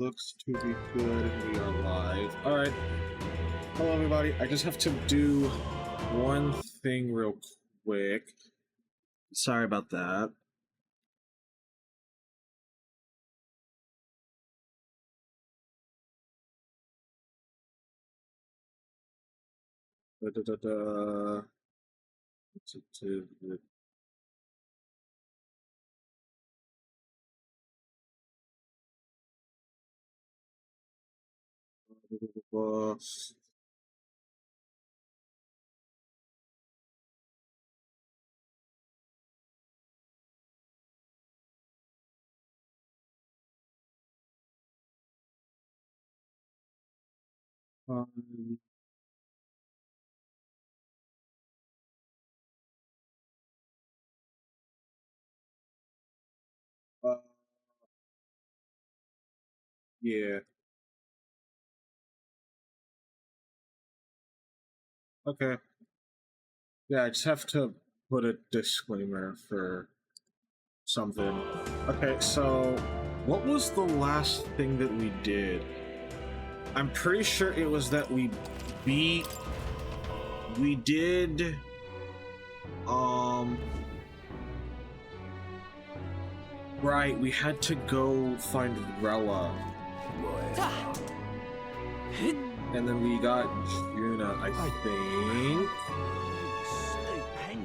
Looks to be good. We are live. Alright. Hello, everybody. I just have to do one thing real quick. Sorry about that. yeah. Okay. Yeah, I just have to put a disclaimer for something. Okay, so what was the last thing that we did? I'm pretty sure it was that we did right, we had to go find Rella. And then we got Juna, I think.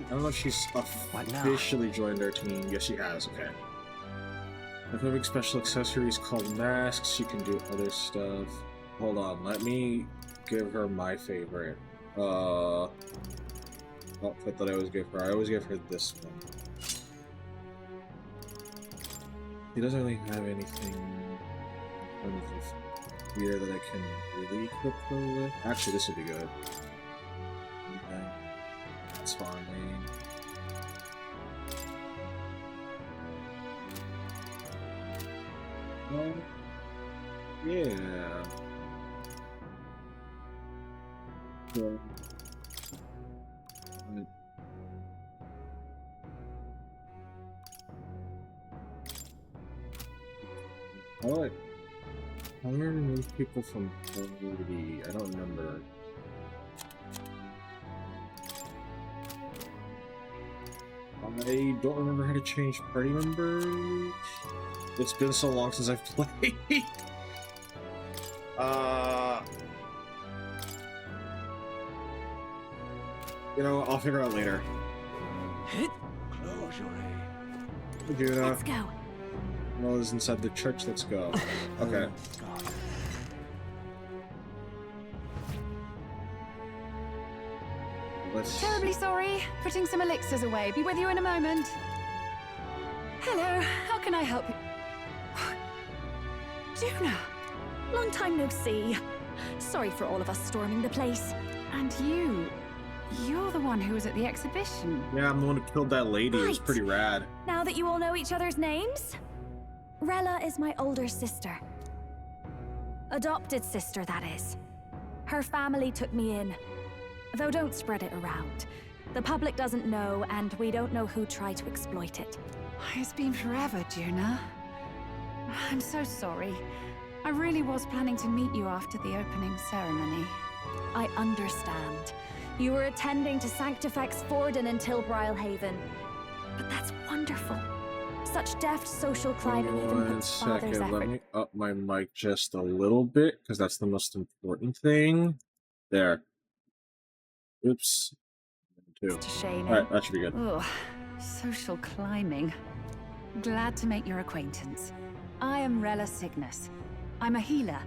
I don't know if she's officially joined our team. Yes, she has, okay. If having special accessories called masks, she can do other stuff. Hold on, let me give her my favorite outfit that I always give her. I always give her this one. He doesn't really have anything here that I can really equip her with. Actually, this would be good. Okay. That's fine. Well, yeah. So, alright. I'm gonna remove people from party. I don't remember. I don't remember how to change party members. It's been so long since I've played. You know, I'll figure out later. Let's go. Well, is inside the church. Let's go. Okay. Terribly sorry. Putting some elixirs away. Be with you in a moment. Hello. How can I help you? Juna. Long time no see. Sorry for all of us storming the place. And you're the one who was at the exhibition. Yeah, I'm the one who killed that lady. It was pretty rad. Now that you all know each other's names, Rella is my older sister. Adopted sister, that is. Her family took me in. Though don't spread it around. The public doesn't know, and we don't know who tried to exploit it. It's been forever, Juna. I'm so sorry. I really was planning to meet you after the opening ceremony. I understand. You were attending to Sanctifex Forden until Brylehaven. But that's wonderful. Such deft social climbing even puts father's effort. Let me up my mic just a little bit, because that's the most important thing. There. Oops. It's a shame. Alright, that should be good. Oh, social climbing. Glad to make your acquaintance. I am Rella Cygnus. I'm a healer.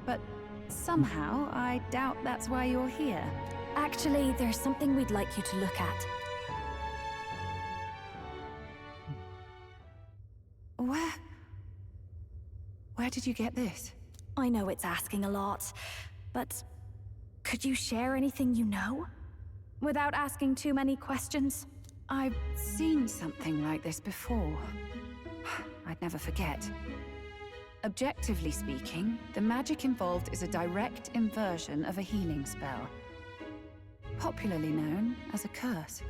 But somehow, I doubt that's why you're here. Actually, there's something we'd like you to look at. Where did you get this? I know it's asking a lot, but could you share anything you know? Without asking too many questions? I've seen something like this before. I'd never forget. Objectively speaking, the magic involved is a direct inversion of a healing spell. Popularly known as a curse.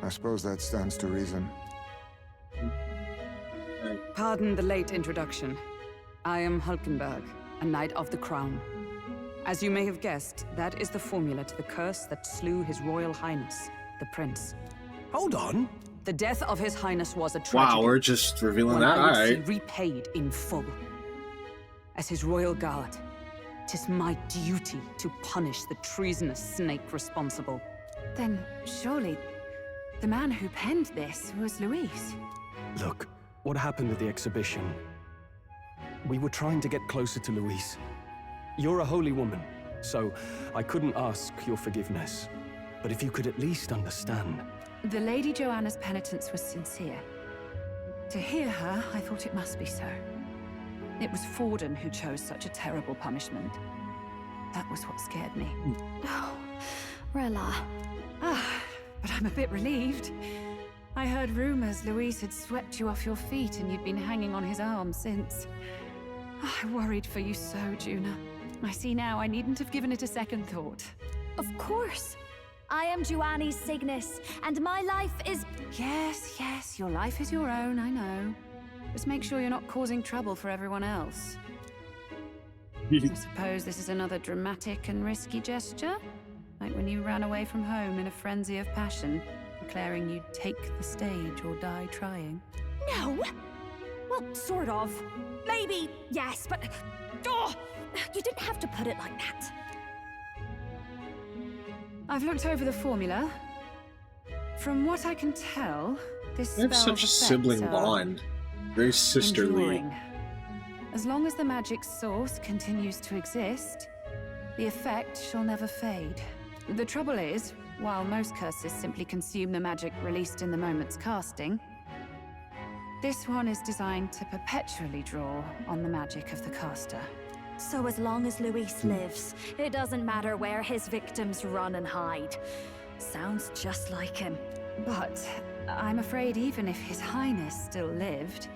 I suppose that stands to reason. Pardon the late introduction. I am Hulkenberg, a Knight of the Crown. As you may have guessed, that is the formula to the curse that slew His Royal Highness, the Prince. Hold on. The death of His Highness was a tragedy. Wow, we're just revealing one that. I would see Alright. repaid in full. As His Royal Guard, 'tis my duty to punish the treasonous snake responsible. Then surely the man who penned this was Luis. Look, what happened at the exhibition? We were trying to get closer to Luis. You're a holy woman, so I couldn't ask your forgiveness. But if you could at least understand. The Lady Joanna's penitence was sincere. To hear her, I thought it must be so. It was Forden who chose such a terrible punishment. That was what scared me. Oh, Rella. Ah, but I'm a bit relieved. I heard rumors Luis had swept you off your feet and you'd been hanging on his arm since. I worried for you so, Juna. I see now I needn't have given it a second thought. Of course. I am Juani's Cygnus, and my life is... Yes, your life is your own, I know. Just make sure you're not causing trouble for everyone else. I suppose this is another dramatic and risky gesture? Like when you ran away from home in a frenzy of passion, declaring you'd take the stage or die trying. No! Well, sort of. Maybe, yes, but... Oh, you didn't have to put it like that. I've looked over the formula. From what I can tell, this They have spell's such a effects sibling are bond. Very sisterly. enduring. As long as the magic source continues to exist, the effect shall never fade. The trouble is, while most curses simply consume the magic released in the moment's casting, this one is designed to perpetually draw on the magic of the caster. So as long as Luis lives, it doesn't matter where his victims run and hide. Sounds just like him. But I'm afraid even if His Highness still lived,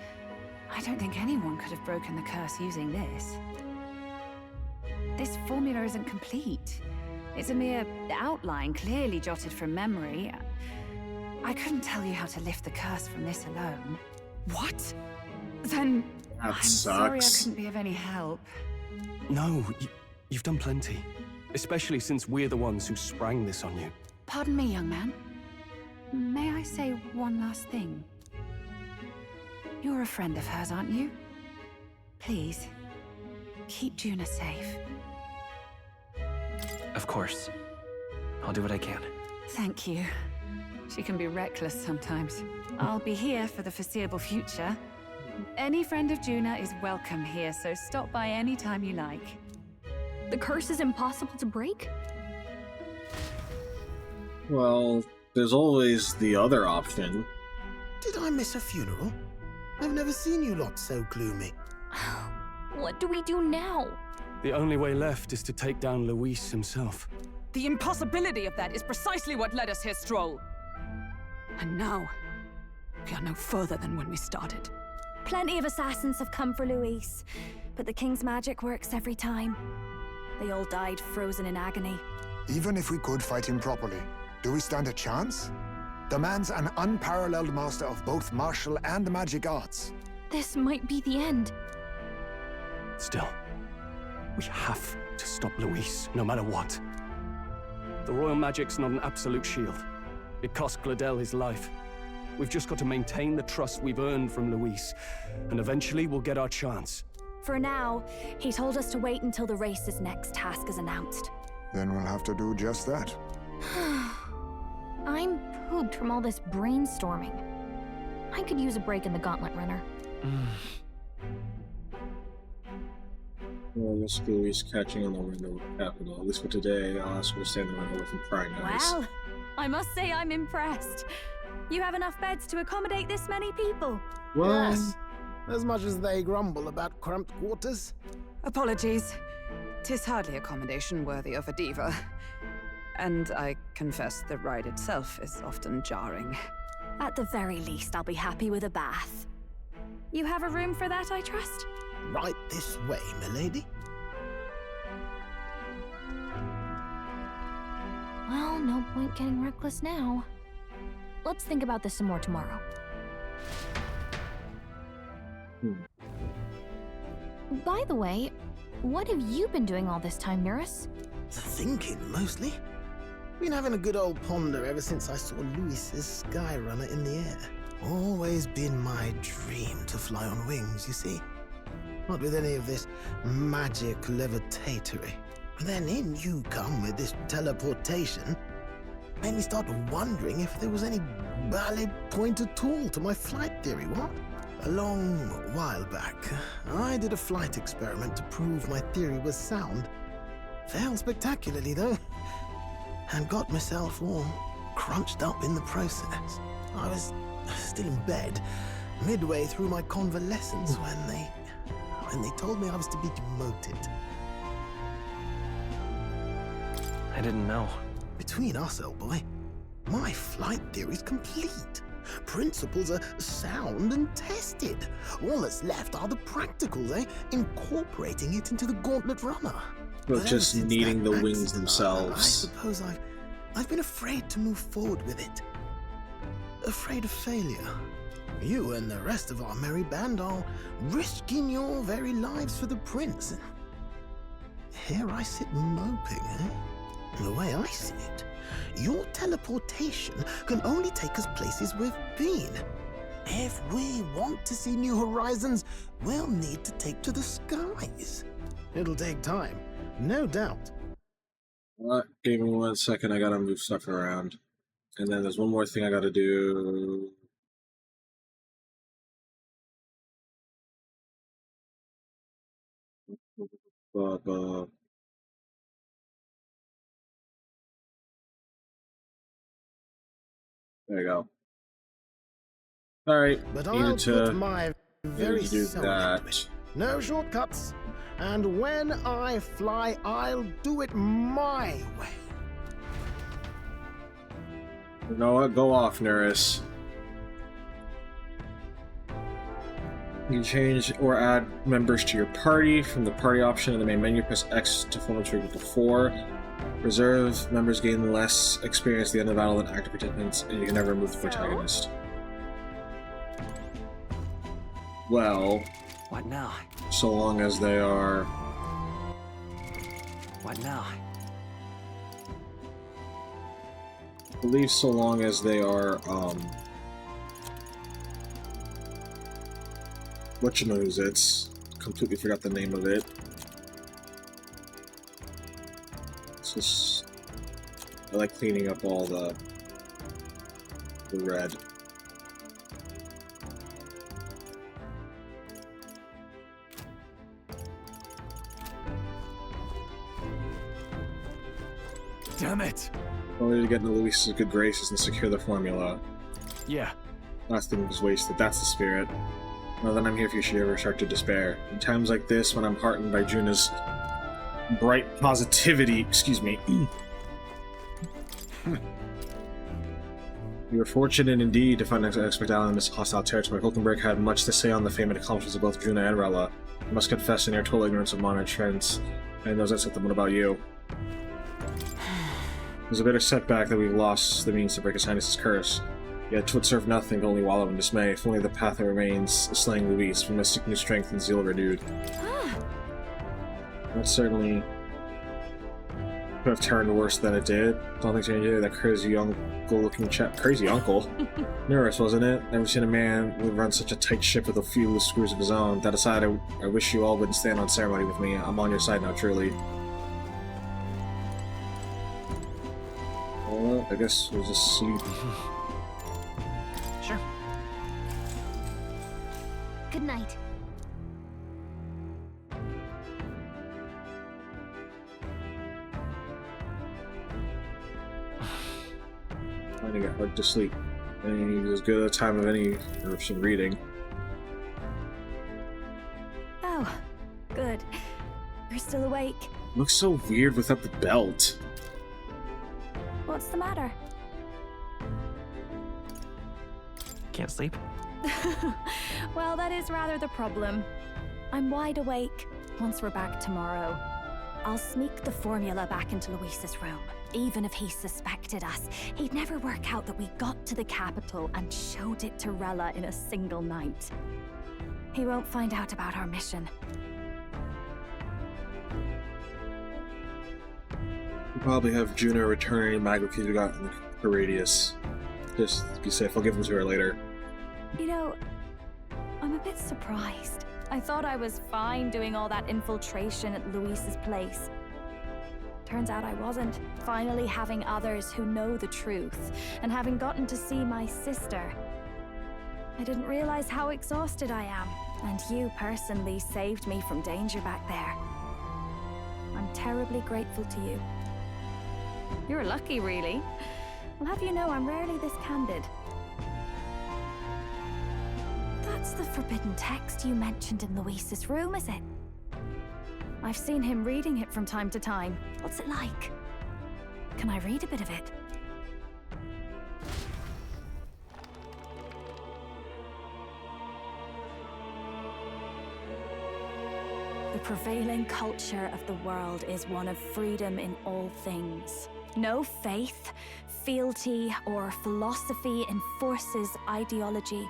I don't think anyone could have broken the curse using this. This formula isn't complete. It's a mere outline, clearly jotted from memory. I couldn't tell you how to lift the curse from this alone. What? Then That I'm sorry I sucks. couldn't be of any help. No, you've done plenty. Especially since we're the ones who sprang this on you. Pardon me, young man. May I say one last thing? You're a friend of hers, aren't you? Please, keep Juna safe. Of course. I'll do what I can. Thank you. She can be reckless sometimes. I'll be here for the foreseeable future. Any friend of Juna is welcome here, so stop by any time you like. The curse is impossible to break? Well, there's always the other option. Did I miss a funeral? I've never seen you lot so gloomy. What do we do now? The only way left is to take down Luis himself. The impossibility of that is precisely what led us here, Stroll. And now, we are no further than when we started. Plenty of assassins have come for Luis, but the king's magic works every time. They all died frozen in agony. Even if we could fight him properly, do we stand a chance? The man's an unparalleled master of both martial and magic arts. This might be the end. Still, we have to stop Luis, no matter what. The royal magic's not an absolute shield. It cost Gladel his life. We've just got to maintain the trust we've earned from Luis, and eventually we'll get our chance. For now, he told us to wait until the race's next task is announced. Then we'll have to do just that. I'm pooped from all this brainstorming. I could use a break in the gauntlet runner. Well, Miss Louise catching on the window of the Capitol. At least for today, I'll ask her to stay in the window with him prying eyes. Well, I must say I'm impressed. You have enough beds to accommodate this many people. Well, Yes. As much as they grumble about cramped quarters. Apologies. 'Tis hardly accommodation worthy of a diva. And I confess the ride itself is often jarring. At the very least, I'll be happy with a bath. You have a room for that, I trust? Right this way, milady. Well, no point getting reckless now. Let's think about this some more tomorrow. By the way, what have you been doing all this time, Nurse? Thinking, mostly. Been having a good old ponder ever since I saw Luis's Skyrunner in the air. Always been my dream to fly on wings, you see. Not with any of this magic levitatory. Then in you come with this teleportation. Made me start wondering if there was any valid point at all to my flight theory, what? A long while back, I did a flight experiment to prove my theory was sound. Failed spectacularly, though, and got myself all crunched up in the process. I was still in bed, midway through my convalescence, when they told me I was to be demoted. I didn't know. Between us, old boy, my flight theory's complete. Principles are sound and tested. All that's left are the practicals, incorporating it into the Gauntlet Runner. But just ever since needing that the wings accident, I themselves. suppose I've been afraid to move forward with it. Afraid of failure. You and the rest of our merry band are risking your very lives for the prince. Here I sit moping, The way I see it, your teleportation can only take us places we've been. If we want to see new horizons, we'll need to take to the skies. It'll take time, no doubt. Give me 1 second, I gotta move stuff around. And then there's one more thing I gotta do. There you go. Alright, But needed I'll to put my very needed to do soul into that. it. No shortcuts. And when I fly, I'll do it my way. You know what? Go off, Neris. You can change or add members to your party from the party option in the main menu. Press X to form a group of 4. Reserve members gain less experience at the end of the battle than active participants, and you can never remove the protagonist. Well, What now? so long as they are. What now? I believe so long as they are, whatchamazits. Completely forgot the name of it. It's just, I like cleaning up all the red. Damn it! Only to get into Luis's good graces and secure the formula. Yeah. Last thing was wasted. That's the spirit. Now that I'm here, if you should ever start to despair. In times like this, when I'm heartened by Juna's bright positivity, excuse me. You were fortunate indeed to find an unexpected ally in this hostile territory. Hulkenberg had much to say on the fame and accomplishments of both Juna and Rella. I must confess in your total ignorance of modern trends, and those that set them. What about you? It was a bitter setback that we lost the means to break His Highness's curse. Yet 'twould serve nothing to only wallow in dismay, if only the path that remains is slaying Luis, from a sick new strength and zeal renewed. That certainly could have turned worse than it did. Don't think you that crazy uncle-looking chap. Crazy uncle? Nervous, wasn't it? Never seen a man who would run such a tight ship with a few loose screws of his own. That aside, I wish you all wouldn't stand on ceremony with me. I'm on your side now, truly. Well, I guess we'll just see. Sure. Good night. Finding it hard to sleep. And as good a time of any or some reading. Oh, good. You're still awake. Looks so weird without the belt. What's the matter? Can't sleep? Well, that is rather the problem. I'm wide awake. Once we're back tomorrow, I'll sneak the formula back into Luis's room. Even if he suspected us, he'd never work out that we got to the capital and showed it to Rella in a single night. He won't find out about our mission. We'll probably have Juno return any magic you got in Heradius. Just be safe. I'll give them to her later. You know, I'm a bit surprised. I thought I was fine doing all that infiltration at Luis's place. Turns out I wasn't. Finally having others who know the truth, and having gotten to see my sister. I didn't realize how exhausted I am, and you personally saved me from danger back there. I'm terribly grateful to you. You're lucky, really. I'll have you know I'm rarely this candid. That's the forbidden text you mentioned in Luis's room, is it? I've seen him reading it from time to time. What's it like? Can I read a bit of it? The prevailing culture of the world is one of freedom in all things. No faith, fealty, or philosophy enforces ideology.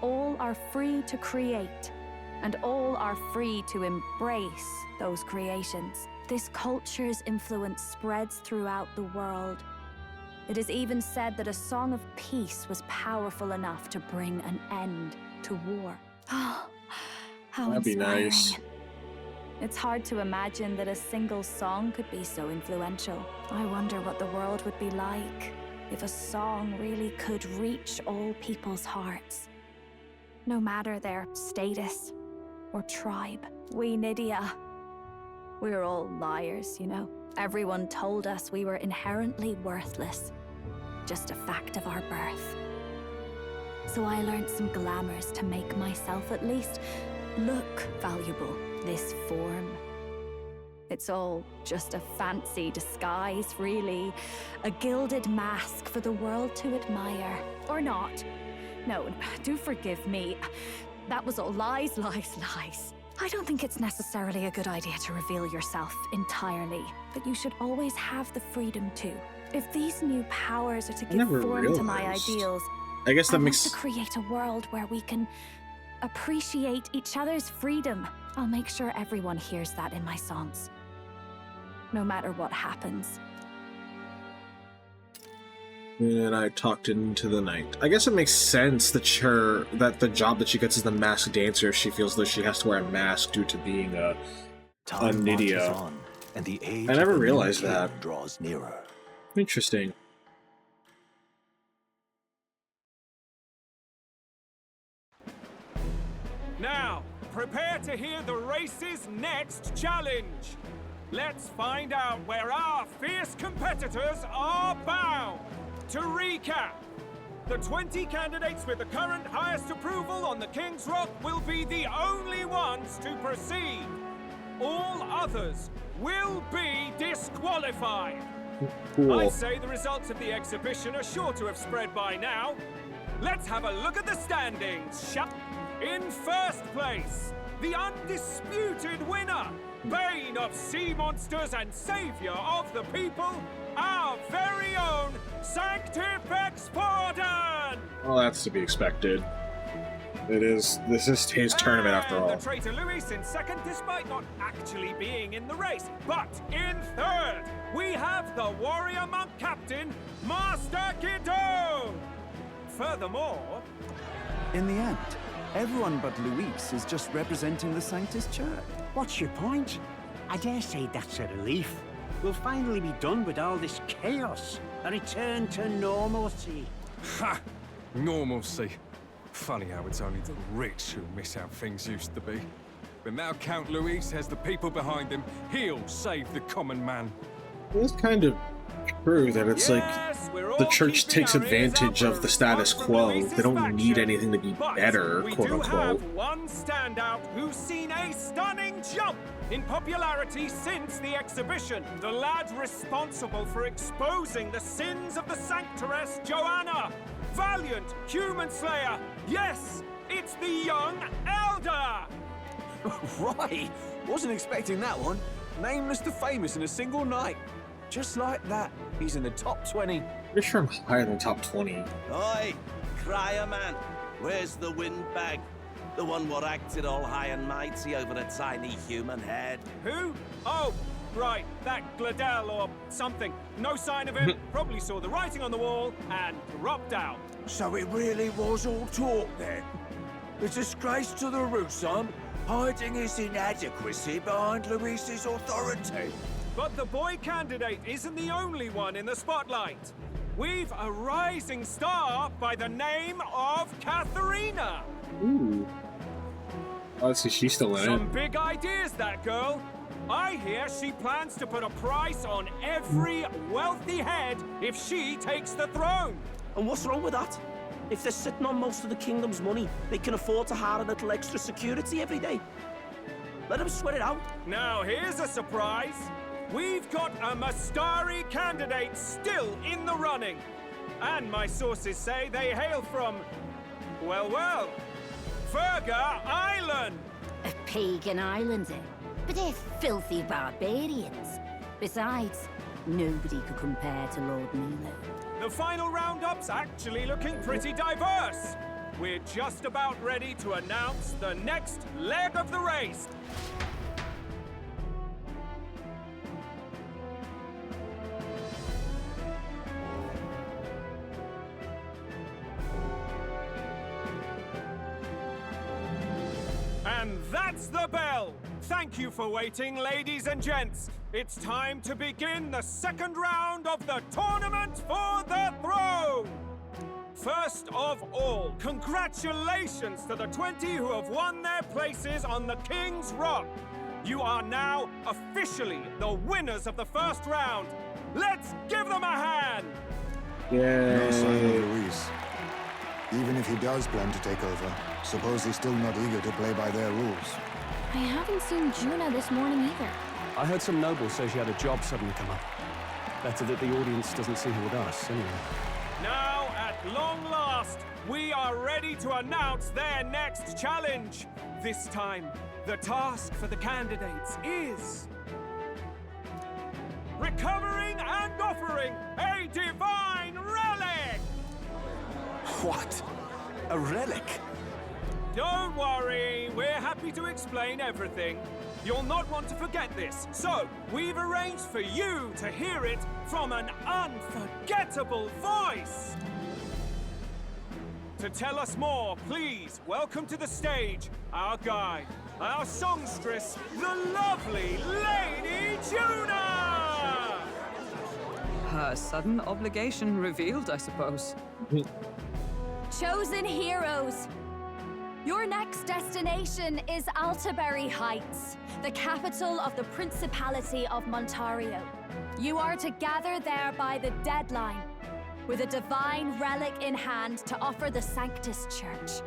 All are free to create, and all are free to embrace those creations. This culture's influence spreads throughout the world. It is even said that a song of peace was powerful enough to bring an end to war. Oh, how That'd be inspiring. nice. It's hard to imagine that a single song could be so influential. I wonder what the world would be like if a song really could reach all people's hearts. No matter their status or tribe. We Nydia, we're all liars, you know. Everyone told us we were inherently worthless. Just a fact of our birth. So I learned some glamours to make myself at least look valuable. This form. It's all just a fancy disguise, really. A gilded mask for the world to admire. Or not. No, do forgive me. That was all lies, lies, lies. I don't think it's necessarily a good idea to reveal yourself entirely, but you should always have the freedom to. If these new powers are to give form to my ideals, I guess that want makes to create a world where we can appreciate each other's freedom. I'll make sure everyone hears that in my songs. No matter what happens. And I talked into the night. I guess it makes sense that the job that she gets as the masked dancer, she feels that she has to wear a mask due to being a Nydia. And the age I never of the new realized king that. draws nearer. Interesting. Now, prepare to hear the race's next challenge. Let's find out where our fierce competitors are bound. To recap, the 20 candidates with the current highest approval on the King's Rock will be the only ones to proceed. All others will be disqualified. Cool. I say the results of the exhibition are sure to have spread by now. Let's have a look at the standings. In first place, the undisputed winner, bane of sea monsters and savior of the people, our very own Sanctifex Forden! Well, that's to be expected. This is his tournament after all. The traitor Luis in second, despite not actually being in the race. But in third, we have the warrior monk captain, Master Guidon. Furthermore, in the end, everyone but Luis is just representing the Sanctus Church. What's your point? I dare say that's a relief. We'll finally be done with all this chaos. A return to normalcy. Ha! Normalcy. Funny how it's only the rich who miss how things used to be. But now Count Luis has the people behind him. He'll save the common man. It's kind of true that it's like the church takes advantage of the status quo. They don't need anything to be better, quote unquote. We do have one standout who's seen a stunning jump in popularity since the exhibition. The lad responsible for exposing the sins of the sanctoress Joanna. Valiant human slayer. Yes, it's the young elder. Right, wasn't expecting that one. Nameless to famous in a single night. Just like that, he's in the top 20. Pretty sure I'm higher than top 20. Oi, crier man, where's the windbag? The one what acted all high and mighty over a tiny human head. Who? Oh, Right, that Gladel or something. No sign of him, probably saw the writing on the wall and dropped out. So it really was all talk then? A disgrace to the Rusum, hiding his inadequacy behind Luis's authority. But the boy candidate isn't the only one in the spotlight. We've a rising star by the name of Katharina. Ooh. Oh, so she's still in Some it. big ideas, that girl. I hear she plans to put a price on every wealthy head if she takes the throne. And what's wrong with that? If they're sitting on most of the kingdom's money, they can afford to hire a little extra security every day. Let them sweat it out. Now, here's a surprise. We've got a Mastari candidate still in the running. And my sources say they hail from, well, Ferga Island. A pagan island, eh? But they're filthy barbarians. Besides, nobody could compare to Lord Milo. The final roundup's actually looking pretty diverse. We're just about ready to announce the next leg of the race. And that's the bell! Thank you for waiting, ladies and gents. It's time to begin the second round of the tournament for the throne! First of all, congratulations to the 20 who have won their places on the King's Rock. You are now officially the winners of the first round. Let's give them a hand! Yay! No sign of Luis. Even if he does plan to take over, suppose he's still not eager to play by their rules. I haven't seen Juna this morning either. I heard some nobles say she had a job suddenly come up. Better that the audience doesn't see her with us, anyway. Now, at long last, we are ready to announce their next challenge. This time, the task for the candidates is recovering and offering a divine relic! What? A relic? Don't worry, we're happy to explain everything. You'll not want to forget this, so we've arranged for you to hear it from an unforgettable voice. To tell us more, please welcome to the stage our guide, our songstress, the lovely Lady Juna! Her sudden obligation revealed, I suppose. Chosen heroes! Your next destination is Altaberry Heights, the capital of the Principality of Montario. You are to gather there by the deadline, with a divine relic in hand to offer the Sanctus Church.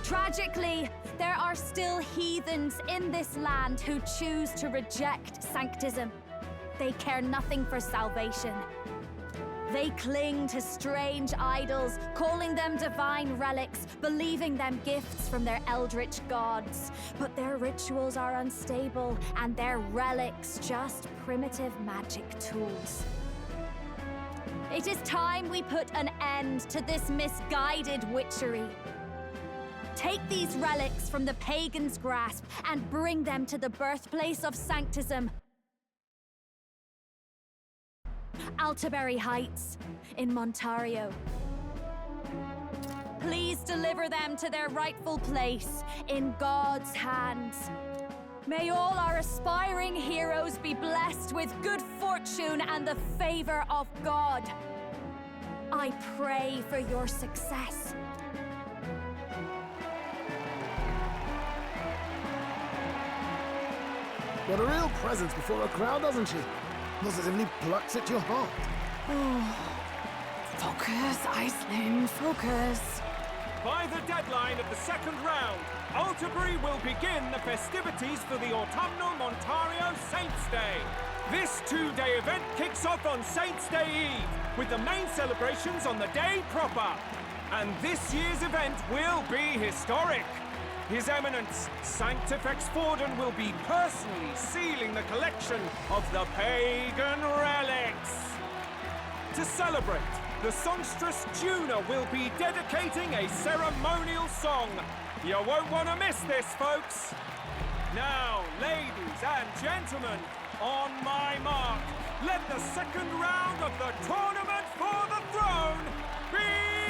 Tragically, there are still heathens in this land who choose to reject sanctism. They care nothing for salvation. They cling to strange idols, calling them divine relics, believing them gifts from their eldritch gods. But their rituals are unstable, and their relics just primitive magic tools. It is time we put an end to this misguided witchery. Take these relics from the pagan's grasp and bring them to the birthplace of sanctism, Altaberry Heights in Montario. Please deliver them to their rightful place in God's hands. May all our aspiring heroes be blessed with good fortune and the favor of God. I pray for your success. Got a real presence before a crowd, doesn't she? Positively plucks at your heart. Oh. Focus, Iceland, focus. By the deadline of the second round, Altaberry will begin the festivities for the autumnal Montario Saints' Day. This two-day event kicks off on Saints' Day Eve, with the main celebrations on the day proper. And this year's event will be historic. His Eminence, Sanctifex Forden, will be personally sealing the collection of the pagan relics. To celebrate, the songstress Juna will be dedicating a ceremonial song. You won't want to miss this, folks. Now, ladies and gentlemen, on my mark, let the second round of the tournament for the throne begin!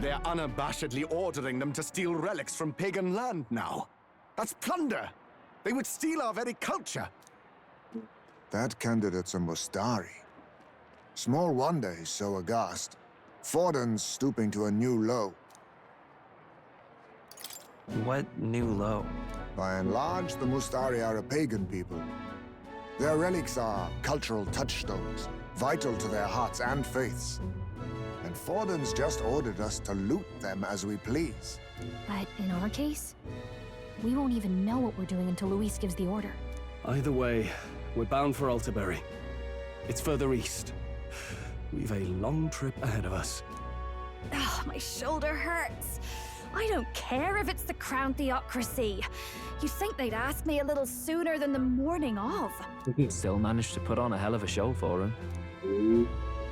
They're unabashedly ordering them to steal relics from pagan land now. That's plunder. They would steal our very culture. That candidate's a Mustari. Small wonder he's so aghast. Forden's stooping to a new low. What new low? By and large, the Mustari are a pagan people. Their relics are cultural touchstones, vital to their hearts and faiths. And Forden's just ordered us to loot them as we please. But in our case, we won't even know what we're doing until Luis gives the order. Either way, we're bound for Altabury. It's further east. We've a long trip ahead of us. Oh, my shoulder hurts. I don't care if it's the Crown Theocracy. You'd think they'd ask me a little sooner than the morning of. Still managed to put on a hell of a show for him.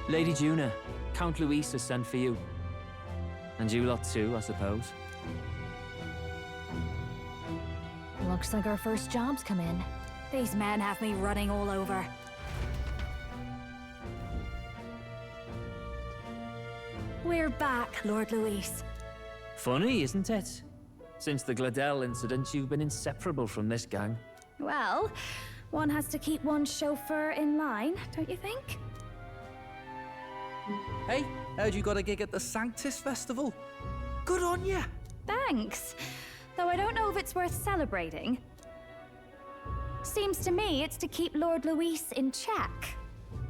Lady Juna, Count Luis has sent for you. And you lot too, I suppose. Looks like our first job's come in. These men have me running all over. We're back, Lord Luis. Funny, isn't it? Since the Gladel incident, you've been inseparable from this gang. Well, one has to keep one's chauffeur in line, don't you think? Hey, heard you got a gig at the Sanctus Festival. Good on ya. Thanks. Though I don't know if it's worth celebrating. Seems to me it's to keep Lord Luis in check.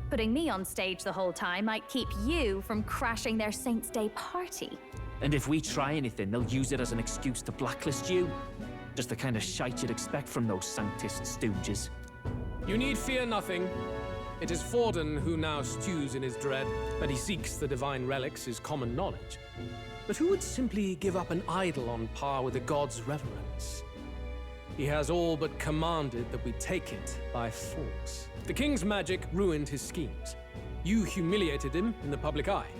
Putting me on stage the whole time might keep you from crashing their Saints' Day party. And if we try anything, they'll use it as an excuse to blacklist you. Just the kind of shite you'd expect from those Sanctist stooges. You need fear nothing. It is Forden who now stews in his dread. That he seeks the divine relics is common knowledge. But who would simply give up an idol on par with the god's reverence? He has all but commanded that we take it by force. The king's magic ruined his schemes. You humiliated him in the public eye.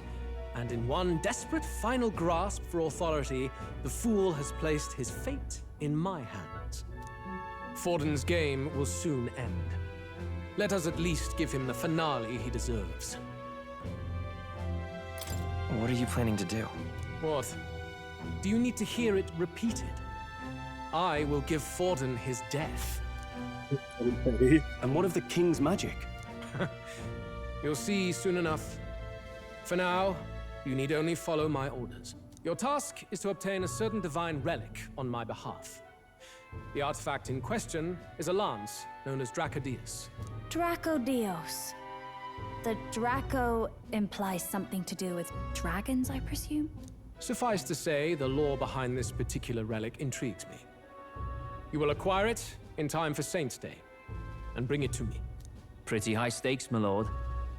And in one desperate final grasp for authority, the fool has placed his fate in my hands. Forden's game will soon end. Let us at least give him the finale he deserves. What are you planning to do? What? Do you need to hear it repeated? I will give Forden his death. And what of the king's magic? You'll see soon enough. For now, you need only follow my orders. Your task is to obtain a certain divine relic on my behalf. The artifact in question is a lance known as Dracodius. Dracodios. The Draco implies something to do with dragons, I presume? Suffice to say, the lore behind this particular relic intrigues me. You will acquire it in time for Saints' Day, and bring it to me. Pretty high stakes, my lord.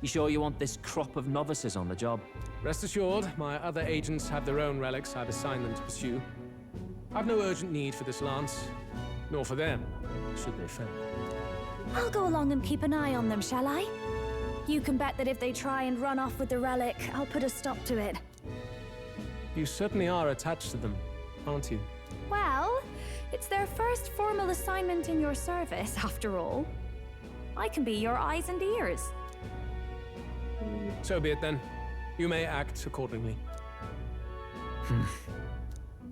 You sure you want this crop of novices on the job? Rest assured, my other agents have their own relics I've assigned them to pursue. I've no urgent need for this lance, nor for them, should they fail. I'll go along and keep an eye on them, shall I? You can bet that if they try and run off with the relic, I'll put a stop to it. You certainly are attached to them, aren't you? Well, it's their first formal assignment in your service, after all. I can be your eyes and ears. So be it then. You may act accordingly.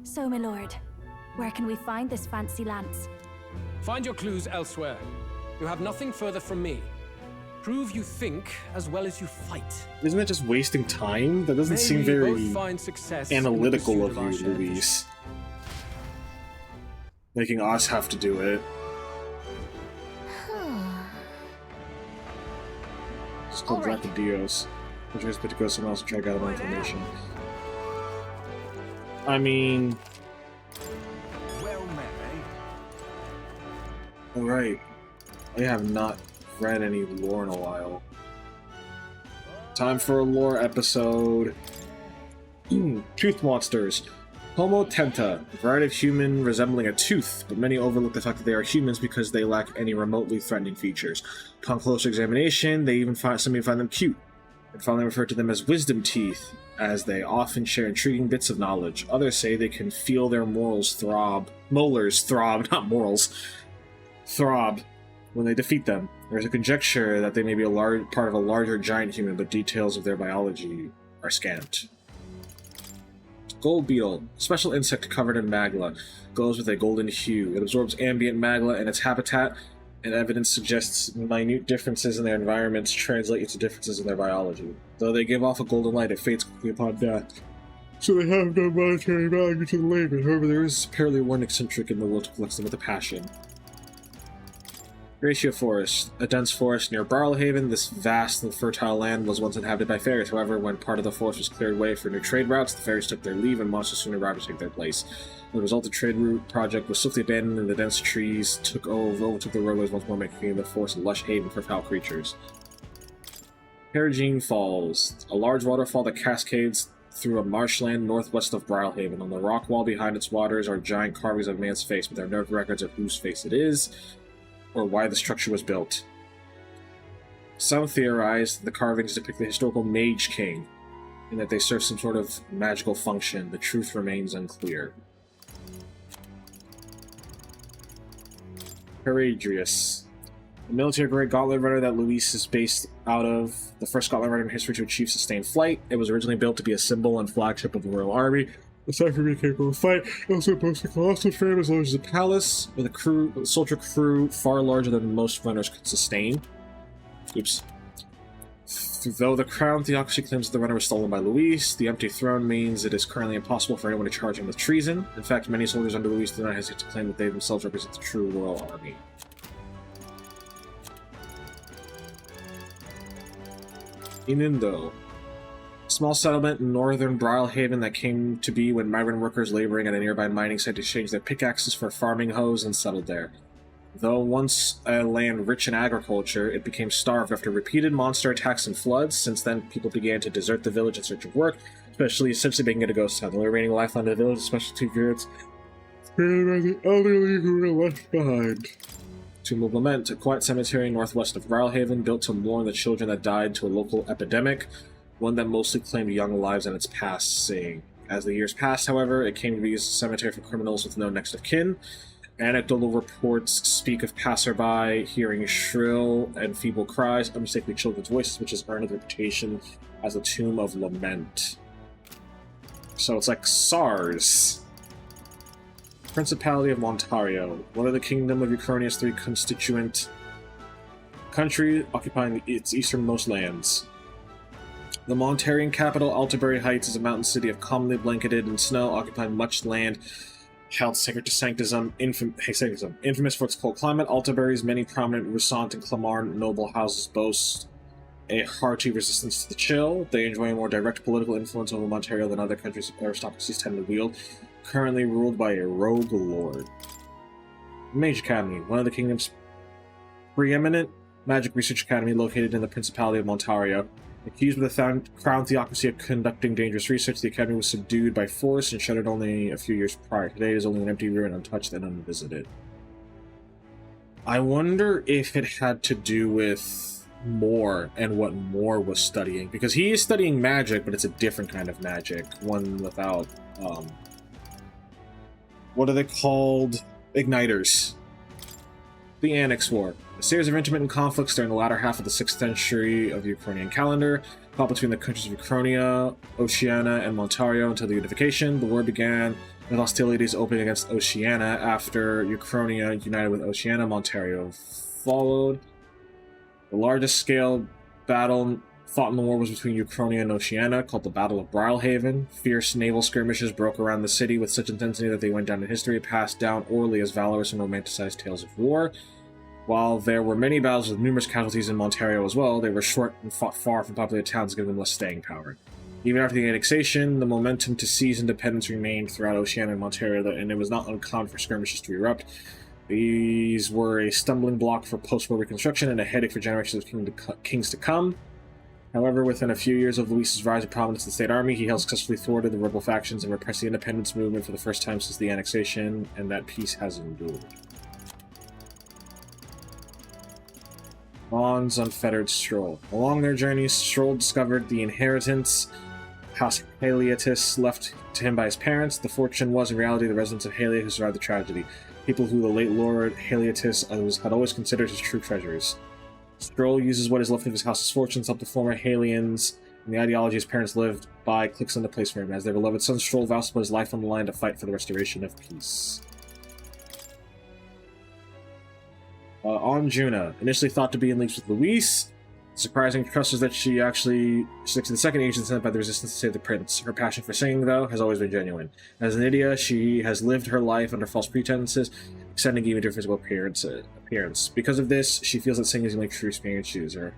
So, my lord, where can we find this fancy lance? Find your clues elsewhere. You have nothing further from me. Prove you think as well as you fight. Isn't it just wasting time? That doesn't seem very analytical of you, Luis. Making us have to do it. It's called Dracodios. Which is good to go somewhere else and track out more information. I mean... Well met, eh? Alright. I have not read any lore in a while. Time for a lore episode. Tooth monsters. Homo tenta, a variety of human resembling a tooth, but many overlook the fact that they are humans because they lack any remotely threatening features. Upon closer examination, some even find them cute, and finally refer to them as wisdom teeth, as they often share intriguing bits of knowledge. Others say they can feel their molars throb, not morals, throb when they defeat them. There's a conjecture that they may be a large part of a larger giant human, but details of their biology are scant. Gold beetle, a special insect covered in magma, glows with a golden hue. It absorbs ambient magma in its habitat, and evidence suggests minute differences in their environments translate into differences in their biology. Though they give off a golden light, it fades quickly upon death, so they have no monetary value to the layman. However, there is apparently one eccentric in the world who collects them with a passion. Ratio Forest, a dense forest near Barlhaven. This vast and fertile land was once inhabited by fairies. However, when part of the forest was cleared away for new trade routes, the fairies took their leave and monsters soon arrived to take their place. As a result, the trade route project was swiftly abandoned and the dense trees overtook the roadways once more, making the forest a lush haven for foul creatures. Perigene Falls, a large waterfall that cascades through a marshland northwest of Barlhaven. On the rock wall behind its waters are giant carvings of a man's face, but there are no records of whose face it is or why the structure was built. Some theorize that the carvings depict the historical Mage King, and that they serve some sort of magical function. The truth remains unclear. Heredrius, a military-grade gauntlet runner that Luis is based out of, the first gauntlet runner in history to achieve sustained flight. It was originally built to be a symbol and flagship of the Royal Army. Aside from being capable of fight, it also boasts a colossal frame as large as a palace, with a soldier crew far larger than most runners could sustain. Oops. Though the crown theocracy claims that the runner was stolen by Luis, the empty throne means it is currently impossible for anyone to charge him with treason. In fact, many soldiers under Luis do not hesitate to claim that they themselves represent the true royal army. Inindo. Small settlement in northern Barlhaven that came to be when migrant workers laboring at a nearby mining site exchanged their pickaxes for farming hoes and settled there. Though once a land rich in agriculture, it became starved after repeated monster attacks and floods. Since then, people began to desert the village in search of work, essentially making it a ghost town. The only remaining lifeline of the village is specialty goods created by the elderly who were left behind. Tomb of Lament, a quiet cemetery northwest of Barlhaven, built to mourn the children that died to a local epidemic, one that mostly claimed young lives in its passing. As the years passed, however, it came to be used as a cemetery for criminals with no next of kin. Anecdotal reports speak of passerby hearing shrill and feeble cries, unmistakably children's voices, which has earned a reputation as a tomb of lament. So it's like SARS. Principality of Montario, one of the Kingdom of Uchronia's 3 constituent countries, occupying its easternmost lands. The Montarian capital, Altabury Heights, is a mountain city of commonly blanketed in snow, occupying much land held sacred to sanctism, infamous for its cold climate. Altabury's many prominent Roussant and Clamart noble houses boast a hearty resistance to the chill. They enjoy a more direct political influence over Montario than other countries' aristocracies tend to wield, currently ruled by a rogue lord. Mage Academy, one of the kingdom's preeminent magic research academy located in the Principality of Montario. Accused with the crown theocracy of conducting dangerous research, the academy was subdued by force and shuttered only a few years prior. Today it is only an empty ruin, untouched and unvisited. I wonder if it had to do with Moore and what Moore was studying, because he is studying magic, but it's a different kind of magic, one without, what are they called? Igniters. The Annex War. A series of intermittent conflicts during the latter half of the 6th century of the Uchronian calendar, fought between the countries of Uchronia, Oceania, and Montario until the unification. The war began with hostilities opening against Oceania. After Uchronia united with Oceania, Montario followed. The largest scale battle fought in the war was between Uchronia and Oceania, called the Battle of Barlhaven. Fierce naval skirmishes broke around the city with such intensity that they went down in history, passed down orally as valorous and romanticized tales of war. While there were many battles with numerous casualties in Montario as well, they were short and fought far from populated towns, giving them less staying power. Even after the annexation, the momentum to seize independence remained throughout Oceania and Montario, and it was not uncommon for skirmishes to erupt. These were a stumbling block for post-war reconstruction and a headache for generations of kings to come. However, within a few years of Luis's rise of prominence in the state army, he held successfully thwarted the rebel factions and repressed the independence movement for the first time since the annexation, and that peace has endured. Vaughn's unfettered stroll. Along their journeys, Stroll discovered the inheritance House Haliatus left to him by his parents. The fortune was, in reality, the residents of Halia who survived the tragedy, people who the late Lord Haliatus had always considered his true treasures. Stroll uses what is left of his house's fortunes to help the former Halians, and the ideology his parents lived by clicks into place for him. As their beloved son, Stroll vows to put his life on the line to fight for the restoration of peace. On Juna, initially thought to be in leagues with Luis, surprising trust is that she actually sticks to the second agent sent by the resistance to save the prince. Her passion for singing, though, has always been genuine. As an Nydia, she has lived her life under false pretenses, extending even to her physical appearance. Because of this, she feels that singing is the only true experience she deserves.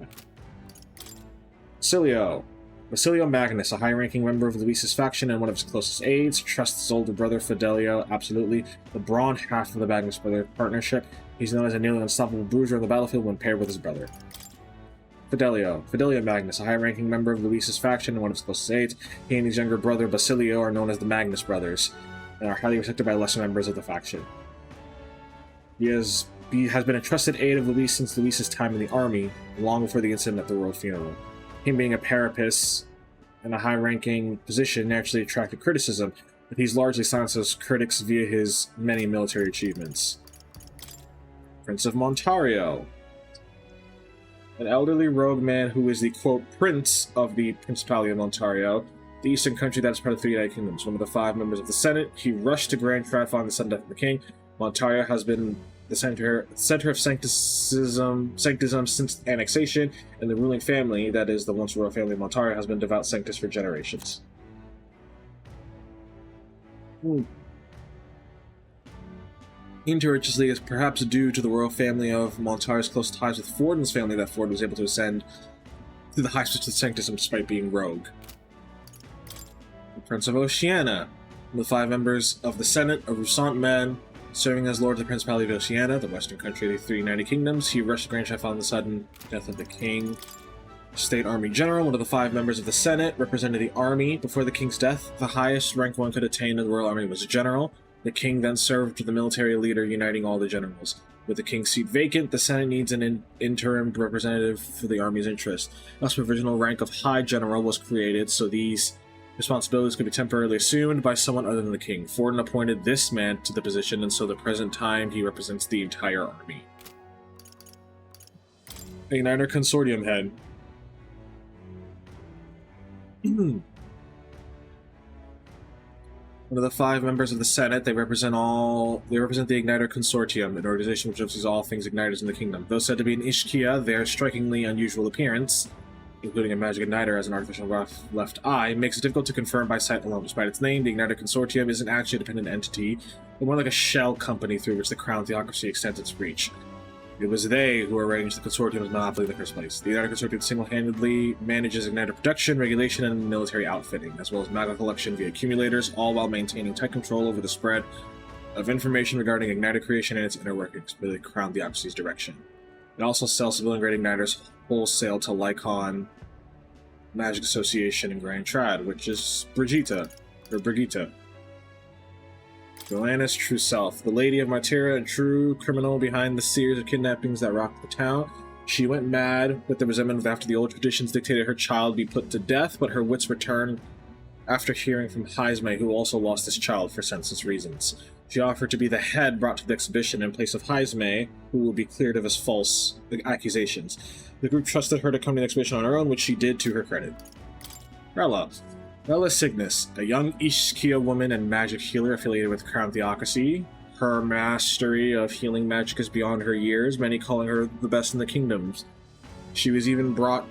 Basilio Magnus, a high-ranking member of Luis's faction and one of his closest aides, trusts his older brother Fidelio absolutely, the brawn half of the Magnus brother partnership. He's known as a nearly unstoppable bruiser on the battlefield when paired with his brother. Fidelio Magnus, a high-ranking member of Luis's faction and one of his closest aides. He and his younger brother Basilio are known as the Magnus brothers, and are highly respected by lesser members of the faction. He has been a trusted aide of Luis since Luis's time in the army, long before the incident at the royal funeral. Him being a parapus in a high-ranking position naturally attracted criticism, but he's largely silenced those critics via his many military achievements. Prince of Montario, an elderly rogue man who is the, quote, prince of the Principality of Montario, the eastern country that is part of the Three United Kingdoms. One of the 5 members of the Senate, he rushed to Grand Trial following the sudden death of the king. Montario has been the center of sanctism since annexation, and the ruling family, that is the once royal family of Montario, has been devout sanctus for generations. Interestingly, is perhaps due to the royal family of Montario's close ties with Forden's family that Ford was able to ascend to the high switch of sanctism despite being rogue. The Prince of Oceania, one of the 5 members of the Senate, a Rusant man, serving as Lord of the Principality of Oceania, the western country of the 3 United Kingdoms. He rushed to Grand Chef on the sudden death of the king. State Army General, one of the 5 members of the Senate, represented the army. Before the king's death, the highest rank one could attain in the royal army was a general. The king then served to the military leader, uniting all the generals. With the king's seat vacant, the Senate needs an interim representative for the army's interest. Thus, the provisional rank of High General was created, so these responsibilities could be temporarily assumed by someone other than the king. Forden appointed this man to the position, and so the present time he represents the entire army. Igniter Consortium Head. One of the 5 members of the Senate, they represent the Igniter Consortium, an organization which oversees all things igniters in the kingdom. Though said to be an Ishkia, their strikingly unusual appearance, including a magic igniter as an artificial left eye, makes it difficult to confirm by sight alone. Despite its name, the Igniter Consortium isn't actually a dependent entity, but more like a shell company through which the Crown Theocracy extends its reach. It was they who arranged the Consortium's monopoly in the first place. The Igniter Consortium single-handedly manages igniter production, regulation, and military outfitting, as well as magma collection via accumulators, all while maintaining tight control over the spread of information regarding igniter creation and its inner workings by the Crown Theocracy's direction. It also sells civilian-grade igniters wholesale to Lycon Magic Association in Grand Trad, which is Brigitte. Joanna's true self, the Lady of Martyra, a true criminal behind the series of kidnappings that rocked the town. She went mad with the resentment after the old traditions dictated her child be put to death, but her wits returned after hearing from Heisme, who also lost his child for senseless reasons. She offered to be the head brought to the exhibition in place of Heisme, who will be cleared of his false accusations. The group trusted her to come to the exhibition on her own, which she did to her credit. Rella Cygnus, a young Ishkia woman and magic healer affiliated with Crown Theocracy. Her mastery of healing magic is beyond her years, many calling her the best in the kingdoms. She was even brought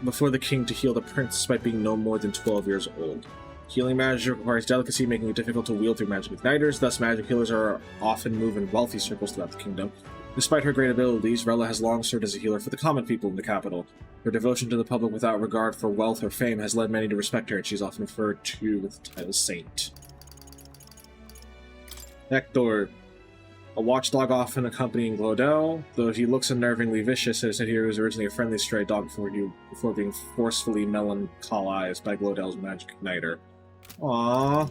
before the king to heal the prince despite being no more than 12 years old. Healing magic requires delicacy, making it difficult to wield through magic igniters, thus magic healers are often moved in wealthy circles throughout the kingdom. Despite her great abilities, Rella has long served as a healer for the common people in the capital. Her devotion to the public without regard for wealth or fame has led many to respect her, and she's often referred to with the title Saint. Hector. A watchdog often accompanying Glodell, though he looks unnervingly vicious, it is said he was originally a friendly stray dog before being forcefully melancholized by Glodell's magic igniter. Aww.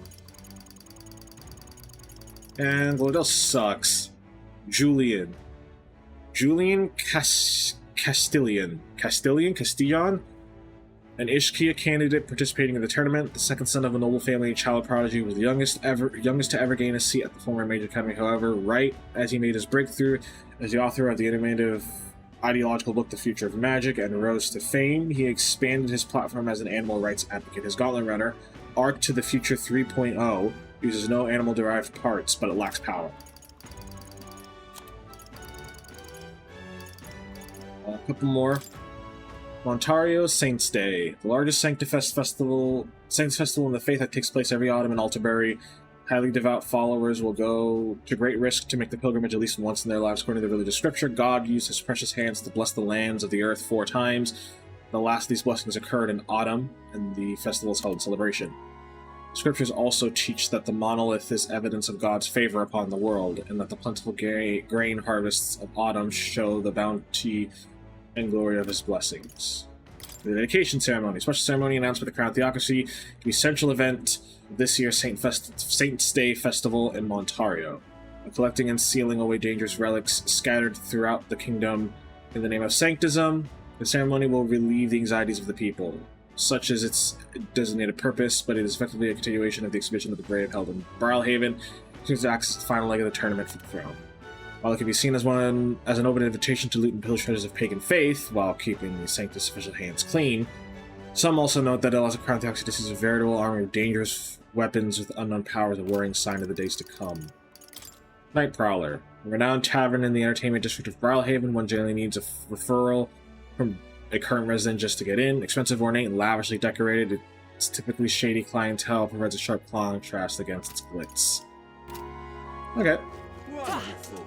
And Glodell sucks. Julian Castillon, an Ishkia candidate participating in the tournament, the second son of a noble family and child prodigy, was the youngest to ever gain a seat at the former Major Academy. However, right as he made his breakthrough as the author of the innovative ideological book The Future of Magic and rose to fame, he expanded his platform as an animal rights advocate. His Gauntlet Runner, Arc to the Future 3.0, uses no animal-derived parts, but it lacks power. A couple more. Montario Saints Day, the largest Saints festival in the faith that takes place every autumn in Altabury. Highly devout followers will go to great risk to make the pilgrimage at least once in their lives. According to the religious scripture, God used his precious hands to bless the lands of the earth 4 times. The last of these blessings occurred in autumn, and the festival is held in celebration. Scriptures also teach that the monolith is evidence of God's favor upon the world, and that the plentiful grain harvests of autumn show the bounty and glory of his blessings. The dedication ceremony, special ceremony announced by the Crown Theocracy, to be a central event of this year's Saints' Day Festival in Montario. Collecting and sealing away dangerous relics scattered throughout the kingdom in the name of sanctism, the ceremony will relieve the anxieties of the people, such as its designated purpose, but it is effectively a continuation of the exhibition of the brave held in Brilhaven, which acts as the final leg of the tournament for the throne. While it can be seen as an open invitation to loot and pillage treasures of pagan faith, while keeping the Sanctus official hands clean, some also note that Eliza Crown Theocracy is a veritable army of dangerous weapons with unknown powers, a worrying sign of the days to come. Night Prowler, a renowned tavern in the entertainment district of Brilhaven. One generally needs a referral from a current resident just to get in. Expensive, ornate, and lavishly decorated, its typically shady clientele provides a sharp contrast against its glitz. Okay. Wonderful.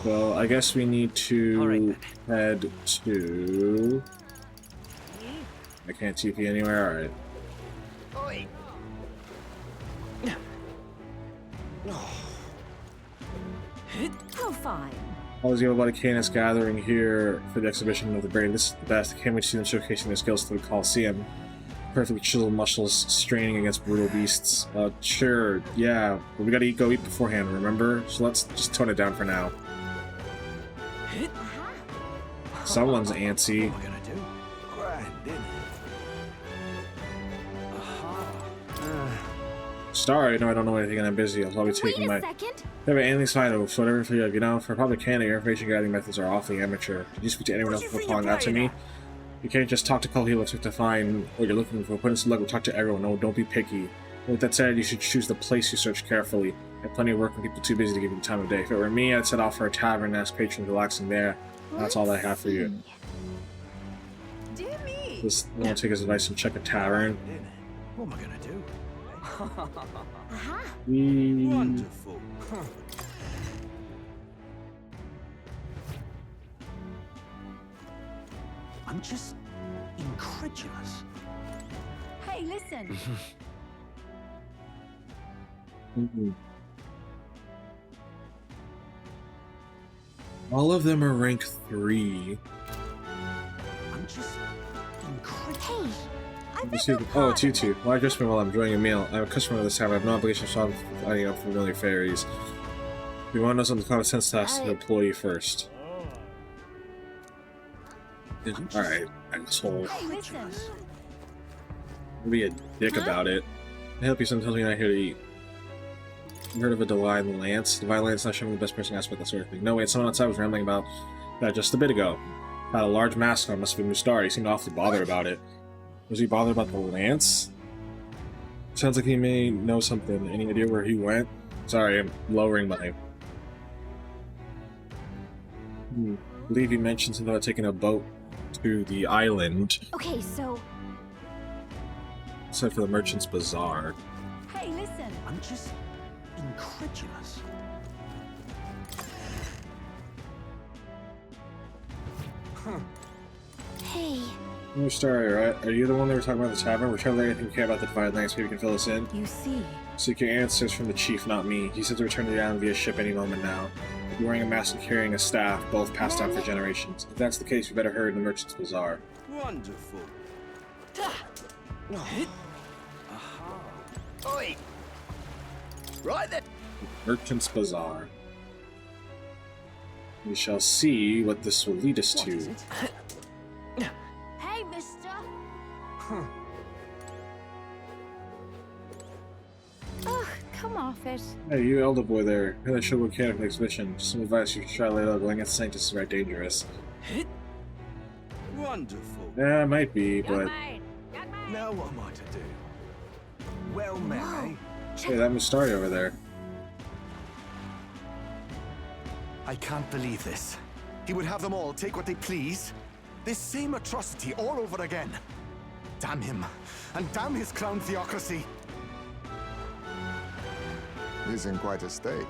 Well, I guess we need to head to... I can't TP anywhere, alright. Oh, fine. Always give about a Canis gathering here for the exhibition of the brain. This is the best. I can't wait to see them showcasing their skills to the Coliseum. Perfectly chiseled muscles straining against brutal beasts. Sure, yeah, but we gotta go eat beforehand, remember? So let's just tone it down for now. Someone's antsy. What am I gonna do? Grand dinner. Sorry, no, I don't know anything and I'm busy. I'll probably be taking my... Second? Yeah, but anything's fine. So whatever for you know, for public canon, your information gathering methods are awfully amateur. Did you speak to anyone else before calling out to me? You can't just talk to Cult Helix to find what you're looking for. Put in some luck, we'll talk to everyone. No, don't be picky. With that said, you should choose the place you search carefully. I have plenty of work and people too busy to give you the time of day. If it were me, I'd set off for a tavern and ask patrons relaxing there. That's all I have for you. Dear me. Just want to take his advice and check a tavern. What am I gonna do? Wonderful. I'm just incredulous. Hey, listen. All of them are rank 3. I'm just incredulous. Hey, Oh, it's you two. Why address me while I'm enjoying a meal? I'm a customer of this tavern. I have no obligation to solve finding out familiar fairies. If you want to know something common sense to ask the employee first. Alright, asshole. hey, listen. Don't be a dick about it. I help you sometimes when you're not here to eat. You heard of a Divine Lance? Divine Lance not showing the best person to ask about that sort of thing. No, wait, someone outside was rambling about that just a bit ago. Had a large mask on, must have been a new star. He seemed awfully bothered about it. Was he bothered about the lance? Sounds like he may know something. Any idea where he went? Sorry, I'm lowering my... I believe he mentioned something about taking a boat to the island. Okay, so... Except for the Merchant's Bazaar. Hey, listen. I'm just incredulous. Hey, New story, right? Are you the one that were talking about the tavern? We're trying to learn anything you care about the Divine Landscape. You can fill us in. You see. Seek your answers from the chief, not me. He said to return to the island via ship any moment now. You're wearing a mask and carrying a staff, both passed down for generations. If that's the case, we better hurry to the Merchant's Bazaar. Wonderful. Oi! Right then. Merchant's Bazaar. We shall see what this will lead us to. Hey, mister. Ugh, come off it. Hey, you elder boy there. Hear that show mechanical exhibition. Some advice you should try later. Going against Saint is very dangerous. Wonderful. Yeah, it might be, but... Now what am I to do? Well met, eh? Hey, that Mustari over there. I can't believe this. He would have them all take what they please. This same atrocity all over again. Damn him. And damn his crown theocracy. He's in quite a state.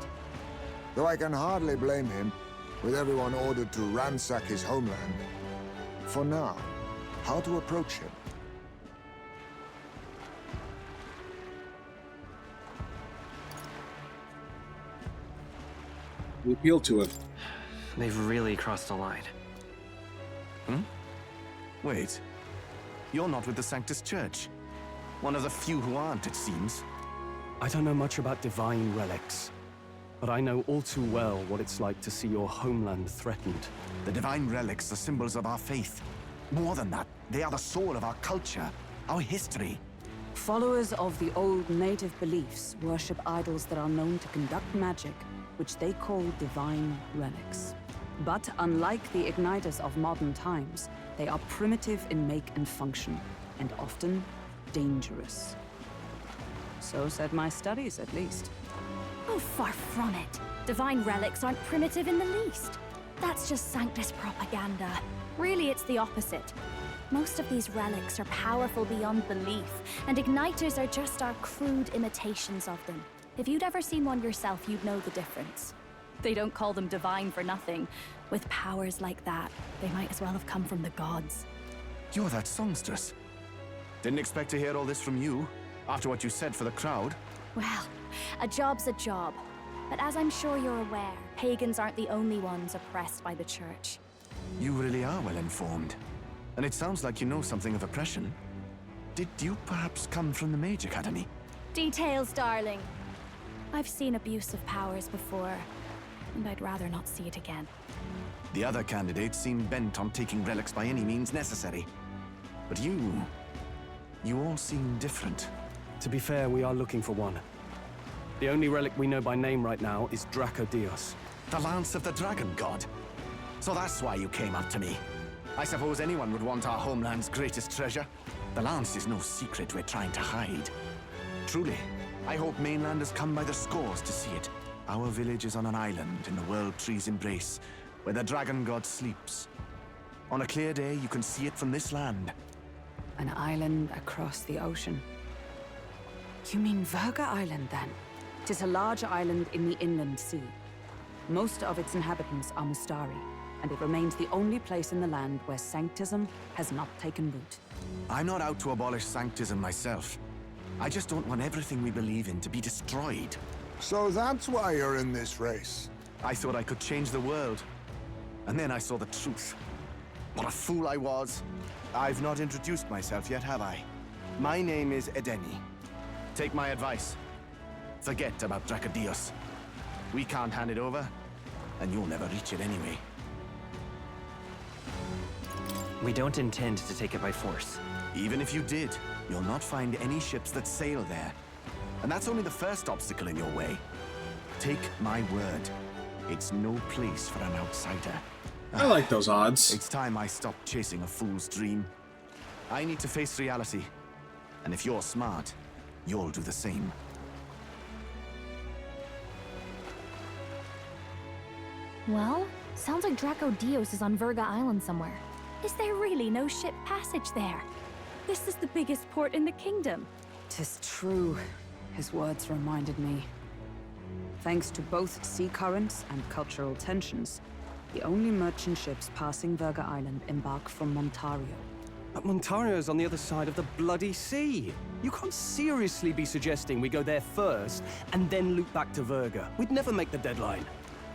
Though I can hardly blame him, with everyone ordered to ransack his homeland. For now, how to approach him? We appeal to him. They've really crossed the line. Wait. You're not with the Sanctus Church. One of the few who aren't, it seems. I don't know much about divine relics, but I know all too well what it's like to see your homeland threatened. The divine relics are symbols of our faith. More than that, they are the soul of our culture, our history. Followers of the old native beliefs worship idols that are known to conduct magic, which they call divine relics. But unlike the igniters of modern times, they are primitive in make and function, and often dangerous. So said my studies, at least. Oh, far from it. Divine relics aren't primitive in the least. That's just Sanctus propaganda. Really, it's the opposite. Most of these relics are powerful beyond belief, and igniters are just our crude imitations of them. If you'd ever seen one yourself, you'd know the difference. They don't call them divine for nothing. With powers like that, they might as well have come from the gods. You're that songstress. Didn't expect to hear all this from you, after what you said for the crowd. Well, a job's a job. But as I'm sure you're aware, pagans aren't the only ones oppressed by the church. You really are well informed. And it sounds like you know something of oppression. Did you perhaps come from the Mage Academy? Details, darling. I've seen abuse of powers before, and I'd rather not see it again. The other candidates seem bent on taking relics by any means necessary. But you all seem different. To be fair, we are looking for one. The only relic we know by name right now is Draco Dios. The Lance of the Dragon God. So that's why you came up to me. I suppose anyone would want our homeland's greatest treasure. The Lance is no secret we're trying to hide. Truly, I hope mainlanders come by the scores to see it. Our village is on an island in the World Tree's embrace, where the Dragon God sleeps. On a clear day, you can see it from this land. An island across the ocean. You mean Verga Island, then? 'Tis a large island in the inland sea. Most of its inhabitants are Mustari, and it remains the only place in the land where sanctism has not taken root. I'm not out to abolish sanctism myself. I just don't want everything we believe in to be destroyed. So that's why you're in this race. I thought I could change the world. And then I saw the truth. What a fool I was. I've not introduced myself yet, have I? My name is Edeni. Take my advice. Forget about Draco Dios. We can't hand it over, and you'll never reach it anyway. We don't intend to take it by force. Even if you did, you'll not find any ships that sail there. And that's only the first obstacle in your way. Take my word. It's no place for an outsider. I like those odds. It's time I stopped chasing a fool's dream. I need to face reality. And if you're smart, you'll do the same. Well, sounds like Draco Dios is on Verga Island somewhere. Is there really no ship passage there? This is the biggest port in the kingdom. 'Tis true. His words reminded me. Thanks to both sea currents and cultural tensions, the only merchant ships passing Verga Island embark from Montario. But Montario's on the other side of the bloody sea. You can't seriously be suggesting we go there first and then loop back to Verga. We'd never make the deadline.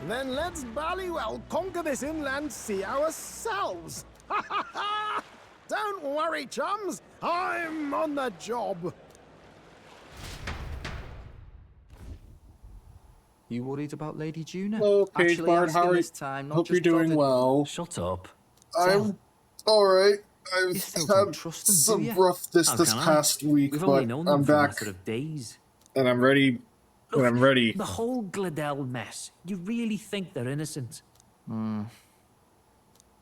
Then let's ballywell conquer this inland sea ourselves. Ha ha ha! Don't worry, chums. I'm on the job. You worried about Lady Juna? Hello, Page Actually Bard. asking How are you? this time, not Hope you're just doing prodded. well. Shut up. I'm alright. I've still had don't trust them, do some you? rough this How can I? past week, We've but only known them I'm for a back matter of days. and I'm ready. Look, I'm ready. The whole Gladell mess. You really think they're innocent? Then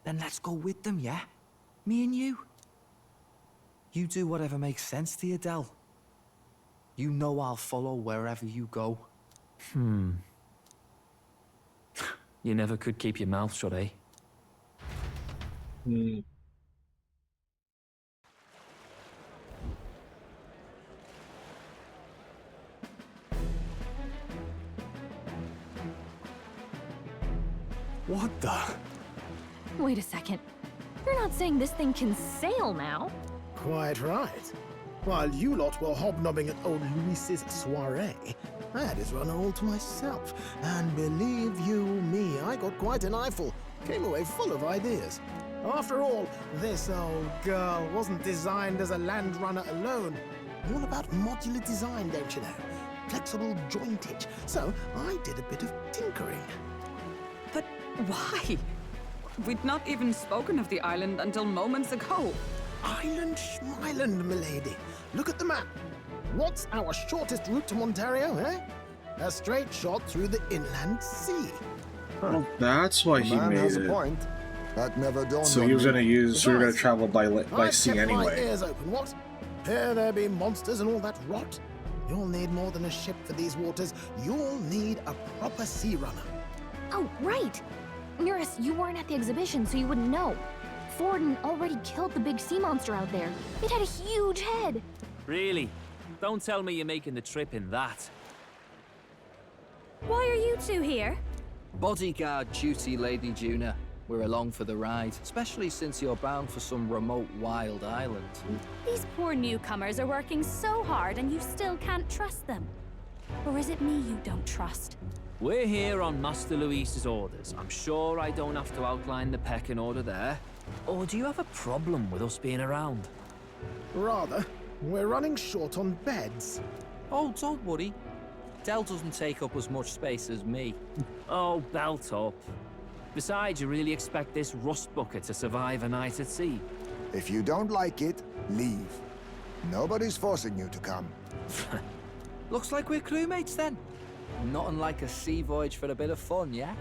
let's go with them, yeah? Me and you. You do whatever makes sense to you, Del. You know I'll follow wherever you go. You never could keep your mouth shut, eh? What the? Wait a second. You're not saying this thing can sail now? Quite right. While you lot were hobnobbing at old Luis's soiree, I had his runner all to myself. And believe you me, I got quite an eyeful. Came away full of ideas. After all, this old girl wasn't designed as a land runner alone. All about modular design, don't you know? Flexible jointage. So I did a bit of tinkering. But why? We'd not even spoken of the island until moments ago. Island Schmeiland, milady. Look at the map. What's our shortest route to Montario, eh? A straight shot through the inland sea. Well, that's why he Man made has a it. point. That never dawned So on he was me. gonna use. We were gonna Besides, travel by I've sea kept my anyway. ears open, what? Here there be monsters and all that rot. You'll need more than a ship for these waters. You'll need a proper sea runner. Oh, right! Eurus, you weren't at the exhibition, so you wouldn't know. Forden already killed the big sea monster out there. It had a huge head. Really? Don't tell me you're making the trip in that. Why are you two here? Bodyguard duty, Lady Juna. We're along for the ride, especially since you're bound for some remote wild island. These poor newcomers are working so hard and you still can't trust them. Or is it me you don't trust? We're here on Master Luis's orders. I'm sure I don't have to outline the pecking order there. Or do you have a problem with us being around? Rather, we're running short on beds. Oh, don't worry. Del doesn't take up as much space as me. Oh, belt up. Besides, you really expect this rust bucket to survive a night at sea? If you don't like it, leave. Nobody's forcing you to come. Looks like we're crewmates then. Not unlike a sea voyage for a bit of fun, yeah?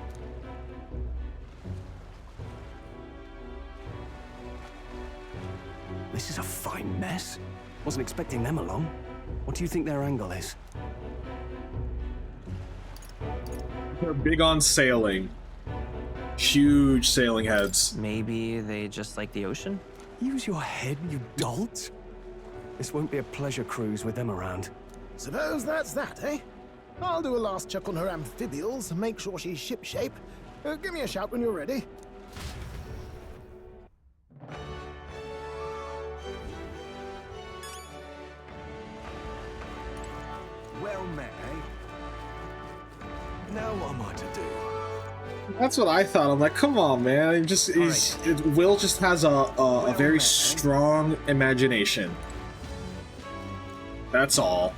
This is a fine mess. Wasn't expecting them along. What do you think their angle is? They're big on sailing. Huge sailing heads. Maybe they just like the ocean? Use your head, you dolt. This won't be a pleasure cruise with them around. Suppose that's that, eh? I'll do a last check on her amphibials, make sure she's shipshape. Give me a shout when you're ready. Well met, eh? Now what am I to do? That's what I thought. I'm like, come on, man. Will just has a very strong imagination. That's all.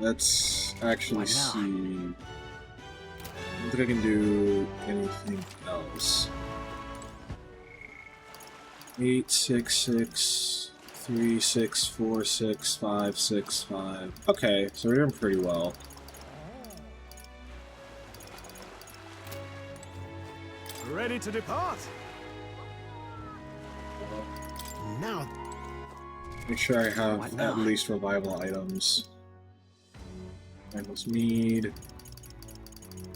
Let's actually see. I don't think I can do anything else. 8, 6, 6, 3, 6, 4, 6, 5, 6, 5. Okay, so we're doing pretty well. Ready to depart? Now. Make sure I have at least revival items. Mindless mead,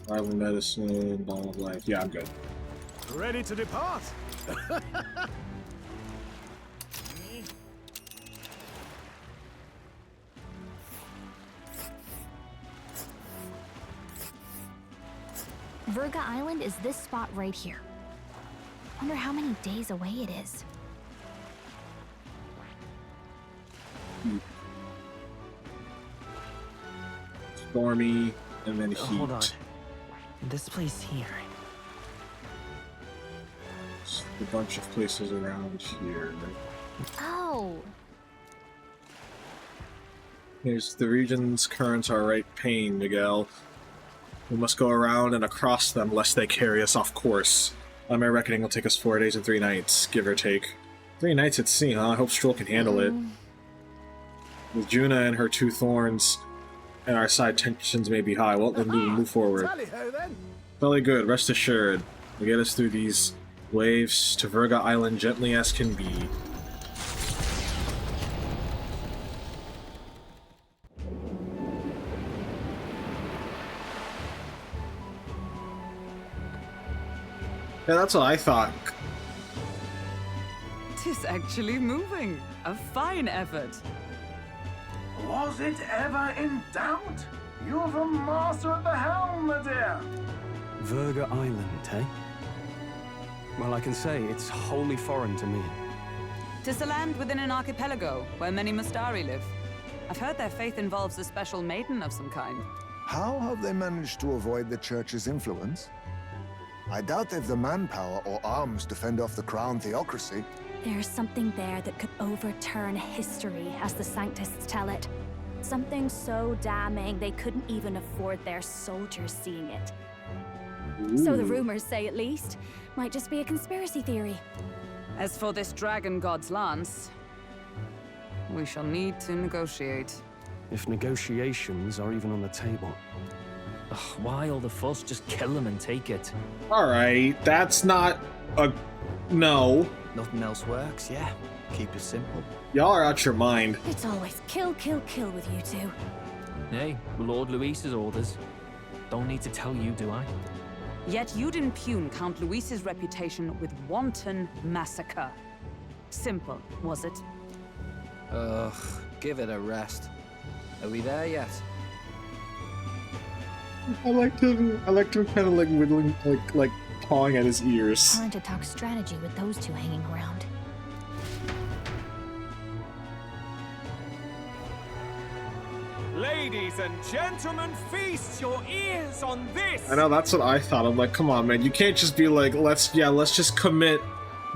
revival medicine, ball of life. Yeah, I'm good. Ready to depart? Verga Island is this spot right here. Wonder how many days away it is. Stormy, and then heat. Hold on. This place here. Just a bunch of places around here. Oh. Here's the region's currents are right pain, Miguel. We must go around and across them lest they carry us off course. On my reckoning, it'll take us 4 days and 3 nights, give or take. 3 nights at sea, huh? I hope Stroll can handle it. With Juna and her 2 thorns, and our side tensions may be high. Well, then we will move forward. Fairly good, rest assured. We'll get us through these waves to Verga Island gently as can be. Yeah, that's what I thought. Tis actually moving. A fine effort. Was it ever in doubt? You're the master of the helm, my dear. Verga Island, eh? Well, I can say it's wholly foreign to me. 'Tis a land within an archipelago where many Mustari live. I've heard their faith involves a special maiden of some kind. How have they managed to avoid the church's influence? I doubt they've the manpower or arms to fend off the crown theocracy. There's something there that could overturn history, as the Sanctists tell it. Something so damning they couldn't even afford their soldiers seeing it. So the rumors say, at least. Might just be a conspiracy theory. As for this dragon god's lance, we shall need to negotiate. If negotiations are even on the table. Ugh, why all the fuss? Just kill them and take it. Alright, that's not a... no. Nothing else works, yeah. Keep it simple. Y'all are out your mind. It's always kill, kill, kill with you two. Hey, Lord Luis's orders. Don't need to tell you, do I? Yet you'd impugn Count Luis's reputation with wanton massacre. Simple, was it? Ugh, give it a rest. Are we there yet? I liked him kind of like whittling, like pawing at his ears. Hard to talk strategy with those two hanging around. Ladies and gentlemen, feast your ears on this! I know, that's what I thought. I'm like, come on, man, you can't just be like, let's just commit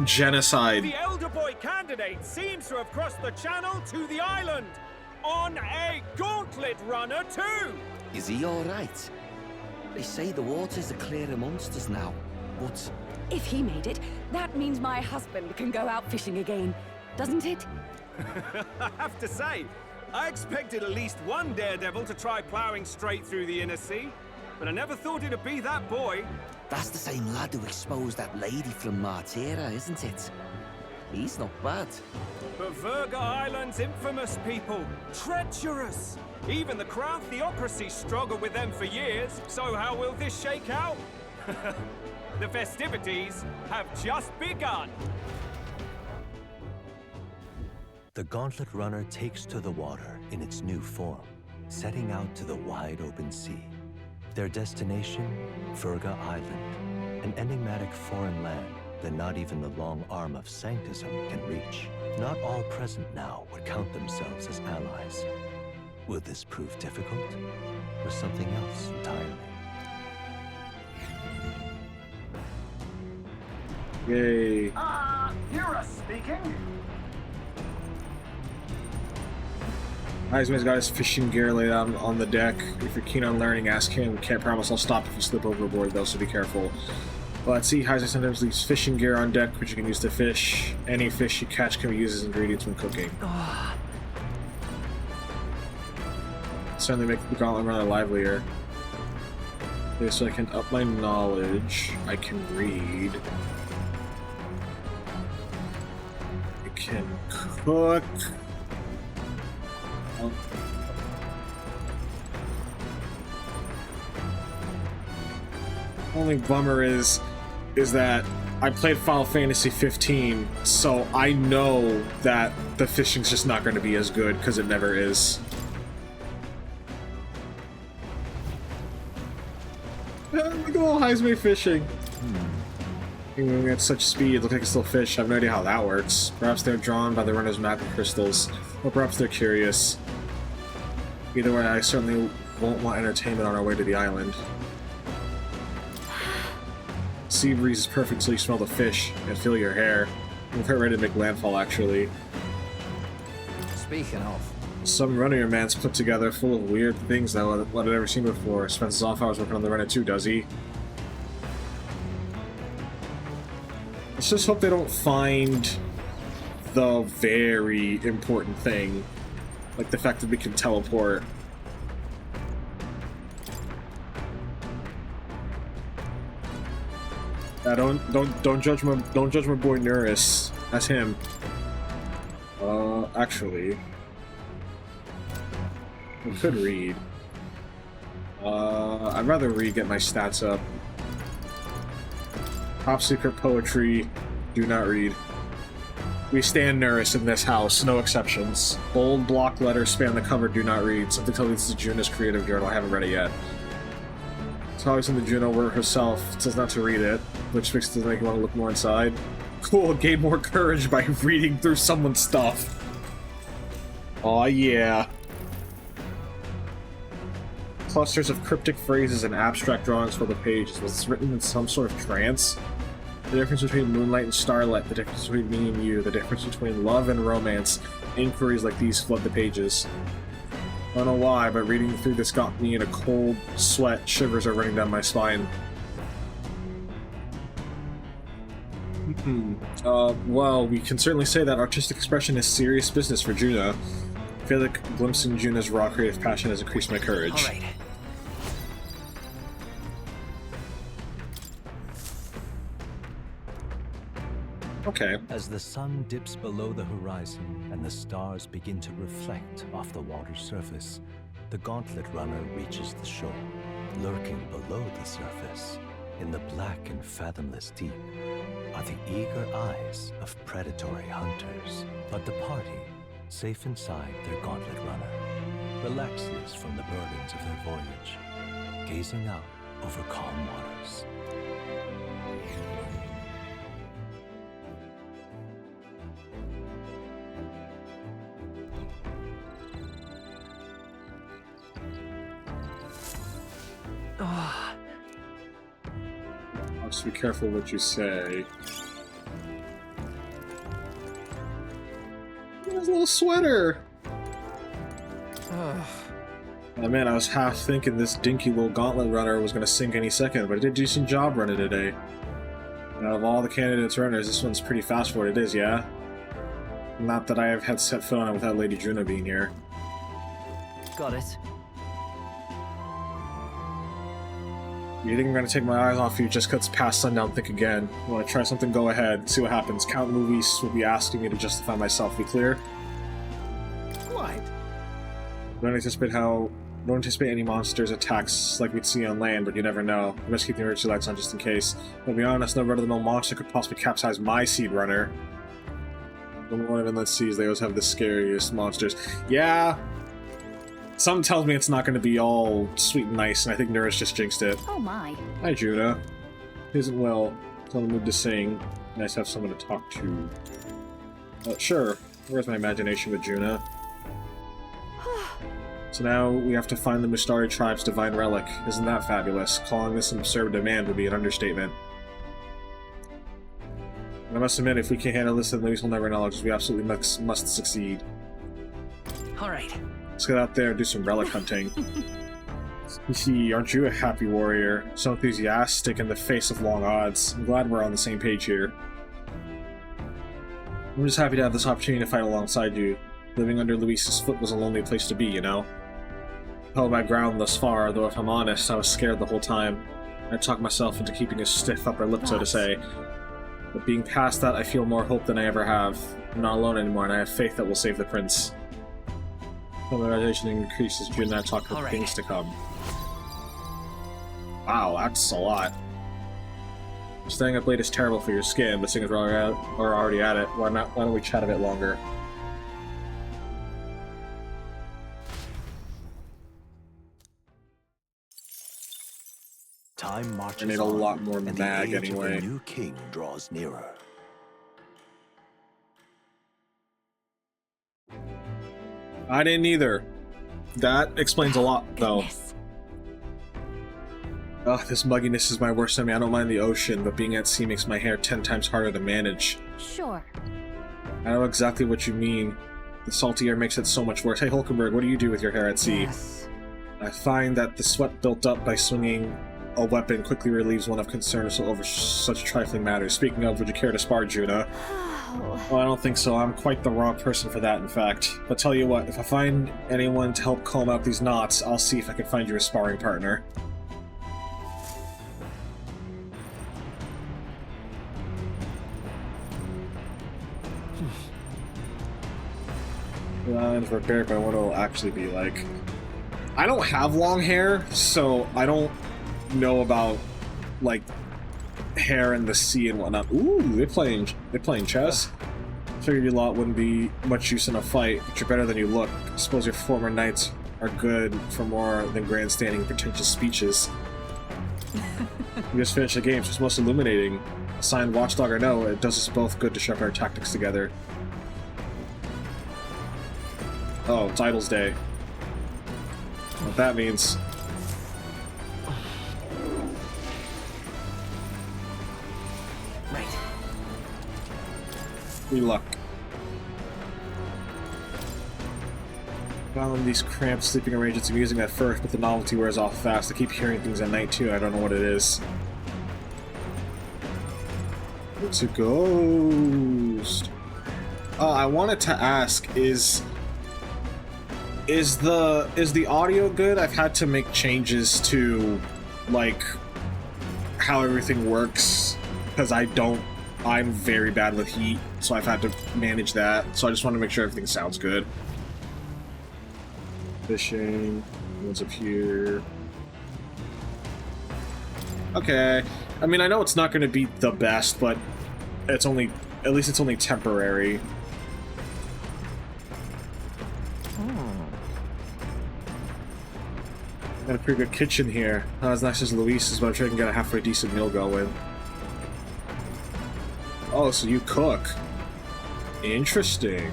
genocide. The elder boy candidate seems to have crossed the channel to the island on a gauntlet runner too. Is he alright? They say the waters are clear amongst us now, but... If he made it, that means my husband can go out fishing again, doesn't it? I have to say, I expected at least one daredevil to try plowing straight through the inner sea, but I never thought it'd be that boy. That's the same lad who exposed that lady from Martira, isn't it? He's not bad. But Verga Island's infamous people, treacherous. Even the crown theocracy struggled with them for years, so how will this shake out? The festivities have just begun. The Gauntlet Runner takes to the water in its new form, setting out to the wide open sea. Their destination, Verga Island, an enigmatic foreign land that not even the long arm of Sanctism can reach. Not all present now would count themselves as allies. Will this prove difficult, or something else entirely? Yay. Eurus speaking. Heisman's got his fishing gear laid out on the deck. If you're keen on learning, ask him. Can't promise I'll stop if you slip overboard, though, so be careful. Well, at sea, Heisman sometimes leaves fishing gear on deck, which you can use to fish. Any fish you catch can be used as ingredients when cooking. Certainly make the gauntlet runner livelier. Okay, so I can up my knowledge. I can read. I can cook. Only bummer is that I played Final Fantasy 15, so I know that the fishing's just not going to be as good, because it never is. Look at little Heisman fishing. Moving at such speed, look like a still fish. I have no idea how that works. Perhaps they're drawn by the runner's magic crystals, or perhaps they're curious. Either way, I certainly won't want entertainment on our way to the island. Sea breeze is perfect till you smell the fish and feel your hair. I'm quite ready to make landfall, actually. Speaking of... Some runner man's put together full of weird things that I've never seen before. Spends his off hours working on the runner too, does he? Let's just hope they don't find the very important thing. Like the fact that we can teleport. Don't judge my boy Nuris. That's him. Actually, we could read. I'd rather read, get my stats up. Top secret poetry, do not read. We stand Nuris in this house, no exceptions. Bold block letters span the cover, do not read. Something tells me this is Juna's creative journal, I haven't read it yet. It's always in the Juno word herself, it says not to read it, which makes it make you want to look more inside. Cool, gain more courage by reading through someone's stuff. Aw, yeah. Clusters of cryptic phrases and abstract drawings fill the pages. Was this written in some sort of trance? The difference between moonlight and starlight, the difference between me and you, the difference between love and romance. Inquiries like these flood the pages. I don't know why, but reading through this got me in a cold sweat. Shivers are running down my spine. Well, we can certainly say that artistic expression is serious business for Juna. I feel like glimpsing Juna's raw creative passion has increased my courage. All right. Okay. As the sun dips below the horizon and the stars begin to reflect off the water's surface, the gauntlet runner reaches the shore. Lurking below the surface, in the black and fathomless deep, are the eager eyes of predatory hunters. But the party, safe inside their gauntlet runner, relaxes from the burdens of their voyage, gazing out over calm waters. Just be careful what you say. There's a little sweater! Oh man, I was half thinking this dinky little gauntlet runner was gonna sink any second, but it did a decent job running today. And out of all the candidates runners, this one's pretty fast for what it is, yeah? Not that I have had set foot on it without Lady Juna being here. Got it. You think I'm gonna take my eyes off you just 'cause it's past sundown? Think again. You wanna try something? Go ahead. See what happens. Count movies will be asking me to justify myself. Be clear? Quite. Don't anticipate any monsters attacks like we'd see on land, but you never know. I must keep the emergency lights on just in case. But to be honest, no run-of-the-mill monster could possibly capsize my seed runner. One of inland seas, they always have the scariest monsters. Yeah. Something tells me it's not going to be all sweet and nice, and I think Nuris just jinxed it. Oh my. Hi, Juna. Isn't well. It's on the mood to sing. Nice to have someone to talk to. Sure. Where's my imagination with Juna? So now we have to find the Mustari tribe's divine relic. Isn't that fabulous? Calling this an absurd demand would be an understatement. And I must admit, if we can't handle this, then Luis will never know, because we absolutely must succeed. Alright. Let's get out there and do some relic hunting. You see, aren't you a happy warrior? So enthusiastic in the face of long odds. I'm glad we're on the same page here. I'm just happy to have this opportunity to fight alongside you. Living under Luis's foot was a lonely place to be, you know? Held my ground thus far, though if I'm honest, I was scared the whole time. I talked myself into keeping a stiff upper lip, so to say. But being past that, I feel more hope than I ever have. I'm not alone anymore, and I have faith that we'll save the prince. Polarization increases, June and I talk about things to come. Wow, that's a lot. Staying up late is terrible for your skin, but seeing as we're already at it, why don't we chat a bit longer? Time marches I need a on, lot more and mag the age anyway. of the new king draws nearer. I didn't either. That explains a lot, though. Ugh, this mugginess is my worst enemy. I don't mind the ocean, but being at sea makes my hair 10 times harder to manage. Sure. I know exactly what you mean. The salty air makes it so much worse. Hey, Hulkenberg, what do you do with your hair at sea? Yes. I find that the sweat built up by swinging a weapon quickly relieves one of concern over such trifling matters. Speaking of, would you care to spar, Juna? Oh, I don't think so. I'm quite the wrong person for that, in fact. But tell you what, if I find anyone to help comb out these knots, I'll see if I can find you a sparring partner. And prepared by what it'll actually be like. I don't have long hair, so I don't know about, like, hair in the sea and whatnot. Ooh, they're playing chess. Figured your lot wouldn't be much use in a fight, but you're better than you look. I suppose your former knights are good for more than grandstanding pretentious speeches. You just finished the game, so it's most illuminating. Signed Watchdog or no, it does us both good to sharpen our tactics together. Oh, it's Idol's Day. What that means. Right. Free luck. Found these cramped sleeping arrangements amusing at first, but the novelty wears off fast. I keep hearing things at night too, I don't know what it is. It's a ghost. I wanted to ask, is the audio good? I've had to make changes to, like, how everything works, because I'm very bad with heat, so I've had to manage that. So I just want to make sure everything sounds good. Fishing, what's up here? Okay, I mean, I know it's not going to be the best, but at least it's only temporary. Got a pretty good kitchen here. Not as nice as Luis's, but I'm sure I can get a halfway decent meal going. Oh, so you cook. Interesting.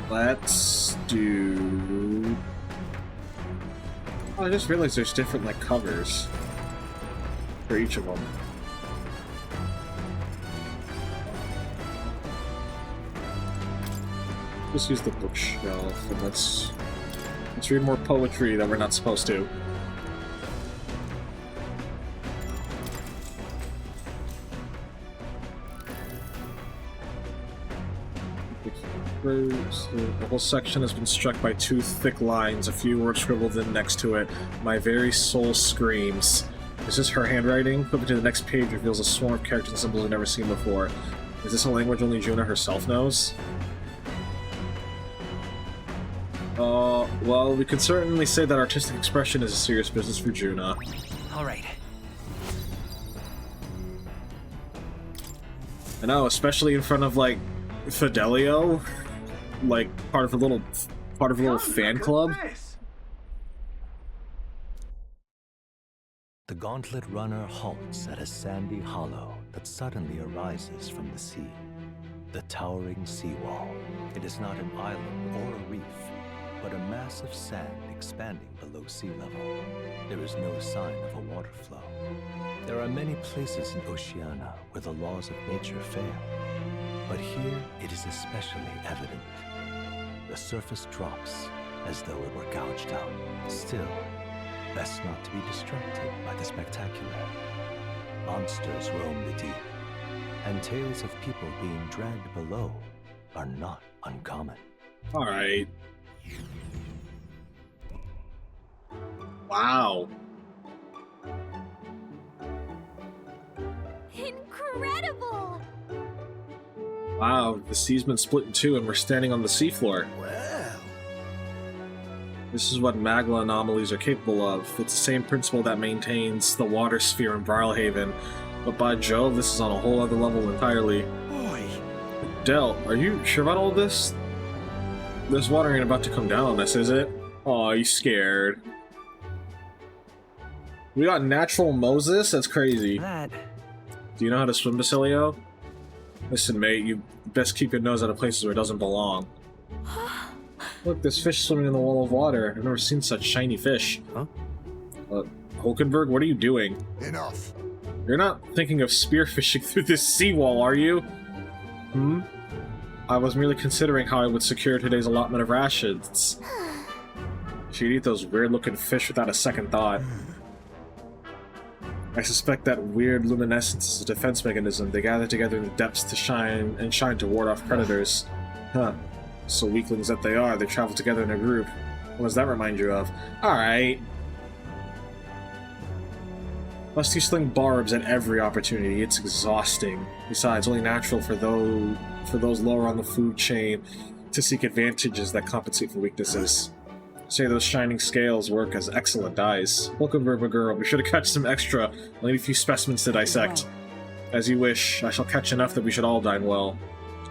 Let's do... Oh, I just realized there's different, like, covers for each of them. Let's use the bookshelf, and let's read more poetry that we're not supposed to. The whole section has been struck by 2 thick lines, a few words scribbled in next to it. My very soul screams. Is this her handwriting? Flipping to the next page reveals a swarm of characters and symbols we've never seen before. Is this a language only Juna herself knows? Well, we could certainly say that artistic expression is a serious business for Juna. All right. I know, especially in front of, like, Fidelio, like part of a little fan club. The gauntlet runner halts at a sandy hollow that suddenly arises from the sea. The towering seawall. It is not an island or a reef, but a mass of sand expanding below sea level. There is no sign of a water flow. There are many places in Oceania where the laws of nature fail, but here it is especially evident. The surface drops as though it were gouged out. Still, best not to be distracted by the spectacular. Monsters roam the deep, and tales of people being dragged below are not uncommon. All right. Wow. Incredible! Wow, the sea's been split in 2 and we're standing on the seafloor. Well. This is what magma anomalies are capable of. It's the same principle that maintains the water sphere in Brilhaven. But by Jove, this is on a whole other level entirely. Boy. Del, are you sure about all this? This water ain't about to come down on us, is it? Aw, you scared. We got natural Moses? That's crazy. That. Do you know how to swim, Basilio? Listen, mate, you best keep your nose out of places where it doesn't belong. Look, there's fish swimming in the wall of water. I've never seen such shiny fish. Huh? Hulkenberg, what are you doing? Enough. You're not thinking of spearfishing through this seawall, are you? Hmm? I was merely considering how I would secure today's allotment of rations. She'd eat those weird-looking fish without a second thought. I suspect that weird luminescence is a defense mechanism. They gather together in the depths to shine to ward off predators. Huh. So weaklings that they are, they travel together in a group. What does that remind you of? Alright. Must you sling barbs at every opportunity? It's exhausting. Besides, only natural for those lower on the food chain to seek advantages that compensate for weaknesses. Say those shining scales work as excellent dyes. Welcome, Verba girl. Be sure to catch some extra. I'll need a few specimens to dissect. As you wish. I shall catch enough that we should all dine well.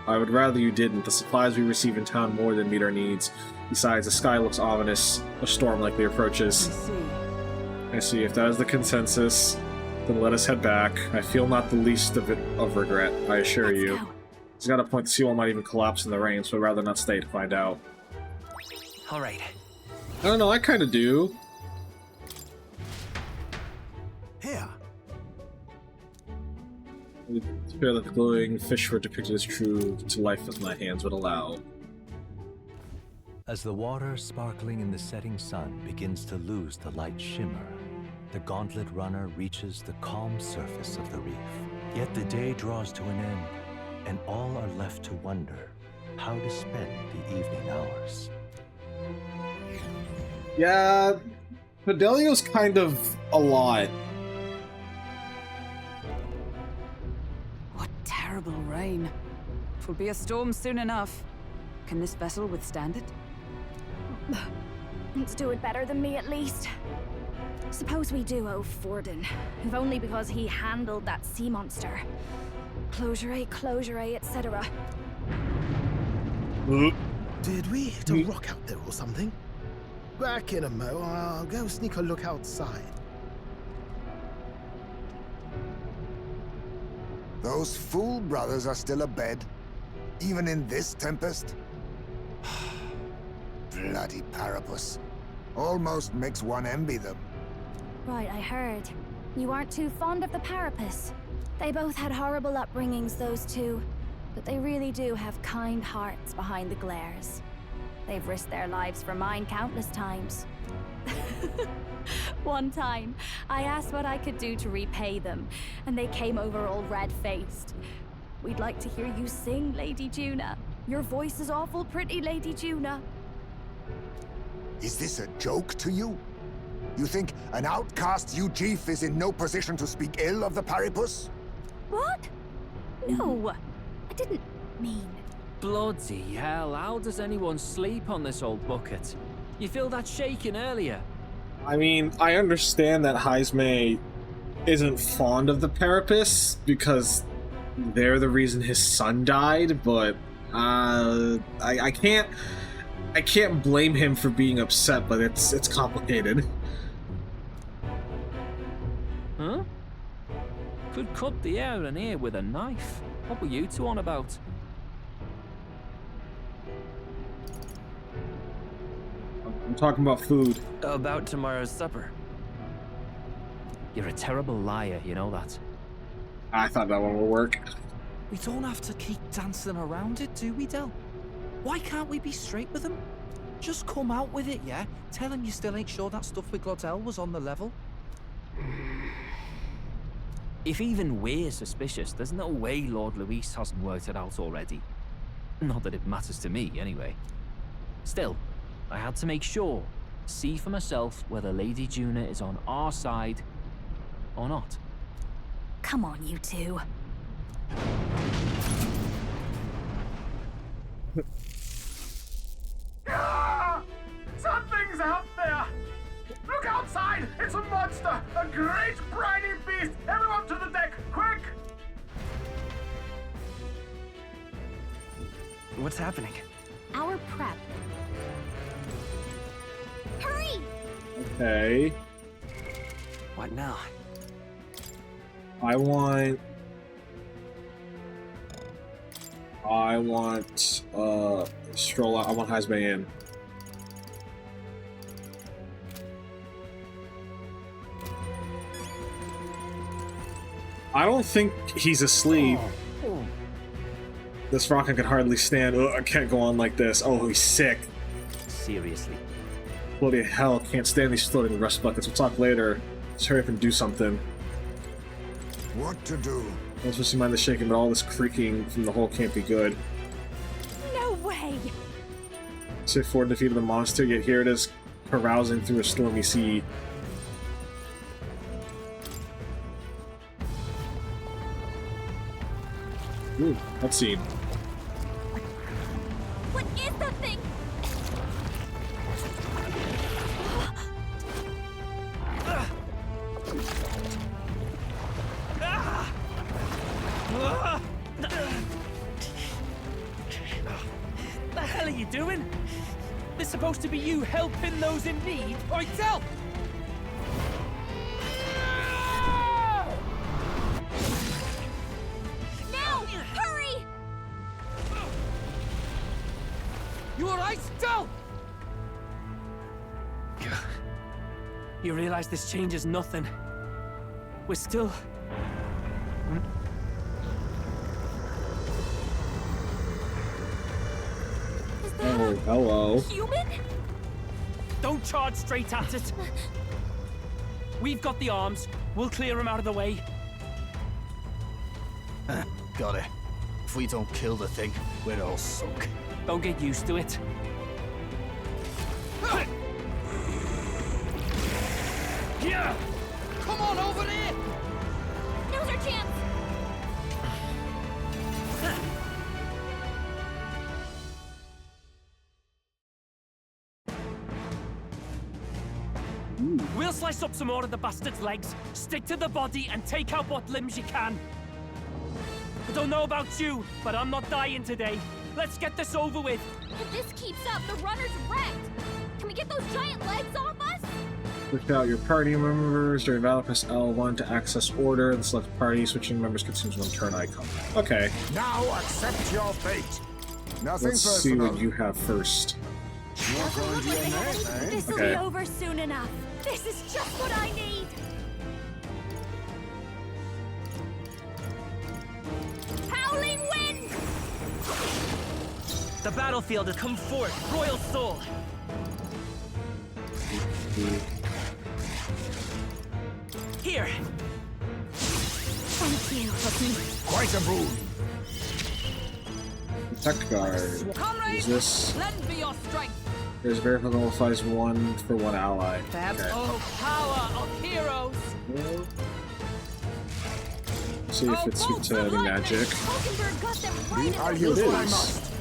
I would rather you didn't. The supplies we receive in town more than meet our needs. Besides, the sky looks ominous. A storm likely approaches. I see. If that is the consensus, then let us head back. I feel not the least of regret, I assure you. He's got a point. The seawall might even collapse in the rain, so I'd rather not stay to find out. All right. I don't know, I kind of do. Here. It appears that the glowing fish were depicted as true to life as my hands would allow. As the water sparkling in the setting sun begins to lose the light shimmer, the gauntlet runner reaches the calm surface of the reef. Yet the day draws to an end, and all are left to wonder how to spend the evening hours. Yeah, Fidelio's kind of a lot. What terrible rain. 'Twill be a storm soon enough. Can this vessel withstand it? It's doing better than me, at least. Suppose we do owe Forden, if only because he handled that sea monster. Closure, etc. Did we hit a rock out there or something? Back in a mo, I'll go sneak a look outside. Those fool brothers are still abed, even in this tempest. Bloody Parapus. Almost makes one envy them. Right, I heard. You aren't too fond of the Parapus. They both had horrible upbringings, those two. But they really do have kind hearts behind the glares. They've risked their lives for mine countless times. One time, I asked what I could do to repay them, and they came over all red-faced. We'd like to hear you sing, Lady Juna. Your voice is awful pretty, Lady Juna. Is this a joke to you? You think an outcast Ujief is in no position to speak ill of the Paripus? What? No, I didn't mean... Bloody hell, how does anyone sleep on this old bucket? You feel that shaking earlier? I mean, I understand that Heisme isn't fond of the Parapus because they're the reason his son died, but I can't blame him for being upset, but it's complicated. Huh? Could cut the air in here with a knife. What were you two on about? I'm talking about food. About tomorrow's supper. You're a terrible liar, you know that. I thought that one would work. We don't have to keep dancing around it, do we, Del? Why can't we be straight with him? Just come out with it, yeah? Tell him you still ain't sure that stuff with Glottel was on the level. If even we're suspicious, there's no way Lord Luis hasn't worked it out already. Not that it matters to me, anyway. Still, I had to make sure, see for myself whether Lady Juna is on our side or not. Come on, you two. Something's out there! Look outside! It's a monster! A great briny beast! Everyone to the deck, quick! What's happening? Our prep. Hurry! Okay. What now? I want Stroll out. I want Hazbay in. I don't think he's asleep. This rocket can hardly stand. Ugh, I can't go on like this. Oh, he's sick. Seriously. Bloody hell, can't stand these floating rust buckets. We'll talk later. Let's hurry up and do something. What to do? I was supposed to mind the shaking, but all this creaking from the hole can't be good. No way! So Ford defeated the monster, yet here it is, carousing through a stormy sea. Ooh, let's see. What is that thing? The hell are you doing? This supposed to be you helping those in need? Oi, tell! Now! Hurry! You alright, Del? You realize this changes nothing. We're still... Oh, hello. Human? Don't charge straight at it. We've got the arms. We'll clear him out of the way. Got it. If we don't kill the thing, we're all sunk. Don't get used to it. Yeah! Come on over there! Now's our chance! We'll slice up some more of the bastard's legs, stick to the body, and take out what limbs you can. I don't know about you, but I'm not dying today. Let's get this over with. If this keeps up, the runner's wrecked. Can we get those giant legs off us? Switch out your party members. During battle, press L1 to access order. The select party. Switching members consumes one turn icon. Okay. Now accept your fate. Nothing Let's see what you have first. This will be over soon enough. This is just what I need. Howling wind! The battlefield has come forth, Royal Soul. Here. Thank you. Quite a boon. Protect guard. Is this? Lend me your strength. There's verified nullifies 1 for 1 ally. Okay. Oh, power of heroes. See if it's weak to any magic. I'll use what I must.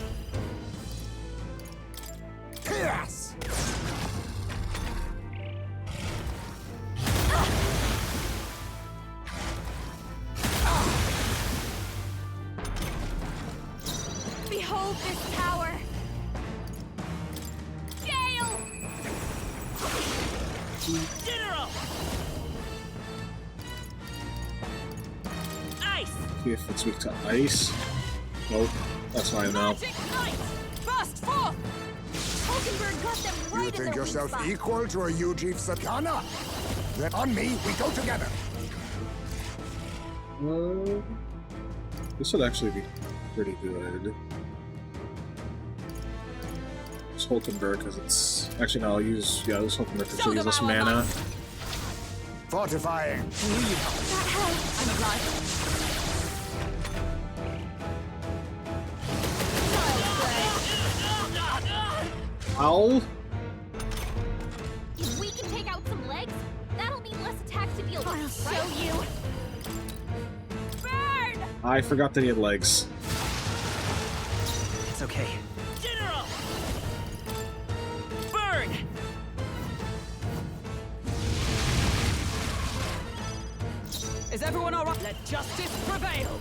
Chaos! Behold this power! Gale! General! Ice! See if it's weak to ice. Nope. That's fine now. Magic Knight! Burst forth! Hulkenberg got them right You in think their yourself weak spot. equal to a Ujiv Satana? Then on me, we go together. This would actually be pretty good. It's Hulkenberg because it's actually no. I'll use this Hulkenberg because I'll use this mana. Fortifying. That hell, I'm alive. Ow! If we can take out some legs, that'll mean less attacks to deal with. I'll show you. Burn! I forgot that he had legs. It's okay. General! Burn! Is everyone alright? Let justice prevail!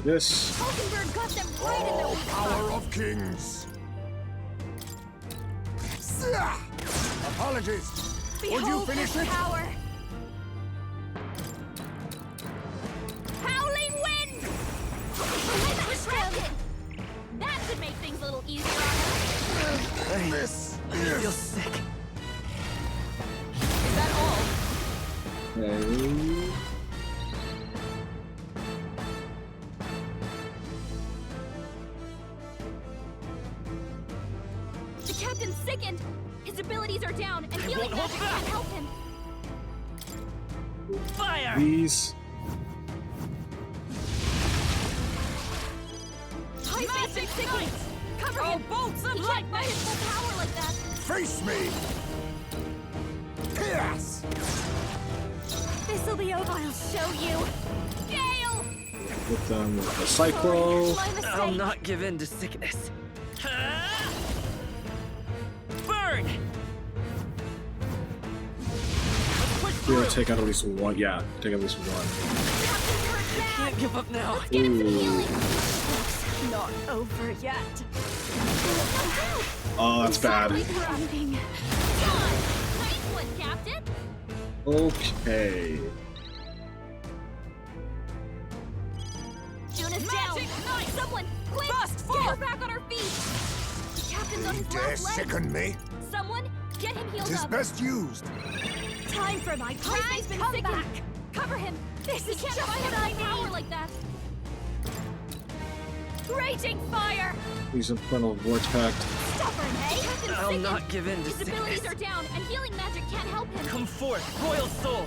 This. Hulkenberg got them right in their Oh, weak power spot. of kings. Apologies. Would you Behold finish this it? power! distracted! That should make things a little easier on us. This I feel sick. Is that all? Okay. The captain's sickened! His abilities are down, and healing magic can't help him! Fire! Please. Magic sickened! Cover him! Bolts of He can't fight his full power like that! Face me! Yes! This'll be over. I'll show you! Gale! Hit them with the Cyclo. I'll not give in to sickness. Burn! We're gonna take out at least one. Yeah, take out at least one. I can't give up now. Let's get him some healing! Not over yet. Oh, that's bad. Running. Nice one, Captain! Okay. Juna's down! Someone, quick! Get her back on her feet! The captain's on You his dare last leg! sicken me? Someone, get him healed Tis up! best used. Time for my He's been come sickened! back. Cover him! This He is can't just fight what his I full power need. like that! Raging fire! He's Infernal Vortex. Stubborn, hey? Captain's I'll sickened. not give in to His sickness. abilities are down, and healing magic can't help him! Come forth, Royal Soul!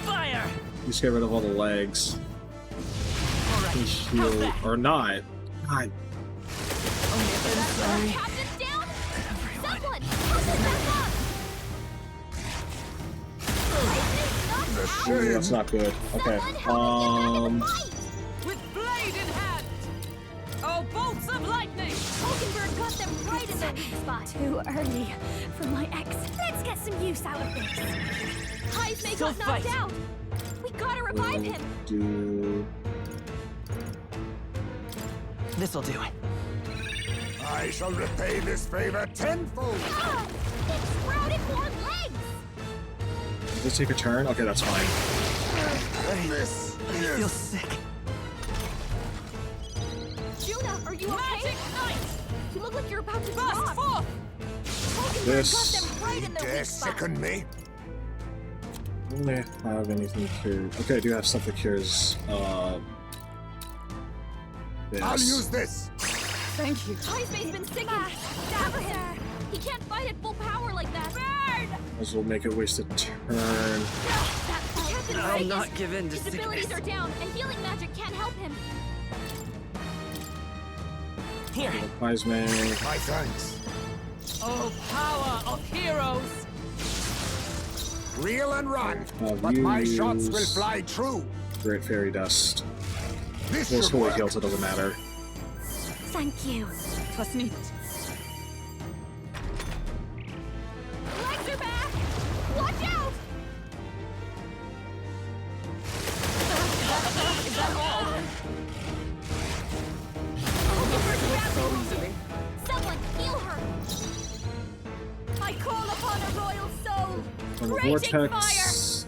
Fire! Just get rid of all the legs. He heal or not. God. Sorry. Captain's down! Someone, help him back up! The Ooh, shame. that's not good. Okay. With blade in hand! Oh, bolts of lightning! Hulkenberg got them right in their weak spot. Too early for my ex. Let's get some use out of this. Highs may Still got knocked fight. out! We gotta revive him! Do This'll do. I shall repay this favor tenfold. Ah! It sprouted more legs! Does it take a turn? Okay, that's fine. This I feel is sick. Juna, are you okay? Magic Knight! You look like you're about to Burst drop! forth! Hulkenberg This- got them right in their dare weak spot! sicken me. Do they have anything to? Okay, I do have stuff that cures. This. I'll use this. Thank you. Highsbay's been sickened! Cover him! He can't fight at full power like that! Burn! As we'll make it waste a turn. The captain's I'll sick. not give in to His sickness. abilities are down, and healing magic can't help him. Here! Wise man. My thanks. Oh, power of heroes! Reel and run, Have but you my shots will used fly true. Great Fairy Dust. This This should fully work. heals, it doesn't matter. Thank you. Was neat. Legs are back! Watch out! Is that all? Someone heal her! I call upon a royal soul! From the Raging Vortex.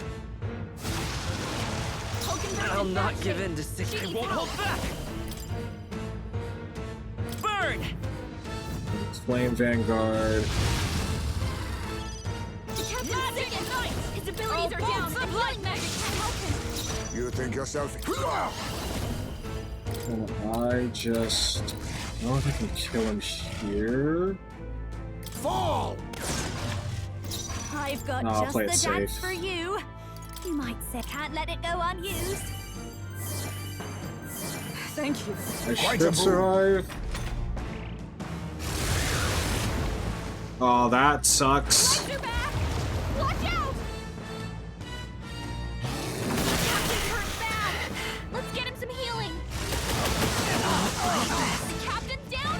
Hulkenberg I'll is not back. give in to She sickness. needs Won't help. hold back! Burn! Flame Vanguard. The captain's Magic sickened. Knight! His abilities are down, and healing magic can't help him. You think yourself? Can I just? I don't know if I can kill him here. Fall! I've got No, I'll just play the it dance safe. for you. You might say can't let it go unused. Thank you. I Quite a should boon. survive. Oh, that sucks. Legs are back! Watch out! The captain's hurt bad! Let's get him some healing! The captain's down?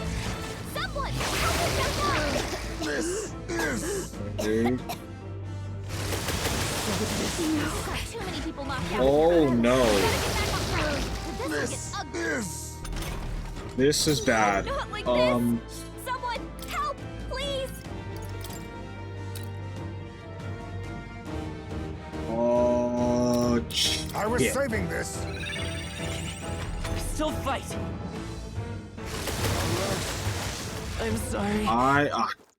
Someone! Help him back up! This is. Okay. Too many people knocked out. Oh no. Gotta get back on track. This will This get ugly. is. This is bad. Not like this! Someone, help, please! Oh, I was shit. saving this. Still fight! I'm sorry.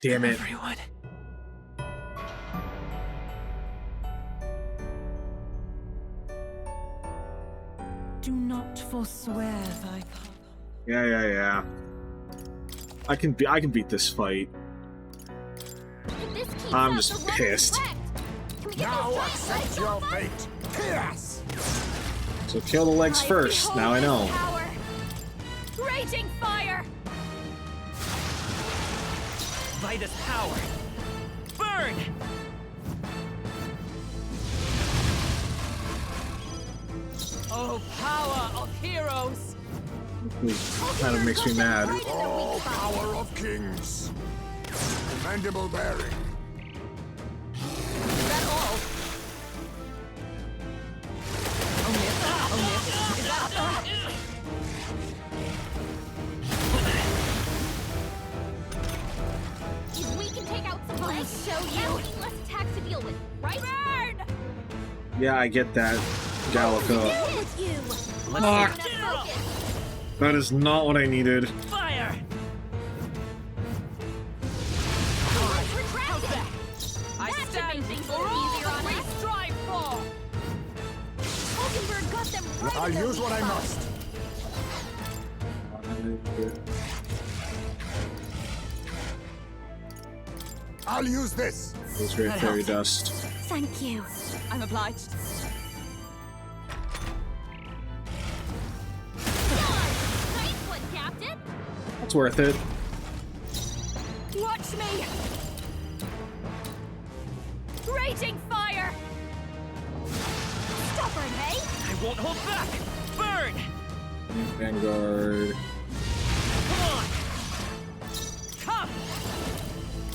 Damn it. Everyone. Do not forswear thy path. Yeah. I can beat this fight. I'm just pissed. Now accept your fate. Yes. So kill the legs first. Now I know. Raging fire! By this power, burn! Oh, power of heroes! Kind of makes me mad. Oh, power of kings. Commendable bearing. Is that all? Is that If we can take out some legs, show you less attacks to deal with, right? Burn! Yeah, I get that, Gallica. With you. Fuck. That is not what I needed. fire? I stand for all we strive for! Hulkenberg got them right. I'll use what I must. I'll use this. It's great fairy dust. Thank you. I'm obliged. Nice one, Captain. It's worth it. Watch me! Raging fire! Stubborn, hey? I won't hold back! Burn! Vanguard. Come on! Come!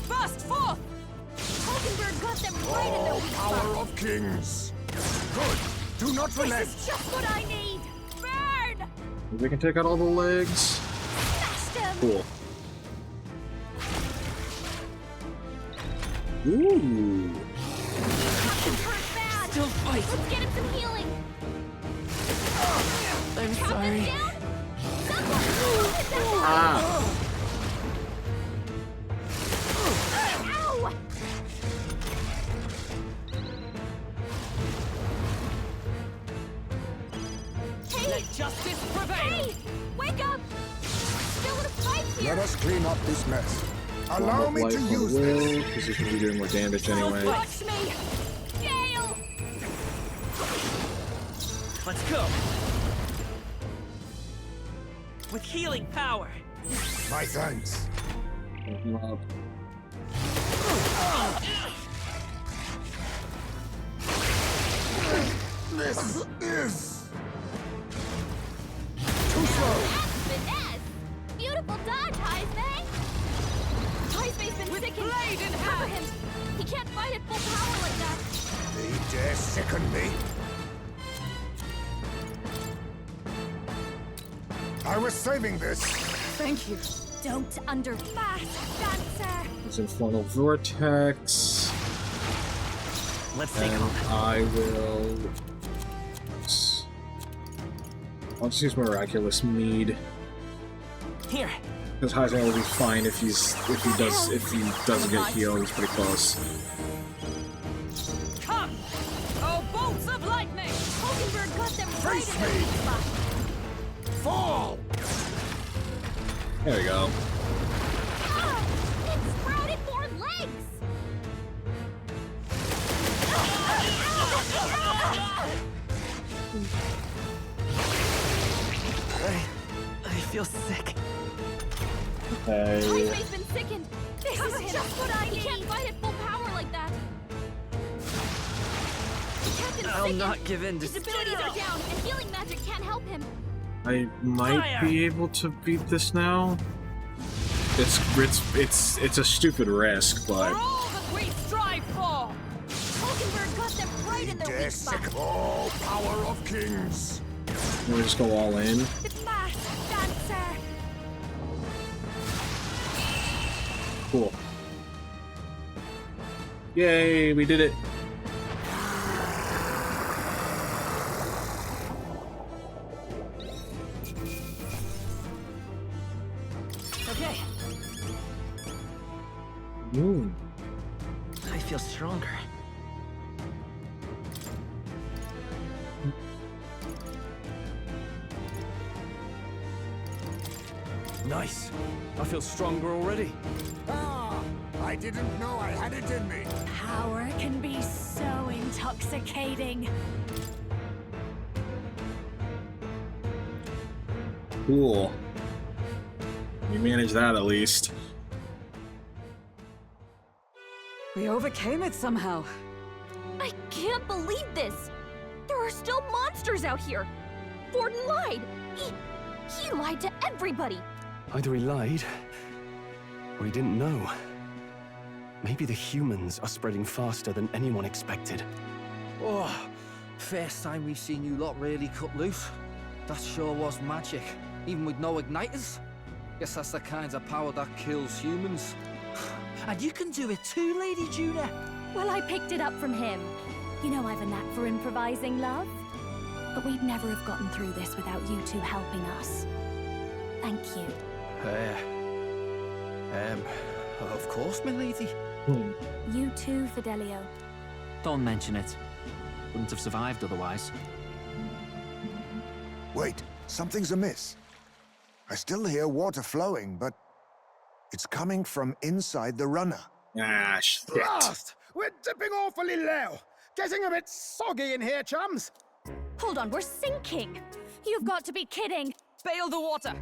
Burst forth! Hulkenberg got them right in their Oh, weak power spot. of kings. Good. Do not relent. This is just what I need. Burn! We can take out all the legs. Smashed him. Cool. Ooh. Captain's hurt bad. Still fight! Let's get him some healing. I'm Captain's sorry. down. Someone move his ass. Ah. Ow! Let justice prevail! Hey! Wake up! Still in a fight here! Let us clean up this mess. Allow me to use this. Because he's going to be doing more damage anyway. Watch me! Gale! Let's go! With healing power! My thanks. This is too slow. Finesse! Beautiful dodge, Heisman! Heisman's been sick and blade in cover hand. him! He can't fight at full power like that! They dare sicken me. I was saving this. Thank you. Don't underfast, dancer! It's Infernal Vortex. Let's take And him. I will. I'll just use Miraculous Mead. Here! Because Heisman will be fine if he doesn't get healed. He's pretty close. Come! Oh, bolts of lightning! Hulkenberg got them right Face in their me. weak spot! Fall. There we go. Ah! It sprouted more legs! I feel sick. Hey. Heisman's been sickened! This is just what I need! He can't fight at full power like that! The captain's I'll sickened. not give in to His abilities are down, and healing magic can't help him. I might Fire. be able to beat this now. It's a stupid risk, For but all that we strive for! Hulkenberg got them right in their Dare weak spot. sick. Oh, power of kings. we'll just go all in. It's fast, dancer! Cool. Yay, we did it. Okay. I feel stronger. Nice. I feel stronger already. Ah! I didn't know I had it in me. Power can be so intoxicating. Cool. You managed that at least. We overcame it somehow. I can't believe this! There are still monsters out here! Forden lied! He lied to everybody! Either he lied, or he didn't know. Maybe the humans are spreading faster than anyone expected. Oh, first time we've seen you lot really cut loose. That sure was magic, even with no igniters. Guess that's the kind of power that kills humans. And you can do it too, Lady Juna. Well, I picked it up from him. You know I've a knack for improvising, love. But we'd never have gotten through this without you two helping us. Thank you. Of course, milady. You too, Fidelio. Don't mention it. Wouldn't have survived otherwise. Wait, something's amiss. I still hear water flowing, but it's coming from inside the runner. Ah, shit. Blast! We're dipping awfully low. Getting a bit soggy in here, chums. Hold on, we're sinking. You've got to be kidding. Bail the water.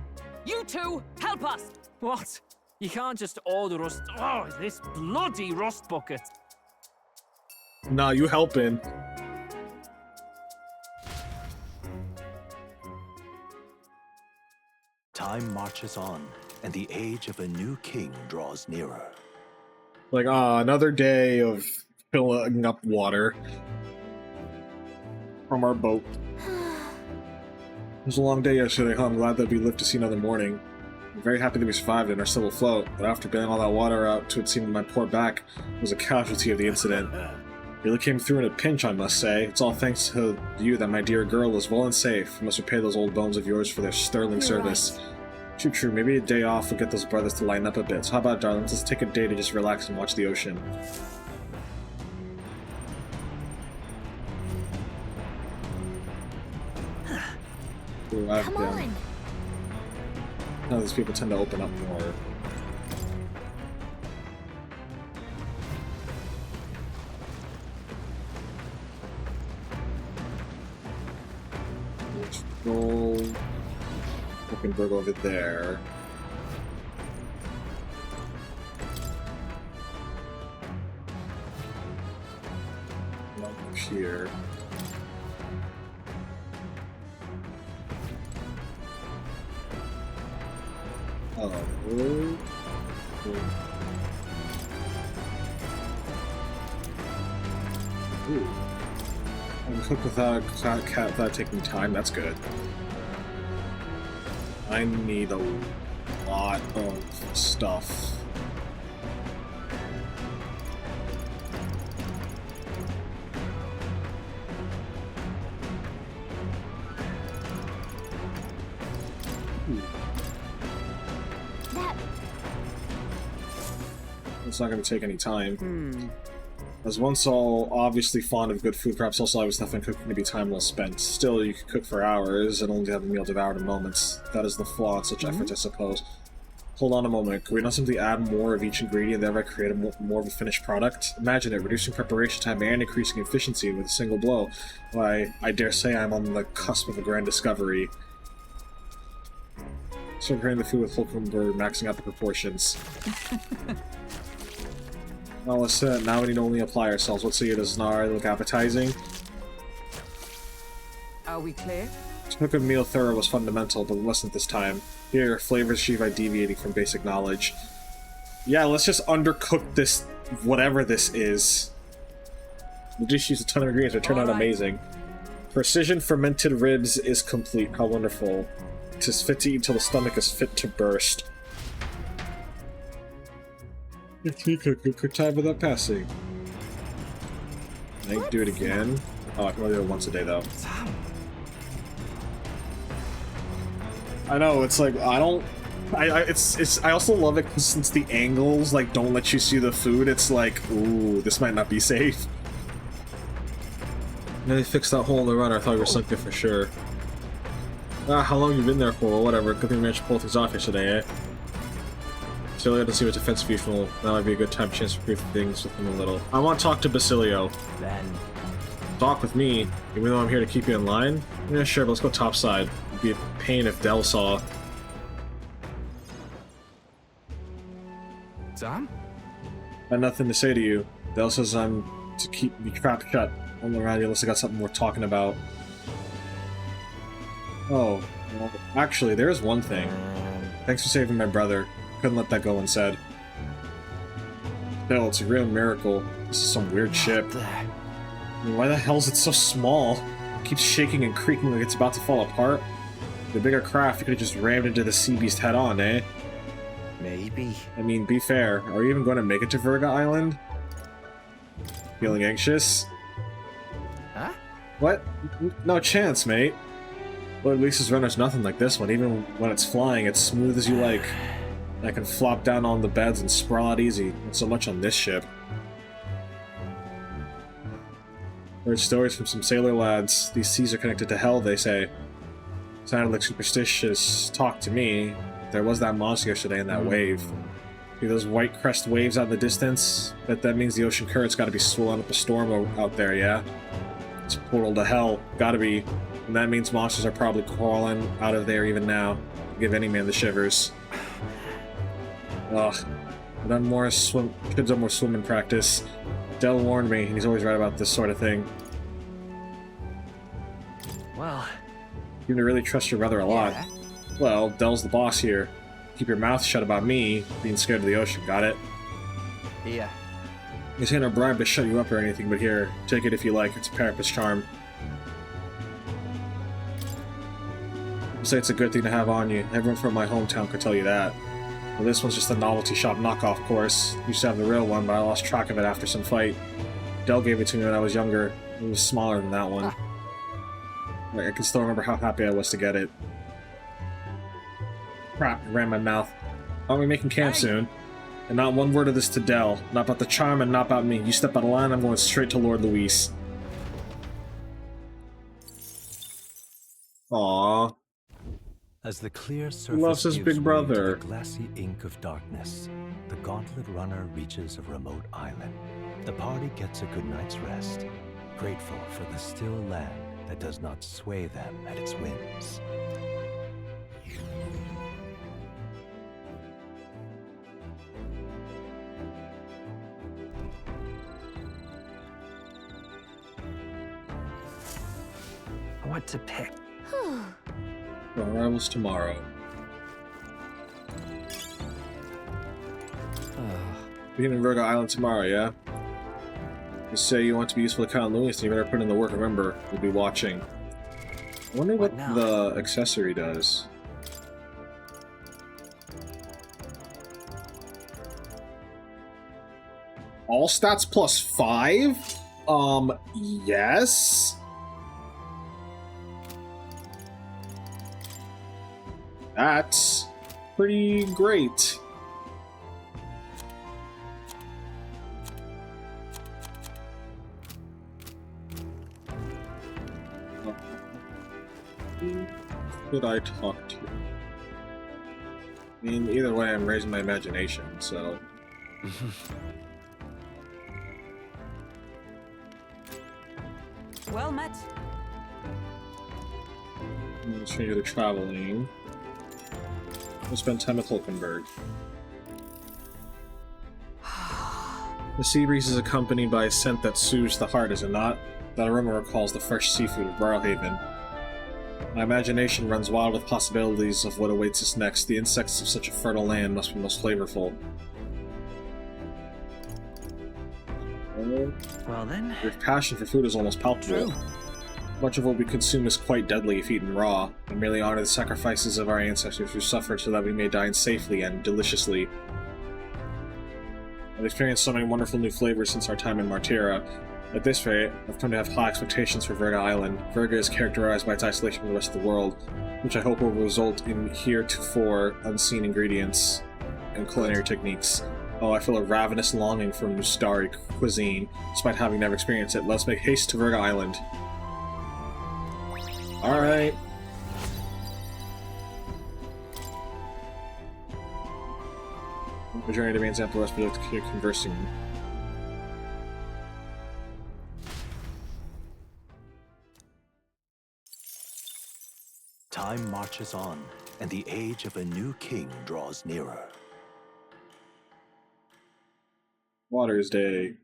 You two, help us. What? You can't just order us. Oh, this bloody rust bucket. Nah, you helping. Time marches on, and the age of a new king draws nearer. Like, another day of filling up water from our boat. It was a long day yesterday, huh? I'm glad that we lived to see another morning. I'm very happy that we survived and are still afloat, but after bailing all that water out to it seemed my poor back was a casualty of the incident. Really came through in a pinch, I must say. It's all thanks to you that my dear girl is well and safe. You must repay those old bones of yours for their sterling service. Right. True, maybe a day off will get those brothers to lighten up a bit. So how about, darlings, let's take a day to just relax and watch the ocean. Come on! Now these people tend to open up more. Let's go. Hockenberg over there. One up here. Oh. Ooh. And cook without taking time, that's good. I need a lot of stuff. It's not going to take any time. As once all obviously fond of good food, perhaps also I was nothing cooking to be time well spent. Still, you could cook for hours and only have a meal devoured in moments. That is the flaw in such efforts, I suppose. Hold on a moment. Could we not simply add more of each ingredient, thereby create more of a finished product? Imagine it, reducing preparation time and increasing efficiency with a single blow. Why, I dare say I'm on the cusp of a grand discovery. So preparing the food with Hulkenberg, maxing out the proportions. Well, let's now we need to only apply ourselves. Let's see, does Nar look appetizing? Are we clear? To cook a meal thorough was fundamental, but it wasn't this time. Here, flavors achieved by deviating from basic knowledge. Yeah, let's just undercook this, whatever this is. We just used a ton of ingredients, it turned out amazing. Precision fermented ribs is complete. How wonderful. 'Tis fit to eat until the stomach is fit to burst. You cook time without passing. I can do it again. Oh, I can only do it once a day, though. I know, it's like, I don't I also love it 'cause since the angles like don't let you see the food, it's like, ooh, this might not be safe. And they fixed that hole in the runner. I thought we were sunk there for sure. Ah, how long you been there for? Whatever. Good thing we managed to pull things off yesterday, eh? Basilio doesn't seem a defense fusional. That might be a good time chance to prove things with him a little. I want to talk to Basilio. Then. Talk with me, even though I'm here to keep you in line? Yeah, sure, but let's go topside. It'd be a pain if Del saw. Sam? I have nothing to say to you. Del says I'm to keep me trapped shut. I'm around you unless I got something worth talking about. Oh, well, actually, there's one thing. Thanks for saving my brother. Couldn't let that go unsaid. Still, it's a real miracle. This is some weird ship. I mean, why the hell is it so small? It keeps shaking and creaking like it's about to fall apart. The bigger craft, you could have just rammed into the sea beast head on, eh? Maybe. I mean, be fair. Are you even going to make it to Virga Island? Feeling anxious? Huh? What? No chance, mate. Lord Lisa's runner's nothing like this one. Even when it's flying, it's smooth as you like. I can flop down on the beds and sprawl out easy. Not so much on this ship. Heard stories from some sailor lads. These seas are connected to hell, they say. Sounded like superstitious talk to me. There was that monster yesterday in that wave. See those white crest waves out in the distance? Bet that means the ocean current's gotta be swollen up a storm out there, yeah? It's a portal to hell. Gotta be. And that means monsters are probably crawling out of there even now. Give any man the shivers. Ugh. I've done more kids done more swimming practice. Del warned me, and he's always right about this sort of thing. Well... You need to really trust your brother a lot. Yeah. Well, Del's the boss here. Keep your mouth shut about me being scared of the ocean, got it? Yeah. This ain't a bribe to shut you up or anything, but here, take it if you like. It's a Parapet's charm. People say it's a good thing to have on you. Everyone from my hometown could tell you that. Well, this one's just a novelty shop knockoff course. Used to have the real one, but I lost track of it after some fight. Del gave it to me when I was younger. It was smaller than that one. Like, I can still remember how happy I was to get it. Crap, I ran my mouth. Aren't we making camp soon? And not one word of this to Del. Not about the charm and not about me. You step out of line, I'm going straight to Lord Luis. Aww. As the clear Loves surface his gives big way brother. to the glassy ink of darkness, the gauntlet runner reaches a remote island. The party gets a good night's rest, grateful for the still land that does not sway them at its whims. What to pick? Arrivals tomorrow. Beginning in Virgo Island tomorrow, yeah? You say you want to be useful to Count Louis, and you better put in the work. Remember, we'll be watching. I wonder what the accessory does. All stats plus 5? Yes? That's pretty great. Who could I talk to? I mean, either way, I'm raising my imagination, so... Well met. I'm going to change to traveling. We'll spend time at Hulkenberg. The sea breeze is accompanied by a scent that soothes the heart, is it not? That aroma recalls the fresh seafood of Barrelhaven. My imagination runs wild with possibilities of what awaits us next. The insects of such a fertile land must be most flavorful. Well then... Your passion for food is almost palpable. Much of what we consume is quite deadly if eaten raw. I merely honor the sacrifices of our ancestors who suffered so that we may dine safely and deliciously. I've experienced so many wonderful new flavors since our time in Martira. At this rate, I've come to have high expectations for Verga Island. Verga is characterized by its isolation from the rest of the world, which I hope will result in heretofore unseen ingredients and culinary techniques. Oh, I feel a ravenous longing for Mustari cuisine, despite having never experienced it. Let's make haste to Verga Island. Alright. The journey to Main's Ample Rest, but to keep conversing. Time marches on, and the age of a new king draws nearer. Water's Day.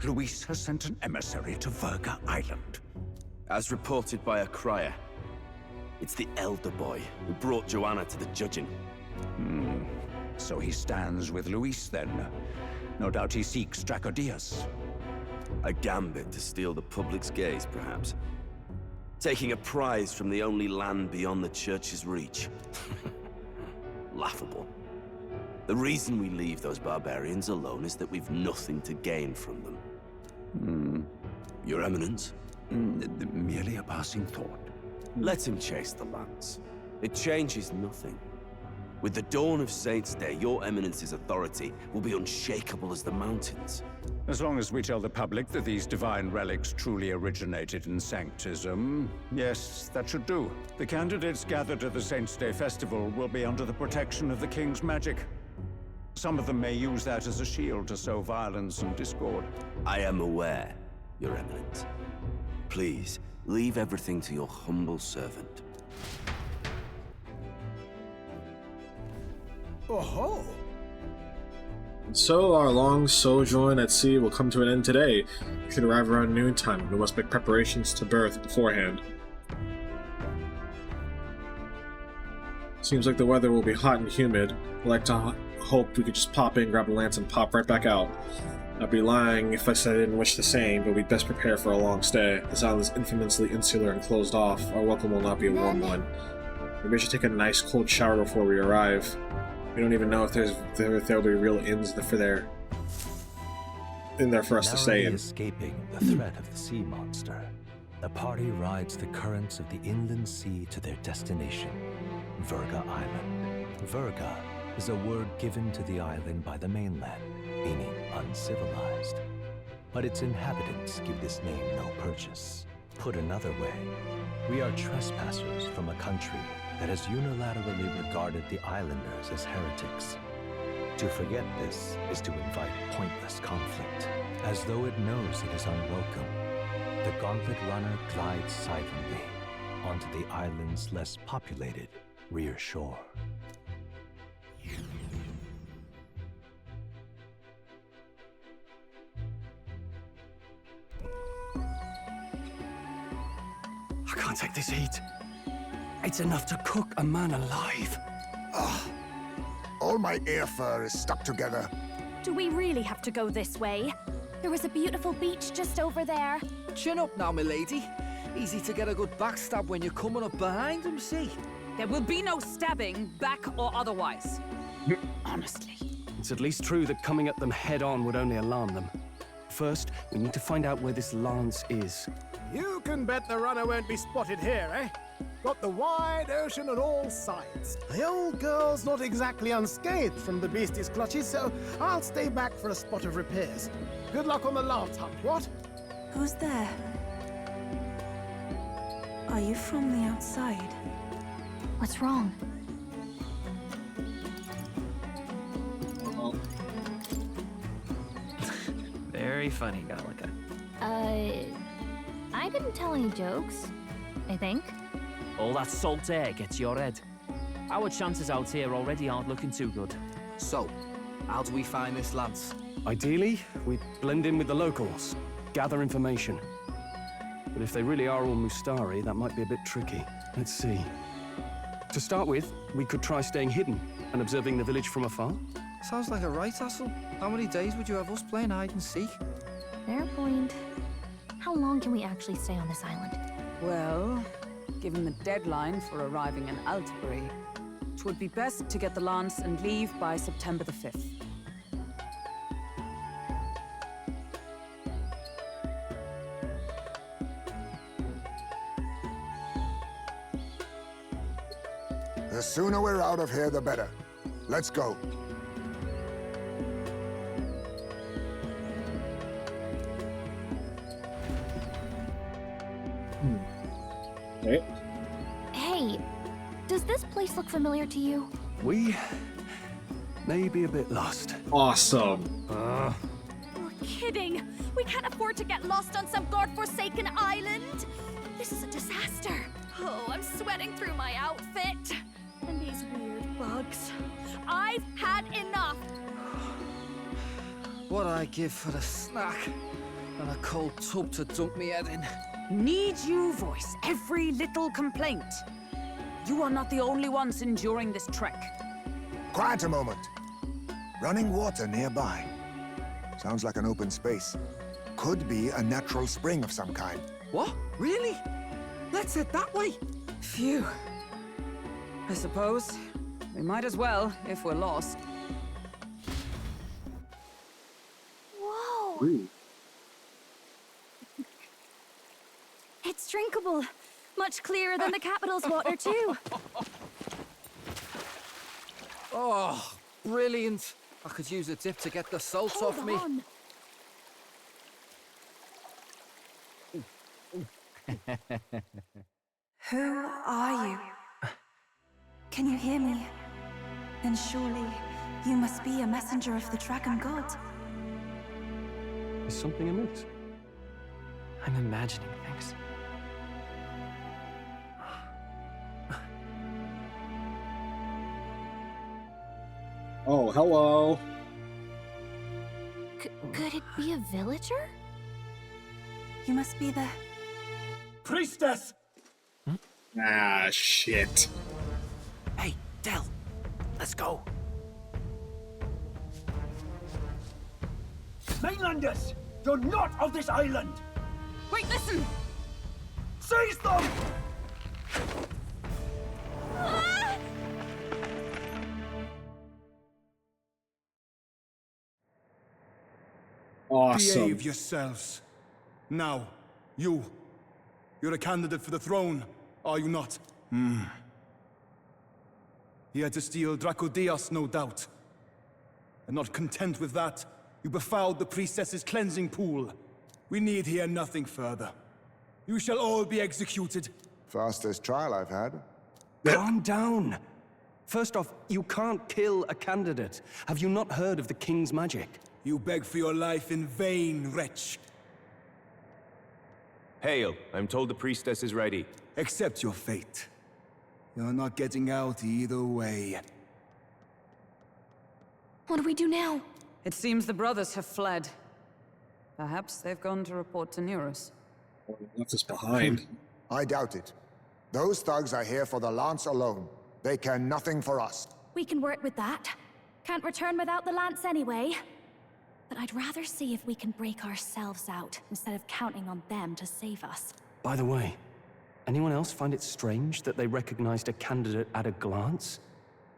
Luis has sent an emissary to Verga Island. As reported by a crier. It's the elder boy who brought Joanna to the judging. So he stands with Luis then. No doubt he seeks Dracodias. A gambit to steal the public's gaze, perhaps. Taking a prize from the only land beyond the church's reach. Laughable. The reason we leave those barbarians alone is that we've nothing to gain from them. Your Eminence? Merely a passing thought. Let him chase the lance. It changes nothing. With the dawn of Saints' Day, your Eminence's authority will be unshakable as the mountains. As long as we tell the public that these divine relics truly originated in Sanctism, yes, that should do. The candidates gathered at the Saints' Day festival will be under the protection of the King's magic. Some of them may use that as a shield to sow violence and discord. I am aware, Your Eminence. Please, leave everything to your humble servant. Oh-ho! So our long sojourn at sea will come to an end today. We should arrive around noontime, and we must make preparations to berth beforehand. Seems like the weather will be hot and humid. I'd like to hope we could just pop in, grab a lance, and pop right back out. I'd be lying if I said I didn't wish the same, but we'd best prepare for a long stay. This island is infamously insular and closed off. Our welcome will not be a warm one. Maybe we should take a nice cold shower before we arrive. We don't even know if there'll be real inns in there for us to stay in. Escaping the threat of the sea monster, the party rides the currents of the inland sea to their destination, Verga Island. Verga is a word given to the island by the mainland, meaning uncivilized. But its inhabitants give this name no purchase. Put another way, we are trespassers from a country that has unilaterally regarded the islanders as heretics. To forget this is to invite pointless conflict. As though it knows it is unwelcome, the Gauntlet Runner glides silently onto the island's less populated rear shore. I can't take this heat. It's enough to cook a man alive. All my air fur is stuck together. Do we really have to go this way? There was a beautiful beach just over there. Chin up now, milady. Easy to get a good backstab when you're coming up behind him, see? There will be no stabbing, back or otherwise. Honestly. It's at least true that coming at them head-on would only alarm them. First, we need to find out where this lance is. You can bet the runner won't be spotted here, eh? Got the wide ocean on all sides. The old girl's not exactly unscathed from the beastie's clutches, so I'll stay back for a spot of repairs. Good luck on the lance hunt, what? Who's there? Are you from the outside? What's wrong? Very funny, Gallica. I didn't tell any jokes, I think. All that salt air gets your head. Our chances out here already aren't looking too good. So, how do we find this lance? Ideally, we blend in with the locals, gather information. But if they really are all Mustari, that might be a bit tricky. Let's see. To start with, we could try staying hidden and observing the village from afar. Sounds like a right hassle. How many days would you have us playing hide and seek? Fair point. How long can we actually stay on this island? Well, given the deadline for arriving in Altbury, it would be best to get the lance and leave by September the 5th. The sooner we're out of here, the better. Let's go. Okay. Hey, does this place look familiar to you? We may be a bit lost. Awesome. You're kidding. We can't afford to get lost on some godforsaken island. This is a disaster. Oh, I'm sweating through my outfit. And these weird bugs. I've had enough. What I give for a snack and a cold tub to dunk me head in. Need you voice every little complaint? You are not the only ones enduring this trek. Quiet a moment. Running water nearby. Sounds like an open space. Could be a natural spring of some kind. What? Really? Let's head that way. Phew. I suppose we might as well if we're lost. Whoa! Ooh. It's drinkable. Much clearer than the capital's water, too. Oh, brilliant. I could use a dip to get the salt off me. On. Who are you? Can you hear me? Then surely you must be a messenger of the Dragon God. Is something amiss? I'm imagining things. Oh, hello. Could it be a villager? You must be the... Priestess! Ah, shit. Hey, Del, let's go. Mainlanders! You're not of this island! Wait, listen! Seize them! Awesome. Behave yourselves. Now, you're a candidate for the throne, are you not? Here to steal Dracodias, no doubt. And not content with that, you befouled the priestess's cleansing pool. We need hear nothing further. You shall all be executed. Fastest trial I've had. Calm down. First off, you can't kill a candidate. Have you not heard of the king's magic? You beg for your life in vain, wretch. Hail, I'm told the priestess is ready. Accept your fate. You're not getting out either way. What do we do now? It seems the brothers have fled. Perhaps they've gone to report to Neurus. Left us behind. I doubt it. Those thugs are here for the lance alone. They care nothing for us. We can work with that. Can't return without the lance anyway. But I'd rather see if we can break ourselves out, instead of counting on them to save us. By the way, anyone else find it strange that they recognized a candidate at a glance?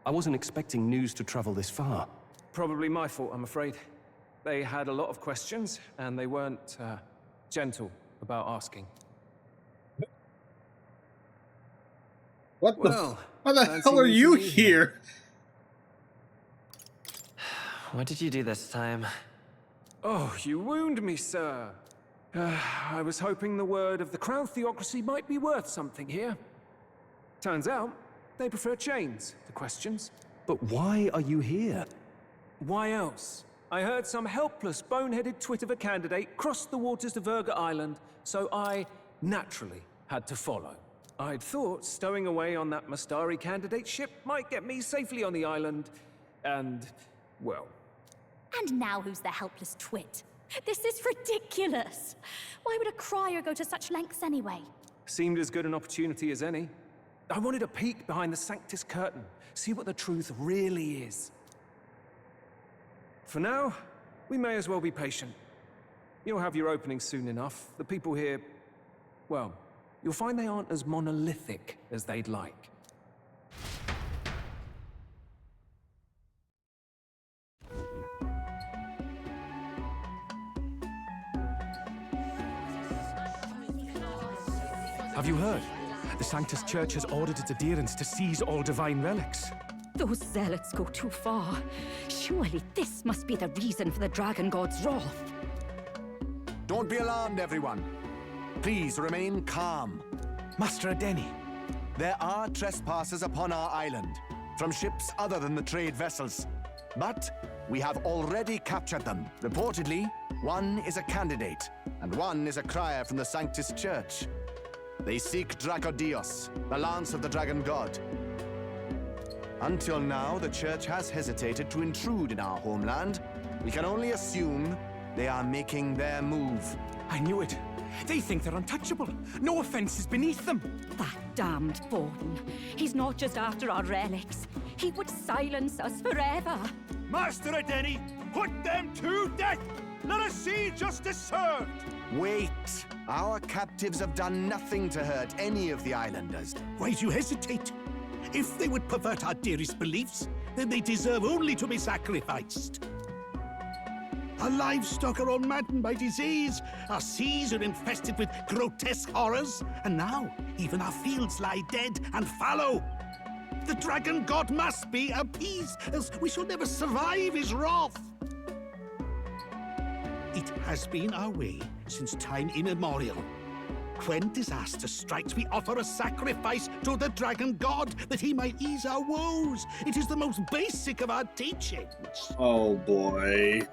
I wasn't expecting news to travel this far. Probably my fault, I'm afraid. They had a lot of questions, and they weren't gentle about asking. What well, Why the hell are you here? What did you do this time? Oh, you wound me, sir. I was hoping the word of the Crown Theocracy might be worth something here. Turns out, they prefer chains to questions. But why are you here? Why else? I heard some helpless, boneheaded twit of a candidate crossed the waters to Verga Island, so I naturally had to follow. I'd thought stowing away on that Mastari candidate ship might get me safely on the island, and, well... And now who's the helpless twit? This is ridiculous! Why would a crier go to such lengths anyway? Seemed as good an opportunity as any. I wanted a peek behind the Sanctus curtain, see what the truth really is. For now, we may as well be patient. You'll have your opening soon enough. The people here, well, you'll find they aren't as monolithic as they'd like. Have you heard? The Sanctus Church has ordered its adherents to seize all divine relics. Those zealots go too far. Surely this must be the reason for the Dragon God's wrath. Don't be alarmed, everyone. Please remain calm. Master Adeni, there are trespassers upon our island, from ships other than the trade vessels. But we have already captured them. Reportedly, one is a candidate, and one is a crier from the Sanctus Church. They seek Dracodios, the lance of the Dragon God. Until now, the Church has hesitated to intrude in our homeland. We can only assume they are making their move. I knew it. They think they're untouchable. No offense is beneath them. That damned Borden. He's not just after our relics. He would silence us forever. Master Adeni, put them to death! Let us see justice served! Wait! Our captives have done nothing to hurt any of the islanders. Why do you hesitate? If they would pervert our dearest beliefs, then they deserve only to be sacrificed. Our livestock are all maddened by disease, our seas are infested with grotesque horrors, and now even our fields lie dead and fallow. The Dragon God must be appeased, else we shall never survive his wrath. It has been our way since time immemorial. When disaster strikes, we offer a sacrifice to the Dragon God that he might ease our woes. It is the most basic of our teachings. Oh boy.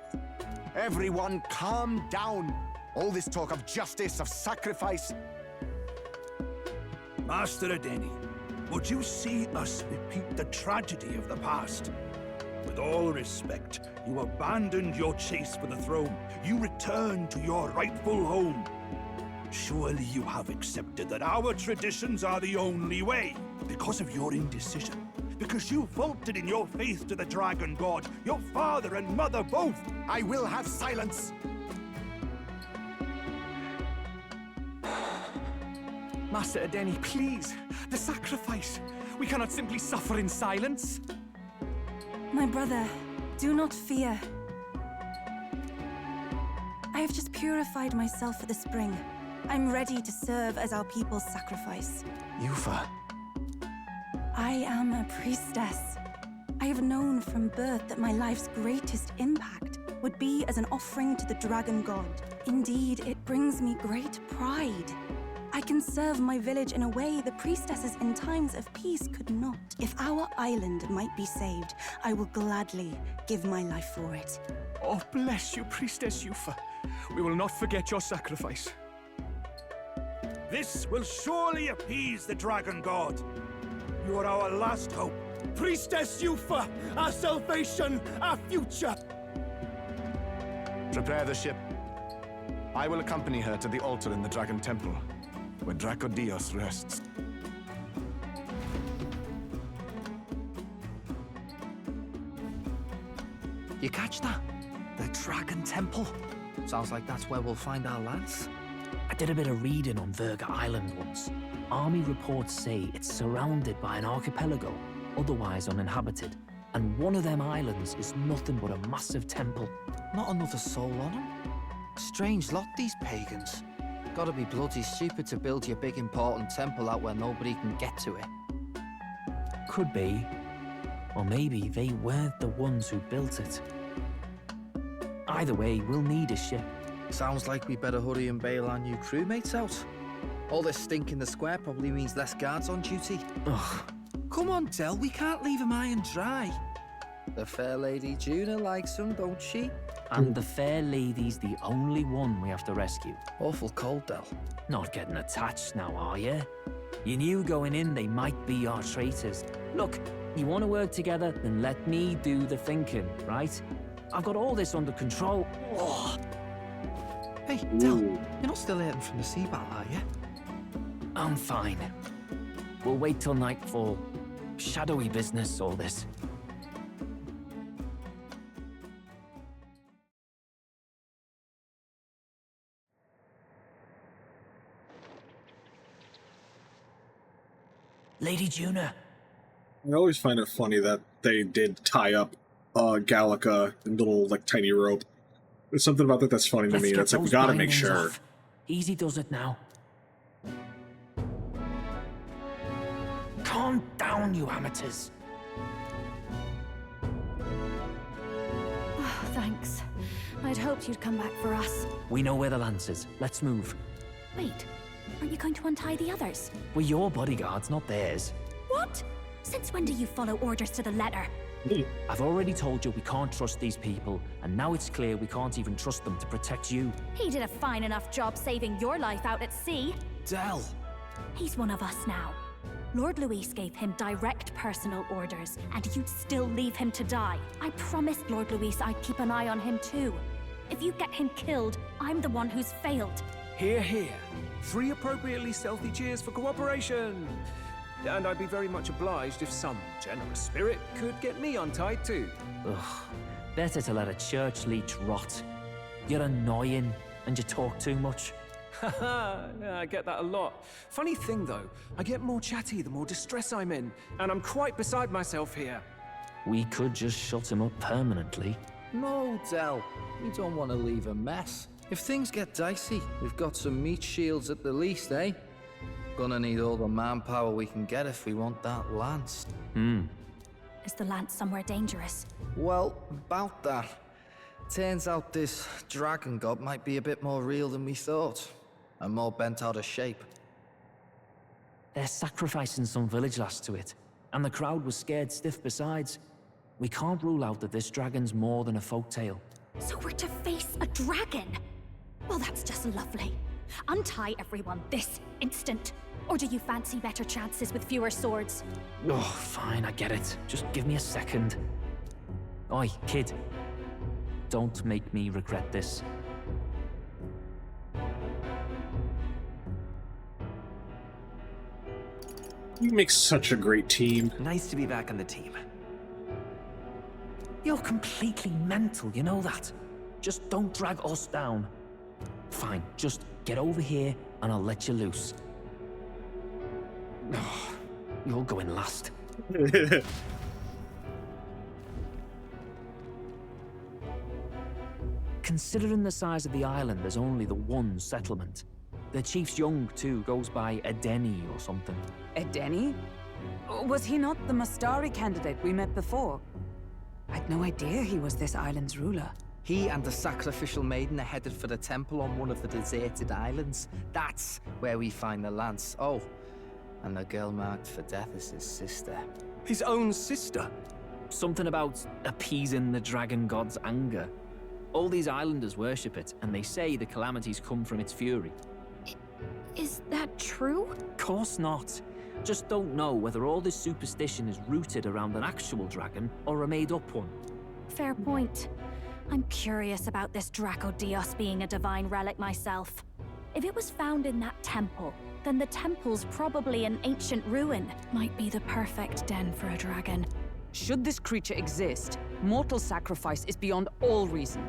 Everyone calm down. All this talk of justice, of sacrifice. Master Adeni, would you see us repeat the tragedy of the past? With all respect, you abandoned your chase for the throne. You returned to your rightful home. Surely you have accepted that our traditions are the only way. Because of your indecision. Because you vaulted in your faith to the Dragon God. Your father and mother both. I will have silence. Master Adeni, please. The sacrifice. We cannot simply suffer in silence. My brother, do not fear. I have just purified myself for the spring. I'm ready to serve as our people's sacrifice. Yufa. I am a priestess. I have known from birth that my life's greatest impact would be as an offering to the Dragon God. Indeed, it brings me great pride. I can serve my village in a way the priestesses in times of peace could not. If our island might be saved, I will gladly give my life for it. Oh, bless you, Priestess Yufa. We will not forget your sacrifice. This will surely appease the Dragon God. You are our last hope. Priestess Yufa, our salvation, our future. Prepare the ship. I will accompany her to the altar in the Dragon Temple, where Dracodios rests. You catch that? The Dragon Temple. Sounds like that's where we'll find our lads. I did a bit of reading on Virga Island once. Army reports say it's surrounded by an archipelago, otherwise uninhabited. And one of them islands is nothing but a massive temple. Not another soul on them. Strange lot, these pagans. Gotta be bloody stupid to build your big important temple out where nobody can get to it. Could be. Or maybe they weren't the ones who built it. Either way, we'll need a ship. Sounds like we better hurry and bail our new crewmates out. All this stink in the square probably means less guards on duty. Ugh. Come on, Del, we can't leave him high and dry. The fair lady Juna likes him, don't she? And the fair lady's the only one we have to rescue. Awful cold, Del. Not getting attached now, are you? You knew going in they might be our traitors. Look, you want to work together, then let me do the thinking, right? I've got all this under control. Oh. Hey, Del, you're not still hurting from the sea battle, are you? I'm fine. We'll wait till nightfall. Shadowy business, all this. Lady Juna. I always find it funny that they did tie up Gallica in little, like, tiny rope. There's something about that that's funny to me. That's like, we gotta make sure. Easy does it now. Calm down, you amateurs. Oh, thanks. I'd hoped you'd come back for us. We know where the lance is. Let's move. Wait, aren't you going to untie the others? We're your bodyguards, not theirs. What? Since when do you follow orders to the letter? I've already told you we can't trust these people, and now it's clear we can't even trust them to protect you. He did a fine enough job saving your life out at sea. Del! He's one of us now. Lord Luis gave him direct personal orders, and you'd still leave him to die. I promised Lord Luis I'd keep an eye on him too. If you get him killed, I'm the one who's failed. Hear, hear. 3 appropriately stealthy cheers for cooperation. And I'd be very much obliged if some generous spirit could get me untied too. Ugh, better to let a church leech rot. You're annoying, and you talk too much. Haha, yeah, I get that a lot. Funny thing though, I get more chatty the more distress I'm in, and I'm quite beside myself here. We could just shut him up permanently. No, Del. We don't want to leave a mess. If things get dicey, we've got some meat shields at the least, eh? Gonna need all the manpower we can get if we want that lance. Is the lance somewhere dangerous? Well, about that. Turns out this dragon god might be a bit more real than we thought. And more bent out of shape. They're sacrificing some village lass to it, and the crowd was scared stiff besides. We can't rule out that this dragon's more than a folktale. So we're to face a dragon? Well, that's just lovely. Untie everyone this instant. Or do you fancy better chances with fewer swords? Oh, fine, I get it. Just give me a second. Oi, kid. Don't make me regret this. You make such a great team. Nice to be back on the team. You're completely mental, you know that? Just don't drag us down. Fine, just get over here and I'll let you loose. Oh, you're going last. Considering the size of the island, there's only the one settlement. The chief's young, too, goes by Edeni or something. Edeni? Was he not the Mastari candidate we met before? I'd no idea he was this island's ruler. He and the sacrificial maiden are headed for the temple on one of the deserted islands. That's where we find the lance. Oh, and the girl marked for death is his sister. His own sister? Something about appeasing the dragon god's anger. All these islanders worship it, and they say the calamities come from its fury. Is that true? Course not. Just don't know whether all this superstition is rooted around an actual dragon or a made-up one. Fair point. I'm curious about this Draco Dios being a divine relic myself. If it was found in that temple, then the temple's probably an ancient ruin. Might be the perfect den for a dragon. Should this creature exist, mortal sacrifice is beyond all reason.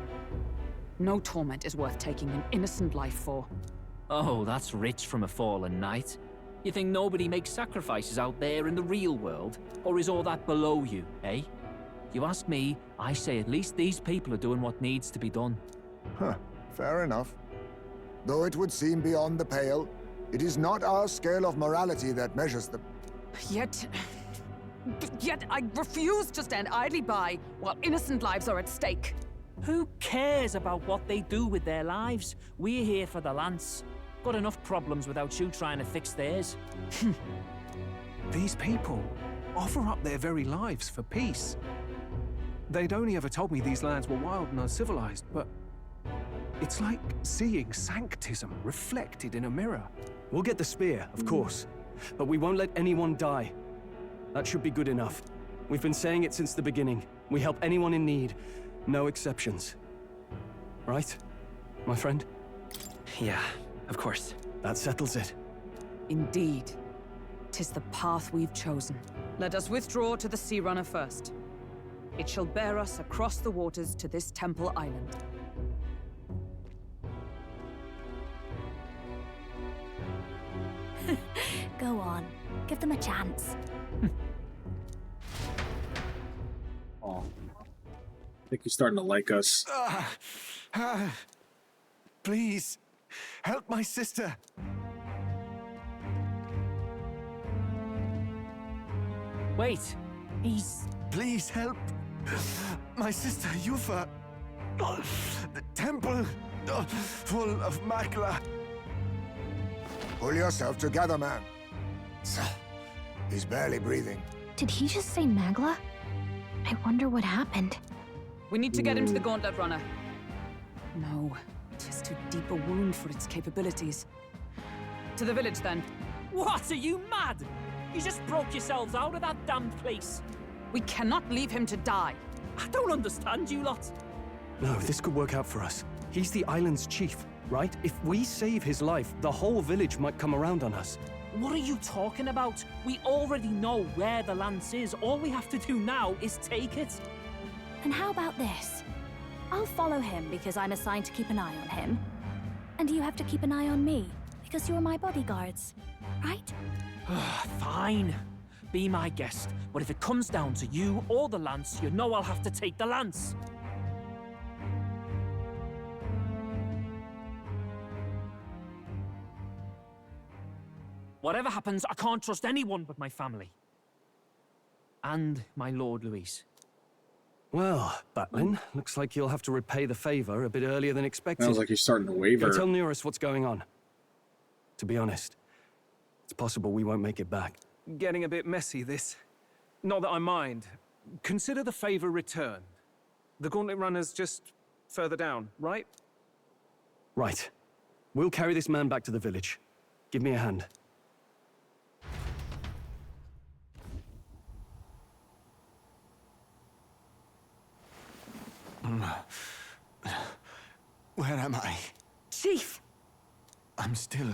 No torment is worth taking an innocent life for. Oh, that's rich from a fallen knight. You think nobody makes sacrifices out there in the real world? Or is all that below you, eh? You ask me, I say at least these people are doing what needs to be done. Huh, fair enough. Though it would seem beyond the pale, it is not our scale of morality that measures them. Yet I refuse to stand idly by while innocent lives are at stake. Who cares about what they do with their lives? We're here for the lance. Got enough problems without you trying to fix theirs. These people offer up their very lives for peace. They'd only ever told me these lands were wild and uncivilized, but it's like seeing sanctism reflected in a mirror. We'll get the spear, of course, but we won't let anyone die. That should be good enough. We've been saying it since the beginning. We help anyone in need, no exceptions. Right, my friend? Yeah, of course. That settles it. Indeed. 'Tis the path we've chosen. Let us withdraw to the Sea Runner first. It shall bear us across the waters to this temple island. Go on. Give them a chance. Oh. I think he's starting to like us. Please, help my sister. Wait, he's... Please help. My sister, Yufa. The temple full of Makla. Pull yourself together, man. He's barely breathing. Did he just say Magla? I wonder what happened. We need to get him to the Gauntlet Runner. No, tis too deep a wound for its capabilities. To the village, then. What, are you mad? You just broke yourselves out of that damned place. We cannot leave him to die. I don't understand you lot. No, this could work out for us. He's the island's chief, right? If we save his life, the whole village might come around on us. What are you talking about? We already know where the lance is. All we have to do now is take it. And how about this? I'll follow him because I'm assigned to keep an eye on him. And you have to keep an eye on me because you're my bodyguards, right? Fine. Be my guest. But if it comes down to you or the lance, you know I'll have to take the lance. Whatever happens, I can't trust anyone but my family. And my Lord Luis. Well, Batlin, looks like you'll have to repay the favor a bit earlier than expected. Sounds like he's starting to waver. Go tell Nearest what's going on. To be honest, it's possible we won't make it back. Getting a bit messy, this. Not that I mind. Consider the favor returned. The Gauntlet Runner's just further down, right? Right. We'll carry this man back to the village. Give me a hand. Where am I? Chief! I'm still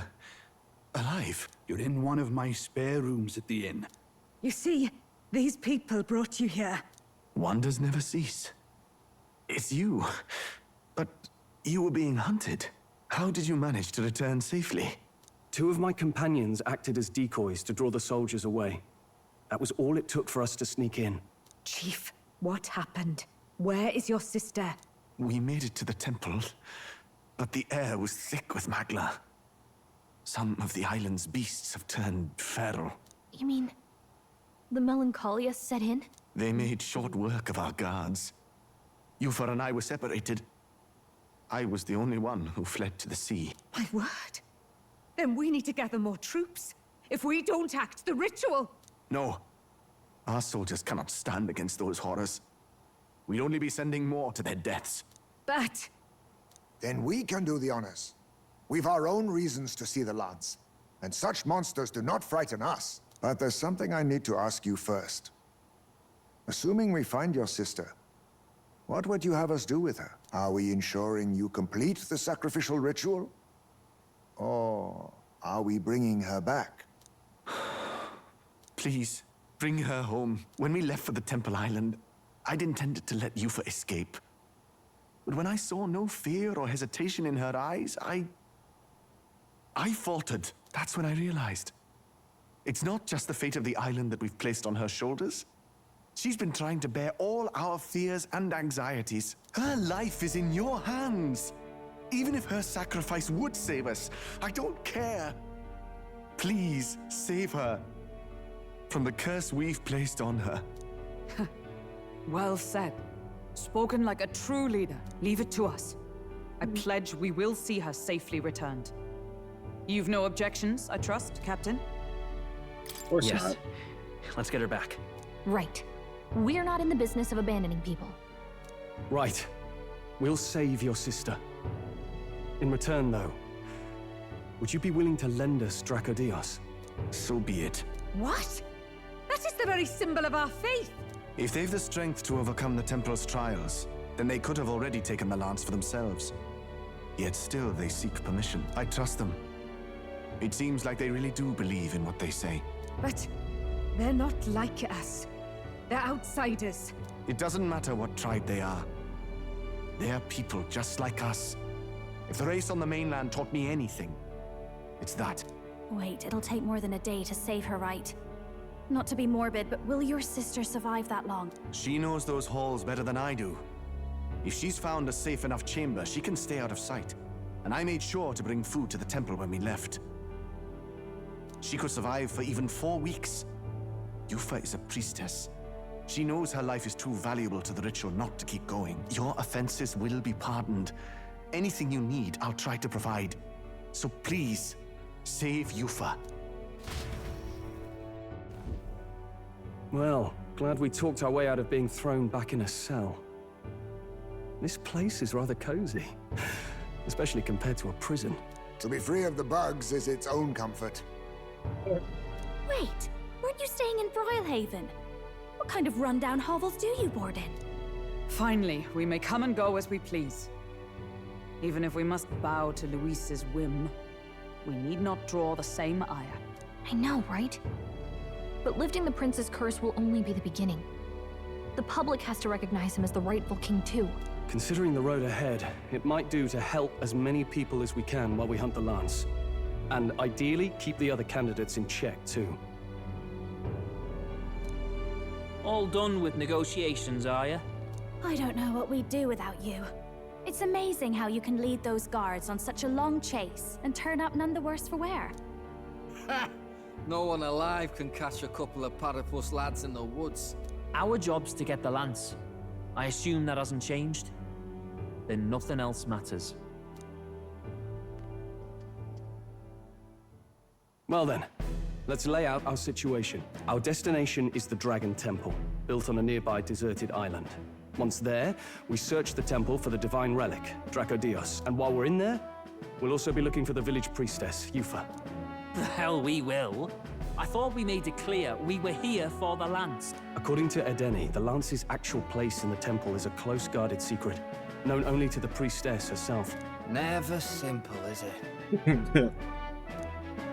alive. You're in one of my spare rooms at the inn. You see, these people brought you here. Wonders never cease. It's you. But you were being hunted. How did you manage to return safely? 2 of my companions acted as decoys to draw the soldiers away. That was all it took for us to sneak in. Chief, what happened? Where is your sister? We made it to the temple, but the air was thick with Magla. Some of the island's beasts have turned feral. You mean the melancholia set in? They made short work of our guards. Yufa and I were separated. I was the only one who fled to the sea. My word. Then we need to gather more troops. If we don't act, the ritual... No. Our soldiers cannot stand against those horrors. We'd only be sending more to their deaths. But... Then we can do the honors. We've our own reasons to see the lance. And such monsters do not frighten us. But there's something I need to ask you first. Assuming we find your sister, what would you have us do with her? Are we ensuring you complete the sacrificial ritual? Or are we bringing her back? Please, bring her home. When we left for the Temple Island, I'd intended to let Yufa escape. But when I saw no fear or hesitation in her eyes, I faltered. That's when I realized. It's not just the fate of the island that we've placed on her shoulders. She's been trying to bear all our fears and anxieties. Her life is in your hands. Even if her sacrifice would save us, I don't care. Please, save her from the curse we've placed on her. Well said. Spoken like a true leader. Leave it to us. I pledge we will see her safely returned. You've no objections, I trust, Captain? Of course Yes. not. Let's get her back. Right. We're not in the business of abandoning people. Right. We'll save your sister. In return, though, would you be willing to lend us Dracodios? So be it. What? That is the very symbol of our faith! If they've the strength to overcome the Templar's trials, then they could have already taken the lance for themselves. Yet still they seek permission. I trust them. It seems like they really do believe in what they say. But they're not like us. They're outsiders. It doesn't matter what tribe they are. They're people just like us. If the race on the mainland taught me anything, it's that. Wait, it'll take more than a day to save her, right? Not to be morbid, but will your sister survive that long? She knows those halls better than I do. If she's found a safe enough chamber, she can stay out of sight. And I made sure to bring food to the temple when we left. She could survive for even 4 weeks. Yufa is a priestess. She knows her life is too valuable to the ritual not to keep going. Your offenses will be pardoned. Anything you need, I'll try to provide. So please, save Yufa. Well, glad we talked our way out of being thrown back in a cell. This place is rather cozy, especially compared to a prison. To be free of the bugs is its own comfort. Wait, weren't you staying in Broilhaven? What kind of rundown hovels do you board in? Finally, we may come and go as we please. Even if we must bow to Luis's whim, we need not draw the same ire. I know, right? But lifting the prince's curse will only be the beginning. The public has to recognize him as the rightful king too. Considering the road ahead, it might do to help as many people as we can while we hunt the Lance. And ideally, keep the other candidates in check too. All done with negotiations, are you? I don't know what we'd do without you. It's amazing how you can lead those guards on such a long chase and turn up none the worse for wear. Ha! No one alive can catch a couple of platypus lads in the woods. Our job's to get the Lance. I assume that hasn't changed? Then nothing else matters. Well then, let's lay out our situation. Our destination is the Dragon Temple, built on a nearby deserted island. Once there, we search the temple for the divine relic, Dracodios, and while we're in there, we'll also be looking for the village priestess, Yufa. The hell we will. I thought we made it clear we were here for the Lance. According to Edeni, the Lance's actual place in the temple is a close-guarded secret, known only to the priestess herself. Never simple, is it?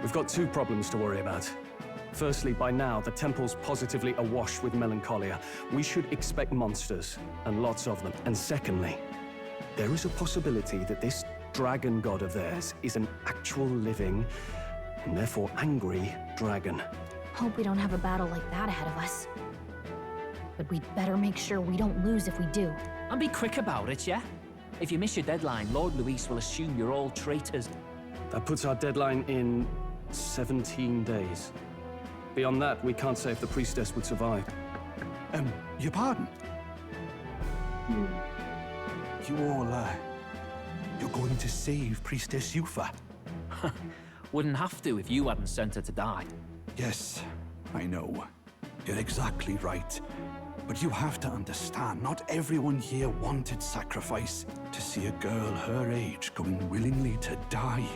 We've got two problems to worry about. Firstly, by now, the temple's positively awash with melancholia. We should expect monsters, and lots of them. And secondly, there is a possibility that this dragon god of theirs is an actual living, and therefore angry, dragon. Hope we don't have a battle like that ahead of us. But we'd better make sure we don't lose if we do. And be quick about it, yeah? If you miss your deadline, Lord Luis will assume you're all traitors. That puts our deadline in 17 days. Beyond that, we can't say if the priestess would survive. Your pardon? You all, you're going to save Priestess Yufa? Wouldn't have to if you hadn't sent her to die. Yes, I know. You're exactly right. But you have to understand, not everyone here wanted sacrifice. To see a girl her age going willingly to die.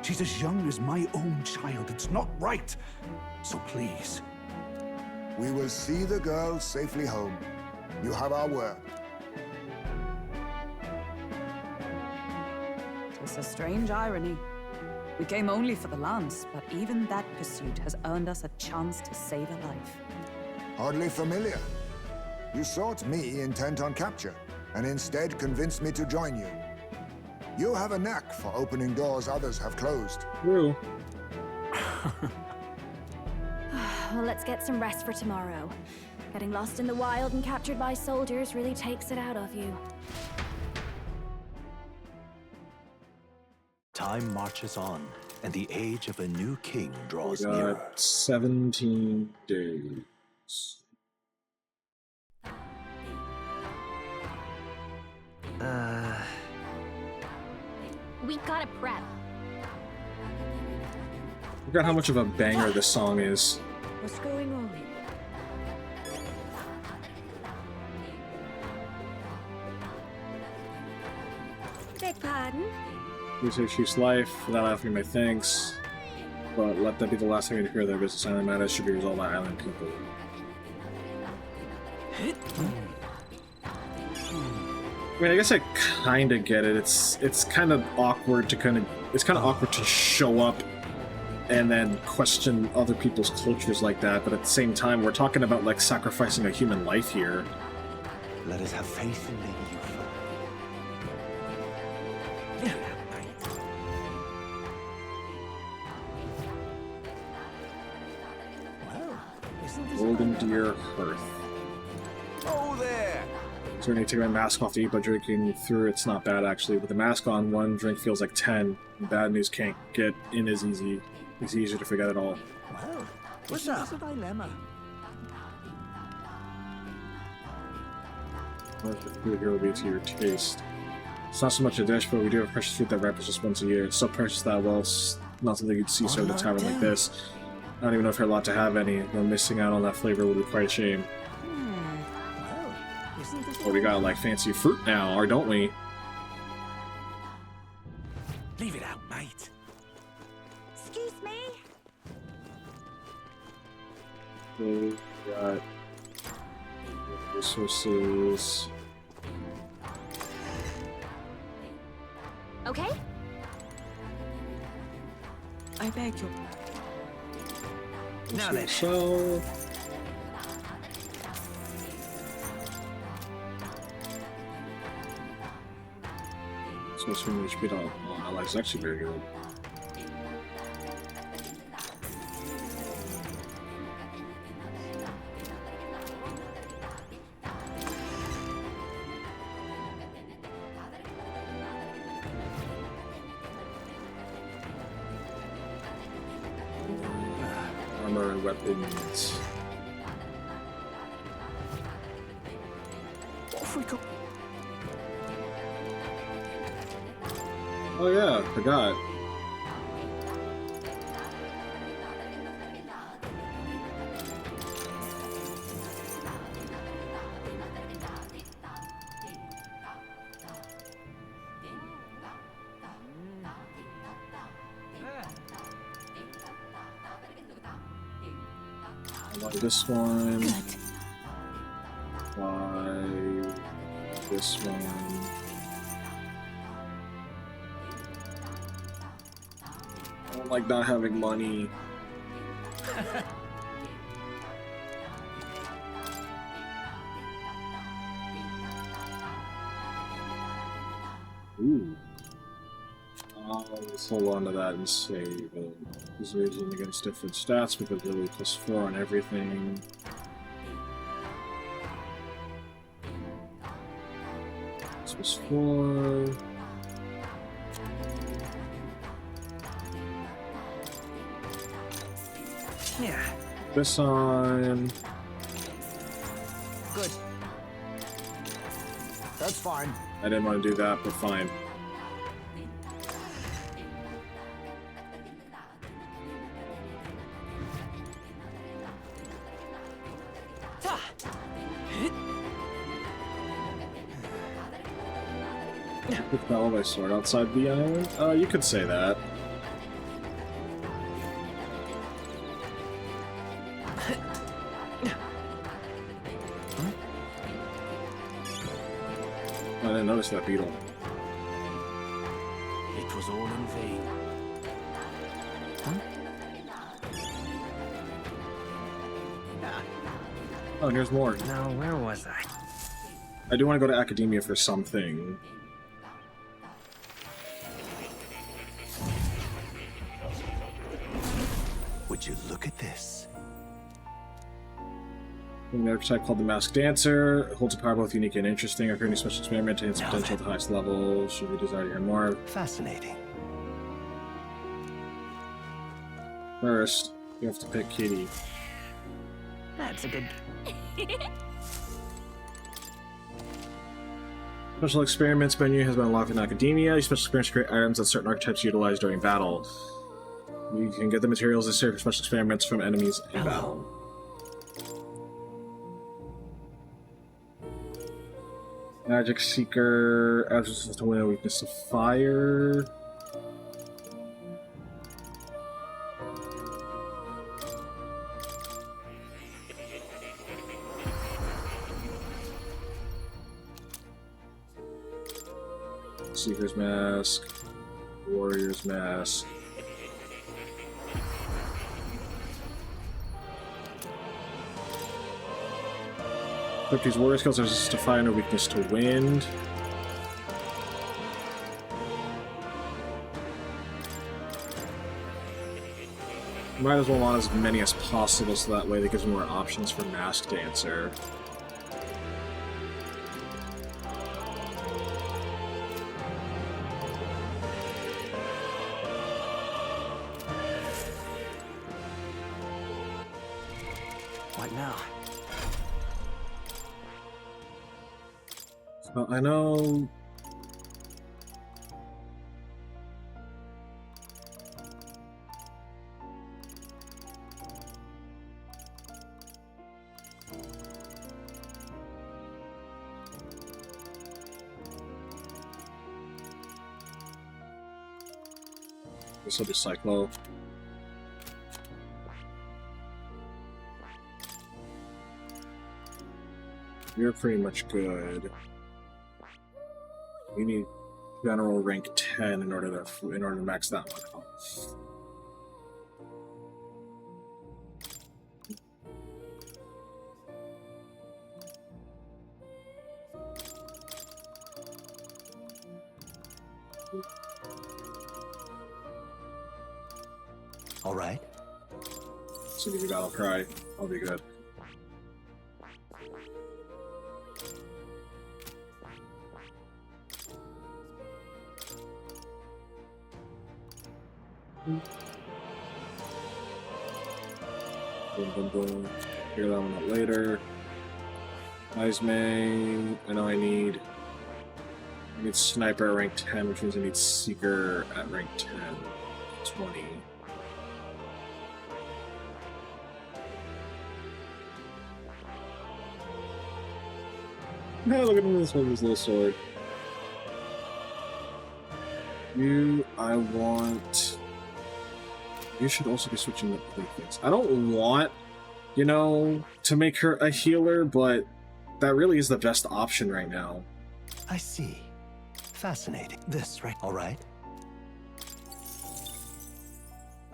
She's as young as my own child. It's not right. So please. We will see the girl safely home. You have our word. It's a strange irony. We came only for the Lance, but even that pursuit has earned us a chance to save a life. Hardly familiar. You sought me intent on capture, and instead convinced me to join you. You have a knack for opening doors others have closed. True. Well, let's get some rest for tomorrow. Getting lost in the wild and captured by soldiers really takes it out of you. Time marches on, and the age of a new king draws We got nearer. 17 days. We gotta prep. Forgot how much of a banger this song is. What's going on? Beg pardon? Please excuse life without asking my thanks. But let that be the last thing you hear. Their business island matters should be resolved by island people. I mean, I guess I kind of get it. It's kind of awkward to show up and then question other people's cultures like that. But at the same time, we're talking about like sacrificing a human life here. Let us have faith in Lady Yufa. Golden Deer Hearth. Oh there! So I need to take my mask off to eat by drinking through. It's not bad actually. With the mask on, one drink feels like 10. Bad news can't get in as easy. It's easier to forget it all. Well, what's up? A dilemma. What the food here will be to your taste? It's not so much a dish, but we do have precious food that rises just once a year. It's so precious that, well, it's not something you'd see served at a tavern like this. I don't even know if you're allowed to have any, though missing out on that flavor would be quite a shame. Well, we got, like, fancy fruit now, or don't we? Leave it out, mate. Excuse me? We got resources. Okay? I beg your... Now then. So... So it's from HP to allies is actually very good. Armor and weapons. Off we go. Oh yeah, forgot. I like this one. Why this one? I don't like not having money. Ooh. Let's hold on to that and save. This reason against different stats because really +4 on everything. This was 4. Yeah. This on. Good. That's fine. I didn't want to do that, but fine. Put all my sword outside the island? You could say that. I didn't notice that beetle. It was all in vain. Oh, and here's more. Now, where was I? I do want to go to academia for something. Would you look at this? An archetype called the Masked Dancer. It holds a power both unique and interesting. I've heard a special experiment and its potential at the highest level. Should we desire to hear more? Fascinating. First, you have to pick Kitty. That's a good... Special experiments menu has been unlocked in academia. Your special experiments create items that certain archetypes utilize during battle. You can get the materials necessary for special experiments from enemies in battle. Magic Seeker adds resistance to wind and weakness to fire. Seeker's Mask, Warrior's Mask. Equip these warrior skills are resistance to fire and a weakness to wind. Might as well want as many as possible so that way that gives me more options for Masked Dancer. What now? Well, I know... This will be Cyclo. You're pretty much good. We need general rank 10 in order to max that one out. All right. So you battle cry. I'll be good. Boom, boom, boom. Figure that one out later. Ismay. I know I need Sniper at rank 10, which means I need Seeker at rank 10. 20. Yeah, look at this one with his little sword. I want... You should also be switching the things. I don't want, you know, to make her a healer, but that really is the best option right now. I see. Fascinating. This, right? All right.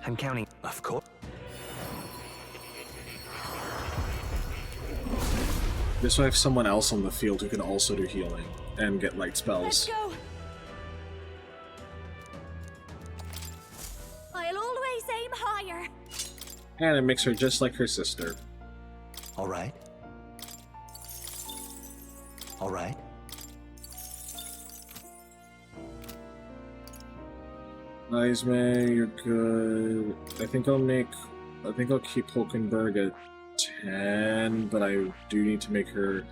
I'm counting. Of course. This way I have someone else on the field who can also do healing and get light spells. Let's go. I'll always aim higher. And it makes her just like her sister. All right. All right. Ismay, you're good. I think I'll keep Hulkenberg at 10, but I do need to make her...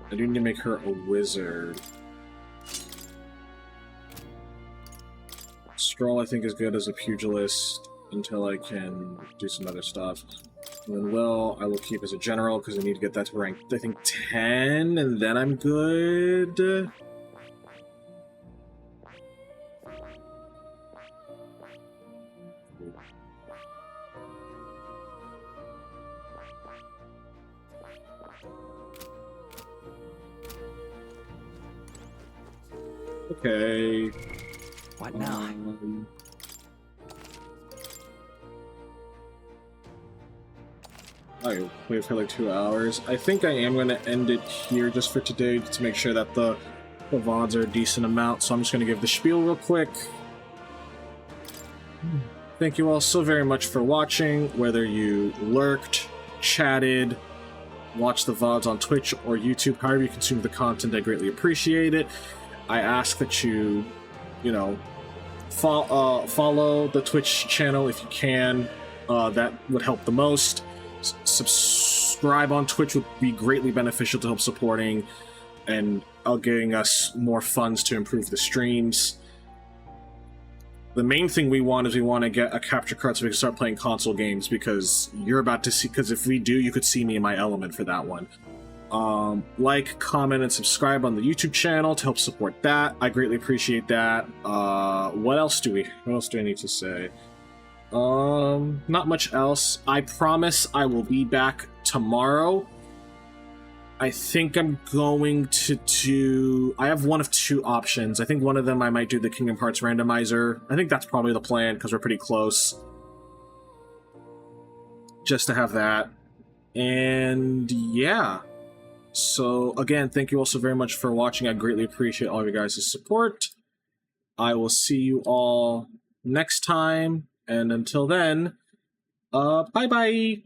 I do need to make her a wizard. Stroll, I think, is good as a pugilist until I can do some other stuff. And then Will, I will keep as a general because I need to get that to rank, I think, 10, and then I'm good. Okay. What now? I played for like 2 hours. I think I am going to end it here just for today to make sure that the VODs are a decent amount. So I'm just going to give the spiel real quick. Thank you all so very much for watching, whether you lurked, chatted, watched the VODs on Twitch or YouTube, however you consume the content, I greatly appreciate it. I ask that you know, follow the Twitch channel if you can. That would help the most. Subscribe on Twitch would be greatly beneficial to help supporting and getting us more funds to improve the streams. The main thing we want is we want to get a capture card so we can start playing console games, because you're about to see, because if we do, you could see me in my element for that one. Like, comment, and subscribe on the YouTube channel to help support that. I greatly appreciate that. What else do I need to say? Not much else. I promise I will be back tomorrow. I think I'm going to do... I have one of two options. I think one of them I might do the Kingdom Hearts randomizer. I think that's probably the plan, because we're pretty close. Just to have that. And yeah. So, again, thank you all so very much for watching. I greatly appreciate all of your guys' support. I will see you all next time. And until then, bye-bye!